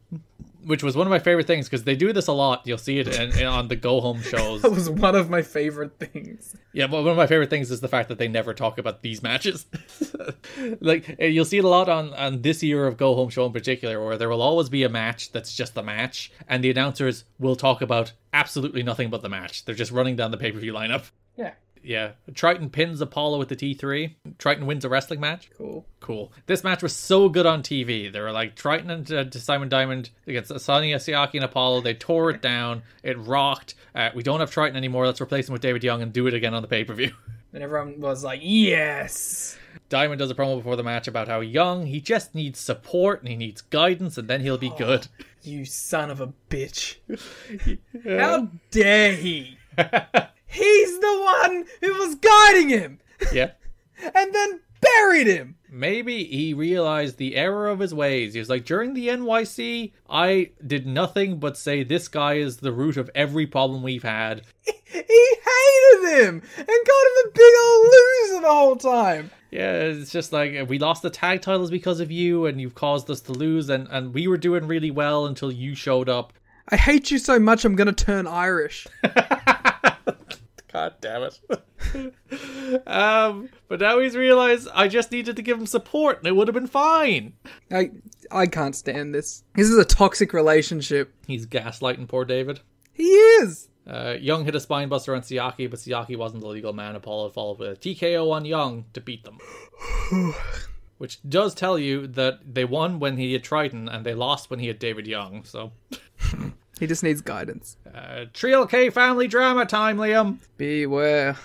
Which was one of my favorite things, because they do this a lot. You'll see it on the go-home shows. That was one of my favorite things. Yeah, but one of my favorite things is the fact that they never talk about these matches. Like, you'll see it a lot on this year of go-home show in particular, where there will always be a match that's just the match, and the announcers will talk about absolutely nothing but the match. They're just running down the pay-per-view lineup. Yeah. Yeah. Triton pins Apollo with the T3. Triton wins a wrestling match. Cool. This match was so good on TV. They were like Triton and Simon Diamond against Sonny Siaki and Apollo. They tore it down. It rocked. We don't have Triton anymore. Let's replace him with David Young and do it again on the pay-per-view. And everyone was like, yes! Diamond does a promo before the match about how Young, he just needs support and he needs guidance, and then he'll be good. You son of a bitch. How dare he? He's the one who was guiding him! Yeah. And then buried him! Maybe he realized the error of his ways. He was like, during the NYC, I did nothing but say this guy is the root of every problem we've had. He hated him! And called him a big old loser the whole time! Yeah, it's just like, we lost the tag titles because of you, and you've caused us to lose, and we were doing really well until you showed up. I hate you so much I'm gonna turn Irish. God damn it. But now he's realized I just needed to give him support and it would have been fine. I can't stand this. This is a toxic relationship. He's gaslighting poor David. He is. Young hit a spinebuster on Siaki, but Siaki wasn't the legal man. Apollo followed with a TKO on Young to beat them. Which does tell you that they won when he had Triton and they lost when he had David Young, so... He just needs guidance. Trio K family drama time, Liam. Beware.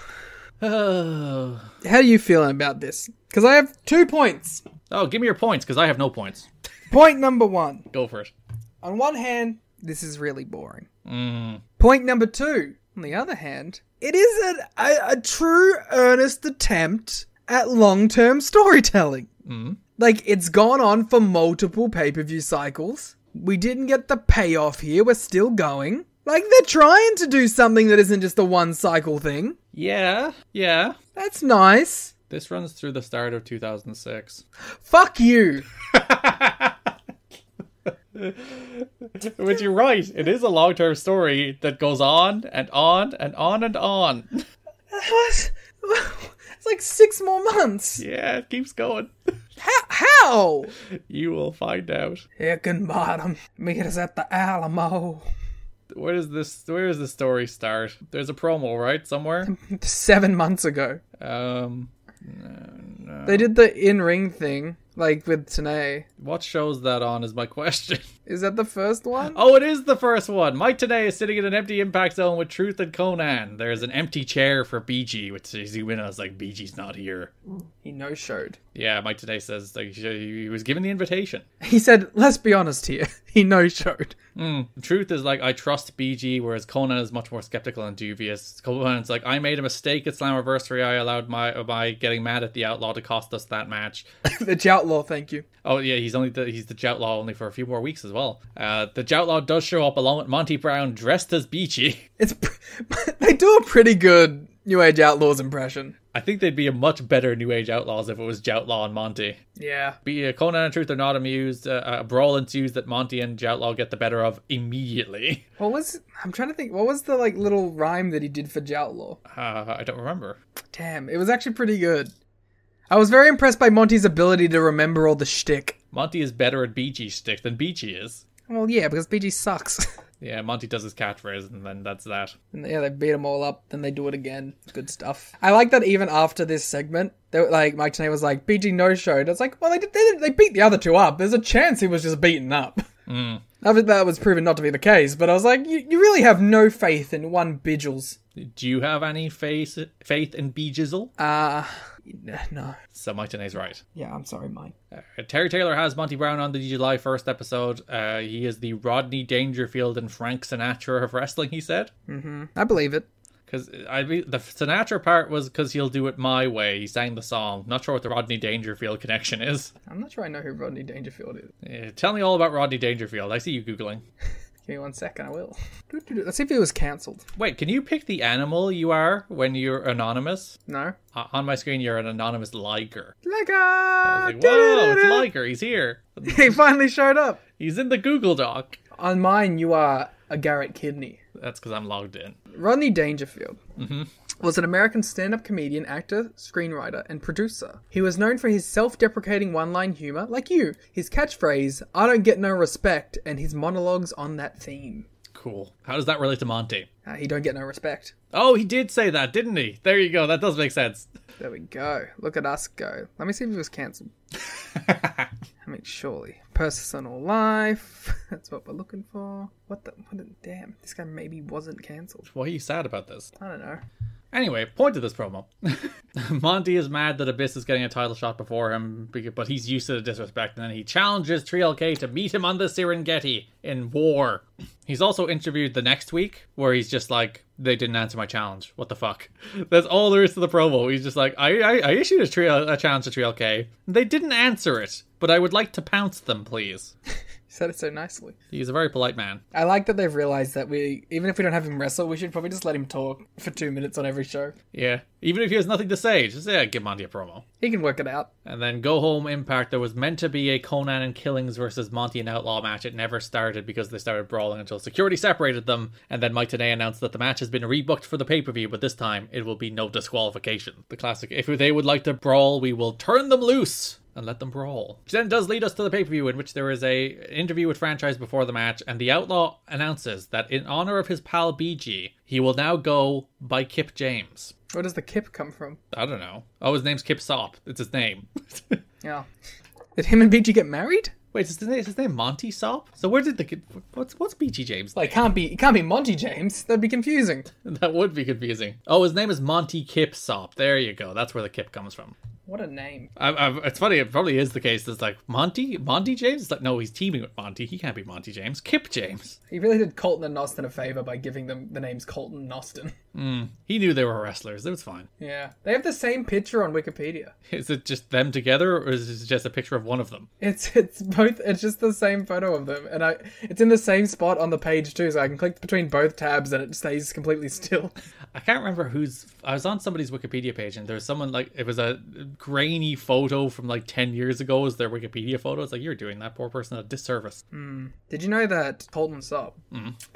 How are you feeling about this? Because I have 2 points. Oh, give me your points, because I have no points. Point number 1. Go for it. On one hand, this is really boring. Point number 2. On the other hand, it is a true, earnest attempt at long-term storytelling. Like, it's gone on for multiple pay-per-view cycles. We didn't get the payoff here. We're still going. Like, they're trying to do something that isn't just a one-cycle thing. Yeah. That's nice. This runs through the start of 2006. Fuck you. But you're right. It is a long-term story that goes on and on and on and on. It's like 6 more months. Yeah, it keeps going. How? You will find out. Hickenbottom. Meet us at the Alamo. Where does the story start? There's a promo, right? Somewhere? 7 months ago. No. They did the in-ring thing, like with Tanae. What show's that on is my question. Is that the first one? Oh, it is the first one. Mike today is sitting in an empty Impact Zone with Truth and Conan. There's an empty chair for BG, which is you win. I was like, BG's not here. He no-showed. Yeah, Mike today says like he was given the invitation. He said, let's be honest here. He no-showed. Truth is like, I trust BG, whereas Conan is much more skeptical and dubious. Conan's like, I made a mistake at Slammiversary. I allowed my getting mad at the Outlaw to cost us that match. The Joutlaw, thank you. Oh yeah, he's the Joutlaw only for a few more weeks as well. The Joutlaw does show up along with Monty Brown dressed as BG. They do a pretty good New Age Outlaws impression. I think they'd be a much better New Age Outlaws if it was Joutlaw and Monty. Yeah. Conan and Truth are not amused. A brawl ensues that Monty and Joutlaw get the better of immediately. I'm trying to think, what was the little rhyme that he did for Joutlaw? I don't remember. Damn, it was actually pretty good. I was very impressed by Monty's ability to remember all the shtick. Monty is better at BG's shtick than BG is. Well, yeah, because BG sucks. Yeah, Monty does his catchphrase, and then that's that. And yeah, they beat them all up, then they do it again. Good stuff. I like that even after this segment, Mike Tenay was like, BG no-showed. It's like, well, they beat the other two up. There's a chance he was just beaten up. That was proven not to be the case, but I was like, you really have no faith in one Bidgels. Do you have any faith in BGizzle? No. So Mike Tenay's right. Yeah, I'm sorry, Mike. Terry Taylor has Monty Brown on the July 1st episode. He is the Rodney Dangerfield and Frank Sinatra of wrestling, he said. Mm-hmm. I believe it. Because the Sinatra part was because he'll do it my way. He sang the song. Not sure what the Rodney Dangerfield connection is. I'm not sure I know who Rodney Dangerfield is. Yeah, tell me all about Rodney Dangerfield. I see you Googling. Give me 1 second, I will. Let's see if it was cancelled. Wait, can you pick the animal you are when you're anonymous? No. On my screen, you're an anonymous liger. Liger! I was like, whoa, it's Liger. He's here. He finally showed up. He's in the Google Doc. On mine, you are a Garrett Kidney. That's because I'm logged in. Rodney Dangerfield was an American stand-up comedian, actor, screenwriter, and producer. He was known for his self-deprecating one-line humor, like you, his catchphrase, I don't get no respect, and his monologues on that theme. Cool. How does that relate to Monty? He don't get no respect. Oh, he did say that, didn't he? There you go. That does make sense. There we go. Look at us go. Let me see if it was cancelled. I mean, surely. Personal life. That's what we're looking for. Damn. This guy maybe wasn't cancelled. Why are you sad about this? I don't know. Anyway, point of this promo. Monty is mad that Abyss is getting a title shot before him, but he's used to the disrespect, and then he challenges 3LK to meet him on the Serengeti in war. He's also interviewed the next week, where he's just like, they didn't answer my challenge. What the fuck? That's all there is to the promo. He's just like, I issued a challenge to 3LK. They didn't answer it, but I would like to pounce them, please. Said it so nicely. He's a very polite man. I like that they've realised that even if we don't have him wrestle, we should probably just let him talk for 2 minutes on every show. Yeah. Even if he has nothing to say, just give Monty a promo. He can work it out. And then Go Home Impact, there was meant to be a Conan and Killings versus Monty and Outlaw match. It never started because they started brawling until security separated them. And then Mike today announced that the match has been rebooked for the pay-per-view, but this time it will be no disqualification. The classic, if they would like to brawl, we will turn them loose and let them brawl. Which then does lead us to the pay-per-view, in which there is a interview with Franchise before the match, and the Outlaw announces that in honor of his pal BG, he will now go by Kip James. Where does the Kip come from? I don't know. Oh, his name's Kip Sop. It's his name. Yeah. Did him and BG get married? Wait, is his name Monty Sop? So where did what's BG James? Like, it can't be Monty James. That'd be confusing. That would be confusing. Oh, his name is Monty Kip Sop. There you go. That's where the Kip comes from. What a name. It's funny, it probably is the case. It's like, Monty James? It's like, no, he's teaming with Monty. He can't be Monty James. Kip James. He really did Colton and Austin a favour by giving them the names Colton and Austin. He knew they were wrestlers. It was fine. Yeah. They have the same picture on Wikipedia. Is it just them together, or is it just a picture of one of them? It's both. It's just the same photo of them. And it's in the same spot on the page too, so I can click between both tabs and it stays completely still. I can't remember I was on somebody's Wikipedia page, and there was someone, like, it was a grainy photo from like 10 years ago as their Wikipedia photo. It's like, you're doing that poor person a disservice. Did you know that Colton Sop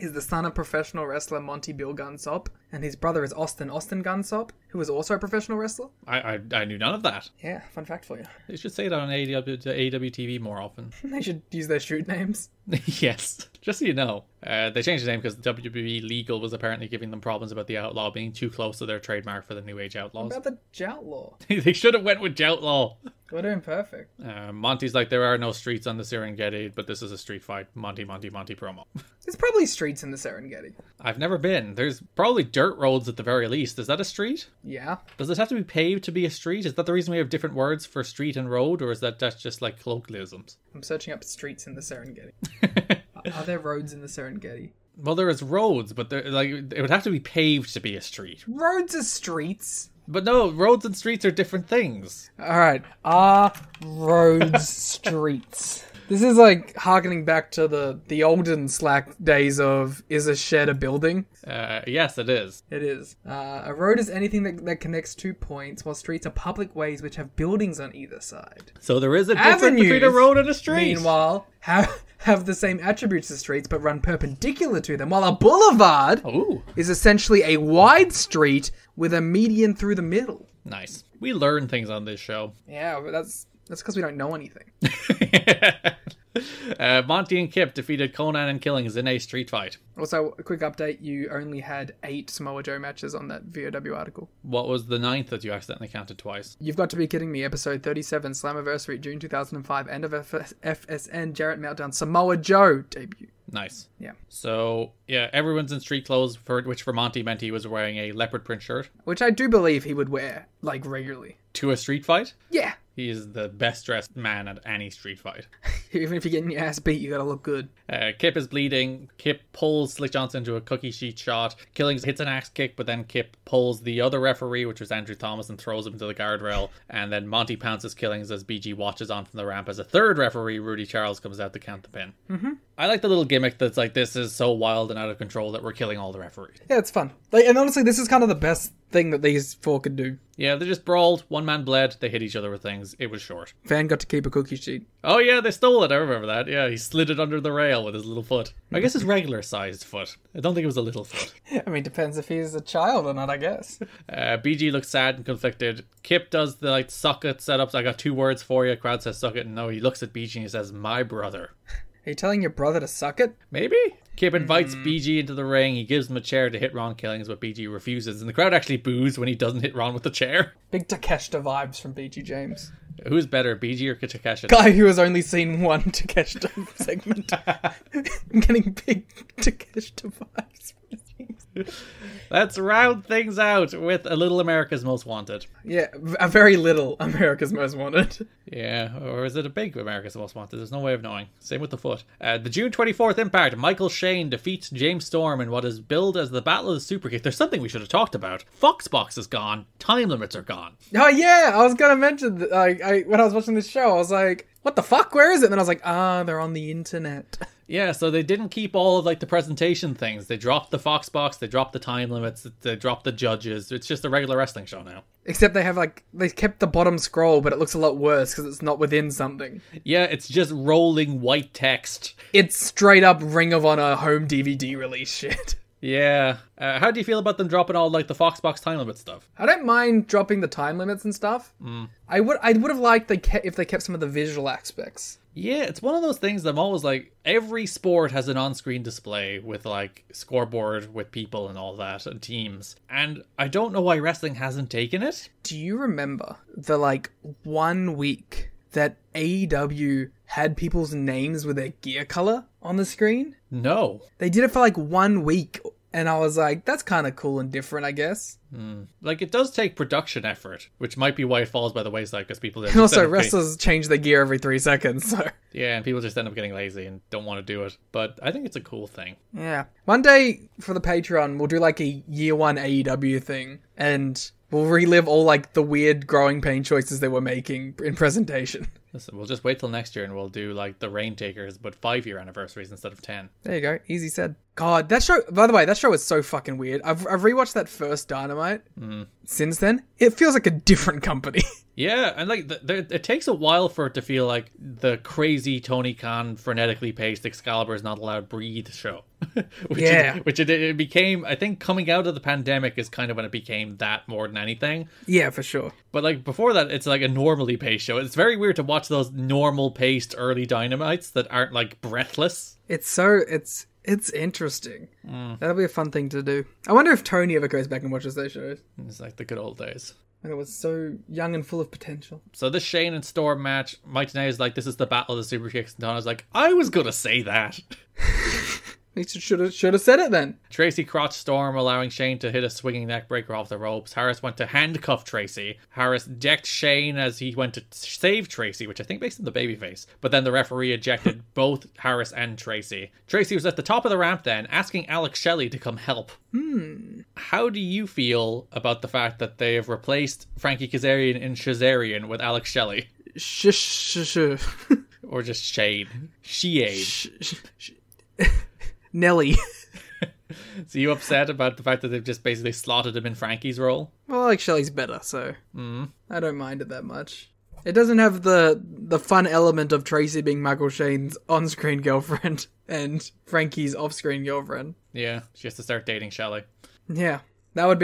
is the son of professional wrestler Monty Bill Gunn Sop, and his brother is Austin Gunn Sop, who is also a professional wrestler? I knew none of that. Yeah, fun fact for you. They should say that on AEW TV more often. They should use their shoot names. Yes, just so you know. They changed the name because WWE Legal was apparently giving them problems about the Outlaw being too close to their trademark for the New Age Outlaws. What about the Joutlaw? They should have went with Joutlaw. We're doing perfect. Monty's like, there are no streets on the Serengeti, but this is a street fight. Monty promo. There's probably streets in the Serengeti. I've never been. There's probably dirt roads at the very least. Is that a street? Yeah. Does it have to be paved to be a street? Is that the reason we have different words for street and road, or is that's just like colloquialisms? I'm searching up streets in the Serengeti. Are there roads in the Serengeti? Well, there is roads, but it would have to be paved to be a street. Roads are streets. But no, roads and streets are different things. Alright, are roads streets? This is like harkening back to the olden Slack days of, is a shed a building? Yes, it is. It is. A road is anything that connects 2 points, while streets are public ways which have buildings on either side. So there is a difference between a road and a street. Meanwhile, have the same attributes as streets but run perpendicular to them, while a boulevard is essentially a wide street with a median through the middle. Nice. We learn things on this show. Yeah, but that's because we don't know anything. Monty and Kip defeated Conan and Killings in a street fight. Also, a quick update, you only had 8 Samoa Joe matches on that VOW article. What was the 9th that you accidentally counted twice? You've got to be kidding me. Episode 37, Slammiversary, June 2005, end of FSN, Jarrett Meltdown, Samoa Joe debut. Nice. Yeah. So, yeah, everyone's in street clothes, which for Monty meant he was wearing a leopard print shirt. Which I do believe he would wear, like, regularly. To a street fight? Yeah. He is the best dressed man at any street fight. Even if you're getting your ass beat, you gotta look good. Kip is bleeding. Kip pulls Slick Johnson into a cookie sheet shot. Killings hits an axe kick, but then Kip pulls the other referee, which was Andrew Thomas, and throws him into the guardrail. And then Monty pounces Killings as BG watches on from the ramp as a third referee, Rudy Charles, comes out to count the pin. Mm-hmm. I like the little gimmick that's like, this is so wild and out of control that we're killing all the referees. Yeah, it's fun. And honestly, this is kind of the best thing that these four could do. Yeah, they just brawled. One man bled. They hit each other with things. It was short. Van got to keep a cookie sheet. Oh yeah, they stole it. I remember that. Yeah, he slid it under the rail with his little foot. I guess his regular sized foot. I don't think it was a little foot. I mean, depends if he's a child or not, I guess. BG looks sad and conflicted. Kip does the suck it setups. I got 2 words for you. Crowd says suck it. And no, he looks at BG and he says, my brother. Are you telling your brother to suck it? Maybe. Kip invites BG into the ring. He gives him a chair to hit Ron Killings, but BG refuses. And the crowd actually boos when he doesn't hit Ron with the chair. Big Takeshita vibes from BG James. Who's better, BG or Takeshita? Guy who has only seen one Takeshita segment. I'm getting big Takeshita vibes. Let's round things out with a little America's Most Wanted. Yeah, a very little America's Most Wanted. Yeah, or is it a big America's Most Wanted? There's no way of knowing. Same with the foot. The June 24th Impact, Michael Shane defeats James Storm in what is billed as the Battle of the Super Kick. There's something we should have talked about. Foxbox is gone. Time limits are gone. Oh yeah, I was going to mention that, when I was watching this show, I was like, what the fuck? Where is it? And then I was like, they're on the internet. Yeah, so they didn't keep all of the presentation things. They dropped the Foxbox, they dropped the time limits, they dropped the judges. It's just a regular wrestling show now. Except they have they kept the bottom scroll, but it looks a lot worse because it's not within something. Yeah, it's just rolling white text. It's straight up Ring of Honor home DVD release shit. Yeah. How do you feel about them dropping all the Foxbox time limit stuff? I don't mind dropping the time limits and stuff. I would have liked if they kept some of the visual aspects. Yeah, it's one of those things that I'm always every sport has an on-screen display with scoreboard with people and all that and teams. And I don't know why wrestling hasn't taken it. Do you remember the 1 week that AEW had people's names with their gear color on the screen? No. They did it for 1 week. And I was like, that's kind of cool and different, I guess. It does take production effort, which might be why it falls by the wayside, because people... And also, wrestlers change their gear every 3 seconds, so... Yeah, and people just end up getting lazy and don't want to do it. But I think it's a cool thing. Yeah. One day, for the Patreon, we'll do a year 1 AEW thing, and we'll relive all the weird growing pain choices they were making in presentation. Listen, we'll just wait till next year and we'll do the Rain Takers, but 5-year anniversaries instead of 10. There you go. Easy said. God, that show, by the way, that show is so fucking weird. I've rewatched that first Dynamite. Since then. It feels like a different company. Yeah, and it takes a while for it to feel like the crazy Tony Khan frenetically paced Excalibur is not allowed breathe show. Which it became, I think coming out of the pandemic is kind of when it became that more than anything. Yeah, for sure. But before that, it's a normally paced show. It's very weird to watch those normal paced early Dynamites that aren't breathless. It's interesting. That'll be a fun thing to do. I wonder if Tony ever goes back and watches those shows. It's the good old days. And it was so young and full of potential. So this Shane and Storm match, Mike Tenay is like, this is the battle of the super kicks. And Donna's like, I was going to say that. He should have said it then. Tracy crotched Storm, allowing Shane to hit a swinging neck breaker off the ropes. Harris went to handcuff Tracy. Harris decked Shane as he went to save Tracy, which I think makes him the babyface. But then the referee ejected both Harris and Tracy. Tracy was at the top of the ramp then, asking Alex Shelley to come help. How do you feel about the fact that they have replaced Frankie Kazarian and Shazarian with Alex Shelley? Or just Shane? Nelly. So you upset about the fact that they've just basically slotted him in Frankie's role? Well, like Shelley's better, so I don't mind it that much. It doesn't have the fun element of Tracy being Michael Shane's on-screen girlfriend and Frankie's off-screen girlfriend. Yeah, she has to start dating Shelley. Yeah, that would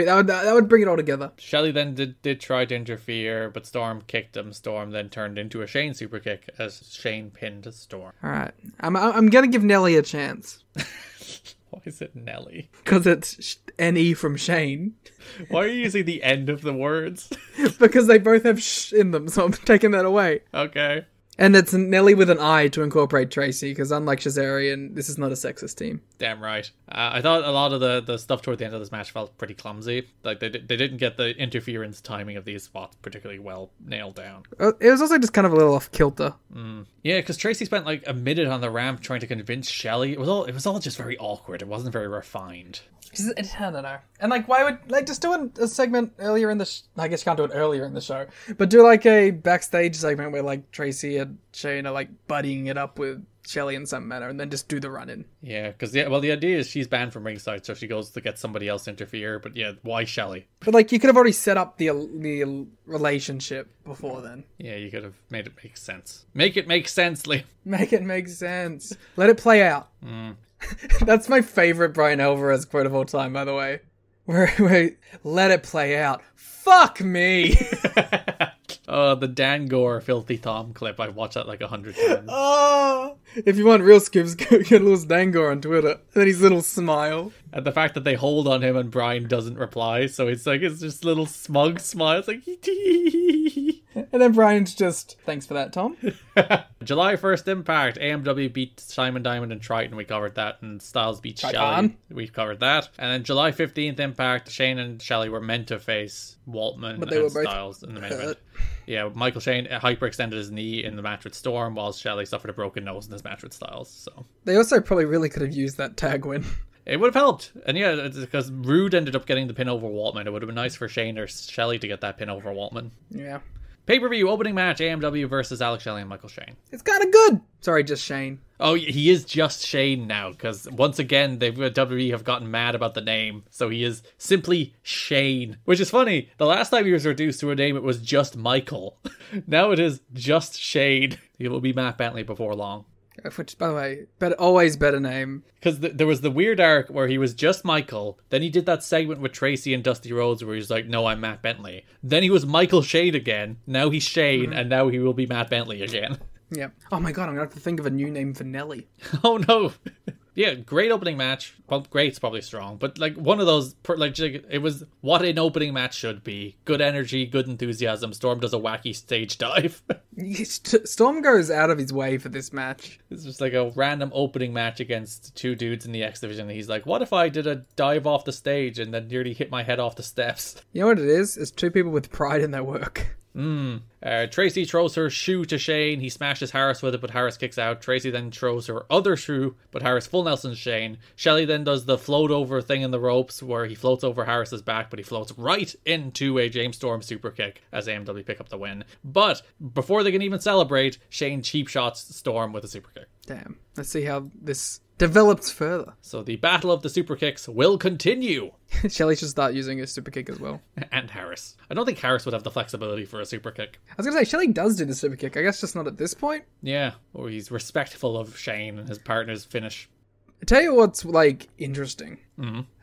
bring it all together. Shelley then did try to interfere, but Storm kicked him. Storm then turned into a Shane super kick as Shane pinned Storm. All right, I'm gonna give Nelly a chance. Why is it Nelly? Because it's N-E from Shane. Why are you using the end of the words? Because they both have sh in them, so I'm taking that away. Okay. And it's Nelly with an I to incorporate Tracy, because unlike Shazarian, this is not a sexist team. Damn right. I thought a lot of the stuff toward the end of this match felt pretty clumsy. Like, they didn't get the interference timing of these spots particularly well nailed down. It was also just kind of a little off kilter. Yeah, because Tracy spent like a minute on the ramp trying to convince Shelley. It was all just very awkward. It wasn't very refined. I don't know. And like, why would, like, just do a segment earlier in the I guess you can't do it earlier in the show, but do like a backstage segment where like Tracy and Shane are like buddying it up with Shelley in some manner, and then just do the run-in. Yeah, because the idea is she's banned from ringside, so she goes to get somebody else to interfere, but yeah, why Shelley? But like, you could have already set up the relationship before then. Yeah, you could have made it make sense. Make it make sense, Liam. Make it make sense. Let it play out. That's my favorite Brian Alvarez quote of all time, by the way. Where let it play out. Fuck me. The Dan Gore Filthy Tom clip. I've watched that like 100 times. Oh, if you want real skips, go get Lewis Dan Gore on Twitter. And then his little smile. And the fact that they hold on him and Brian doesn't reply, so it's just a little smug smile. It's like, and then Brian's just, thanks for that, Tom. July 1st Impact, AMW beat Simon Diamond and Triton. We covered that. And Styles beat Shelley. We covered that. And then July 15th Impact, Shane and Shelley were meant to face Waltman and Styles in the main event. Yeah, Michael Shane hyperextended his knee in the match with Storm, while Shelley suffered a broken nose in his match with Styles. So they also probably really could have used that tag win. It would have helped. And yeah, it's because Rude ended up getting the pin over Waltman. It would have been nice for Shane or Shelley to get that pin over Waltman. Yeah. Pay-per-view opening match, AMW versus Alex Shelley and Michael Shane. It's kind of good. Sorry, just Shane. Oh, he is just Shane now, because once again, WWE have gotten mad about the name, so he is simply Shane. Which is funny, the last time he was reduced to a name, it was just Michael. Now it is just Shane. He will be Matt Bentley before long. Which, by the way, always better name. Because there was the weird arc where he was just Michael. Then he did that segment with Tracy and Dusty Rhodes where he's like, no, I'm Matt Bentley. Then he was Michael Shane again. Now he's Shane, and now he will be Matt Bentley again. Yeah. Oh my god, I'm going to have to think of a new name for Nelly. Oh no. Yeah, great opening match. Well, great's probably strong, but like one of those, like it was what an opening match should be. Good energy, good enthusiasm. Storm does a wacky stage dive. Storm goes out of his way for this match. It's just like a random opening match against two dudes in the X Division. He's like, what if I did a dive off the stage and then nearly hit my head off the steps? You know what it is? It's two people with pride in their work. Tracy throws her shoe to Shane. He smashes Harris with it, but Harris kicks out. Tracy then throws her other shoe, but Harris full Nelsons Shane. Shelley then does the float over thing in the ropes where he floats over Harris's back, but he floats right into a James Storm super kick as AMW pick up the win. But before they can even celebrate, Shane cheap shots Storm with a super kick. Damn. Let's see how this develops further. So the battle of the super kicks will continue. Shelley should start using a super kick as well. And Harris. I don't think Harris would have the flexibility for a super kick. I was going to say, Shelley does do the super kick. I guess just not at this point. Yeah, or he's respectful of Shane and his partner's finish. I tell you what's, like, interesting.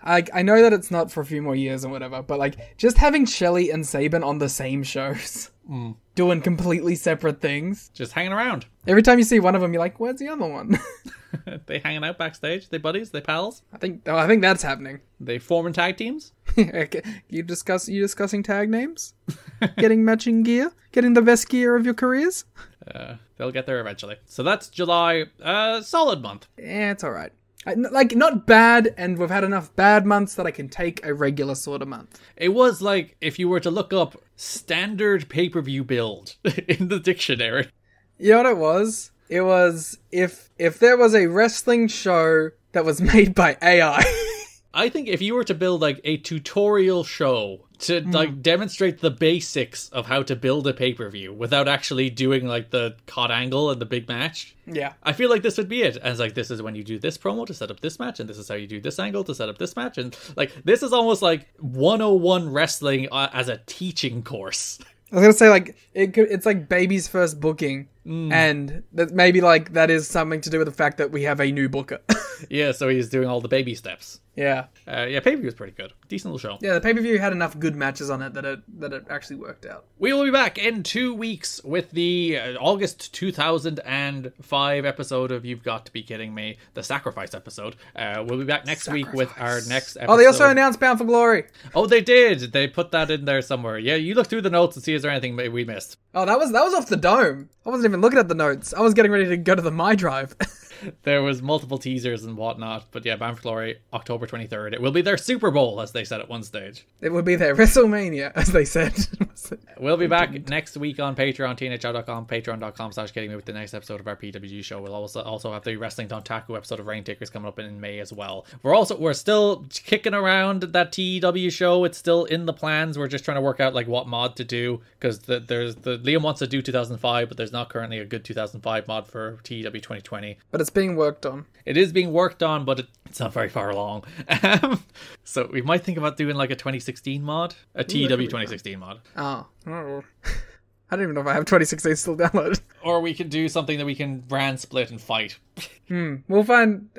I know that it's not for a few more years or whatever, but, like, just having Shelley and Sabin on the same shows. doing completely separate things. Just hanging around. Every time you see one of them, you're like, where's the other one? They hanging out backstage? They buddies? They pals? I think that's happening. They forming tag teams? You discussing tag names? Getting matching gear? Getting the best gear of your careers? They'll get there eventually. So that's July. Solid month. Yeah, it's alright. Like, not bad, and we've had enough bad months that I can take a regular sort of month. It was like, if you were to look up standard pay-per-view build in the dictionary. You know what it was? It was if there was a wrestling show that was made by AI. I think if you were to build like a tutorial show to like demonstrate the basics of how to build a pay-per-view without actually doing like the caught angle and the big match. Yeah. I feel like this would be it. And it's like, this is when you do this promo to set up this match, and this is how you do this angle to set up this match. And like, this is almost like 101 wrestling as a teaching course. I was gonna say, like, it's like baby's first booking, and that maybe like that is something to do with the fact that we have a new booker. Yeah, so he's doing all the baby steps. Yeah. Pay-per-view was pretty good. Decent little show. Yeah, the pay-per-view had enough good matches on it that it actually worked out. We will be back in 2 weeks with the August 2005 episode of You've Got to Be Kidding Me, the Sacrifice episode. We'll be back next week with our next episode. Oh, they also announced Bound for Glory. Oh, they did. They put that in there somewhere. Yeah, you look through the notes and see is there anything we missed. Oh, that was off the dome. I wasn't even looking at the notes. I was getting ready to go to the My Drive. There was multiple teasers and whatnot, but yeah, Bound for Glory, October 23rd. It will be their Super Bowl, as they said at one stage. It would be their WrestleMania, as they said. We'll be back next week on Patreon, tnhr.com, patreon.com/kiddingme with the next episode of our PWG show. We'll also have the Wrestling Dontaku episode of Rain Takers coming up in May as well. We're still kicking around that TEW show. It's still in the plans. We're just trying to work out like what mod to do, because Liam wants to do 2005, but there's not currently a good 2005 mod for TEW 2020. But it's being worked on. It is being worked on, but it's not very far along. So we might think about doing like a 2016 mod, a TEW 2016 mod. Oh. I don't even know if I have 2016 still downloaded. Or we could do something that we can brand split and fight. We'll find...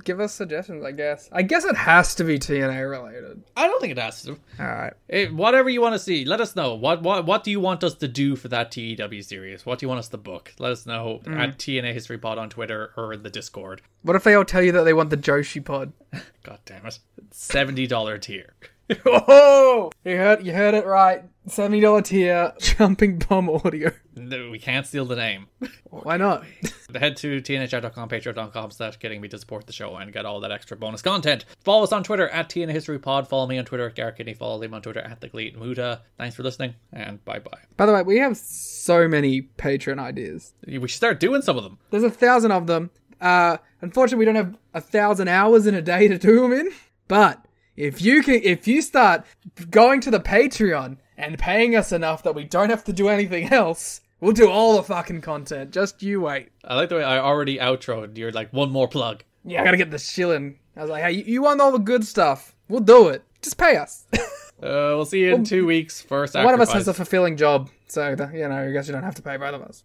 give us suggestions, I guess. I guess it has to be TNA related. I don't think it has to. Alright. Whatever you want to see, let us know. What do you want us to do for that TEW series? What do you want us to book? Let us know at TNA History Pod on Twitter or in the Discord. What if they all tell you that they want the Joshi pod? God damn it. $70 tier. Oh! You heard it right. $70 tier, Jumping Bomb Audio. No, we can't steal the name. Why not? Head to tnhr.com, patreon.com/kiddingme to support the show and get all that extra bonus content. Follow us on Twitter at TNA History Pod. Follow me on Twitter at Garrett Kidney. Follow Liam on Twitter at The Gleet Muda. Thanks for listening, and bye-bye. By the way, we have so many Patreon ideas. We should start doing some of them. There's 1,000 of them. Unfortunately, we don't have 1,000 hours in a day to do them in, but if you start going to the Patreon and paying us enough that we don't have to do anything else, we'll do all the fucking content. Just you wait. I like the way I already outroed. You're like, one more plug. Yeah, I gotta get the shilling. I was like, hey, you want all the good stuff? We'll do it. Just pay us. We'll see you in 2 weeks for Sacrifice. One of us has a fulfilling job, so I guess you don't have to pay both of us.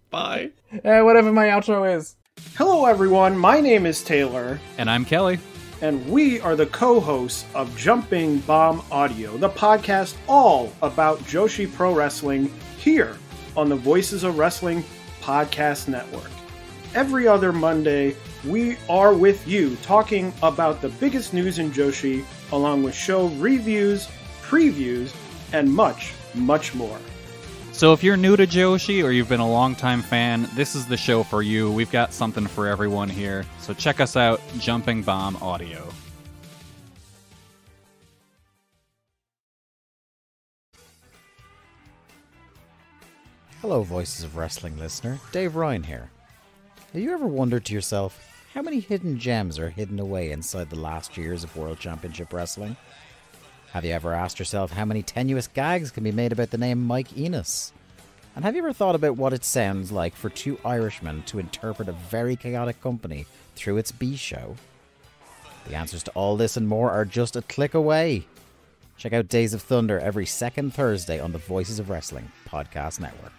Bye. Whatever my outro is. Hello, everyone. My name is Taylor. And I'm Kelly. And we are the co-hosts of Jumping Bomb Audio, the podcast all about Joshi Pro Wrestling here on the Voices of Wrestling Podcast Network. Every other Monday, we are with you talking about the biggest news in Joshi, along with show reviews, previews, and much, much more. So if you're new to Joshi or you've been a longtime fan, this is the show for you. We've got something for everyone here. So check us out, Jumping Bomb Audio. Hello, Voices of Wrestling listener. Dave Ryan here. Have you ever wondered to yourself, how many hidden gems are hidden away inside the last years of World Championship Wrestling? Have you ever asked yourself how many tenuous gags can be made about the name Mike Enos? And have you ever thought about what it sounds like for two Irishmen to interpret a very chaotic company through its B show? The answers to all this and more are just a click away. Check out Days of Thunder every second Thursday on the Voices of Wrestling Podcast Network.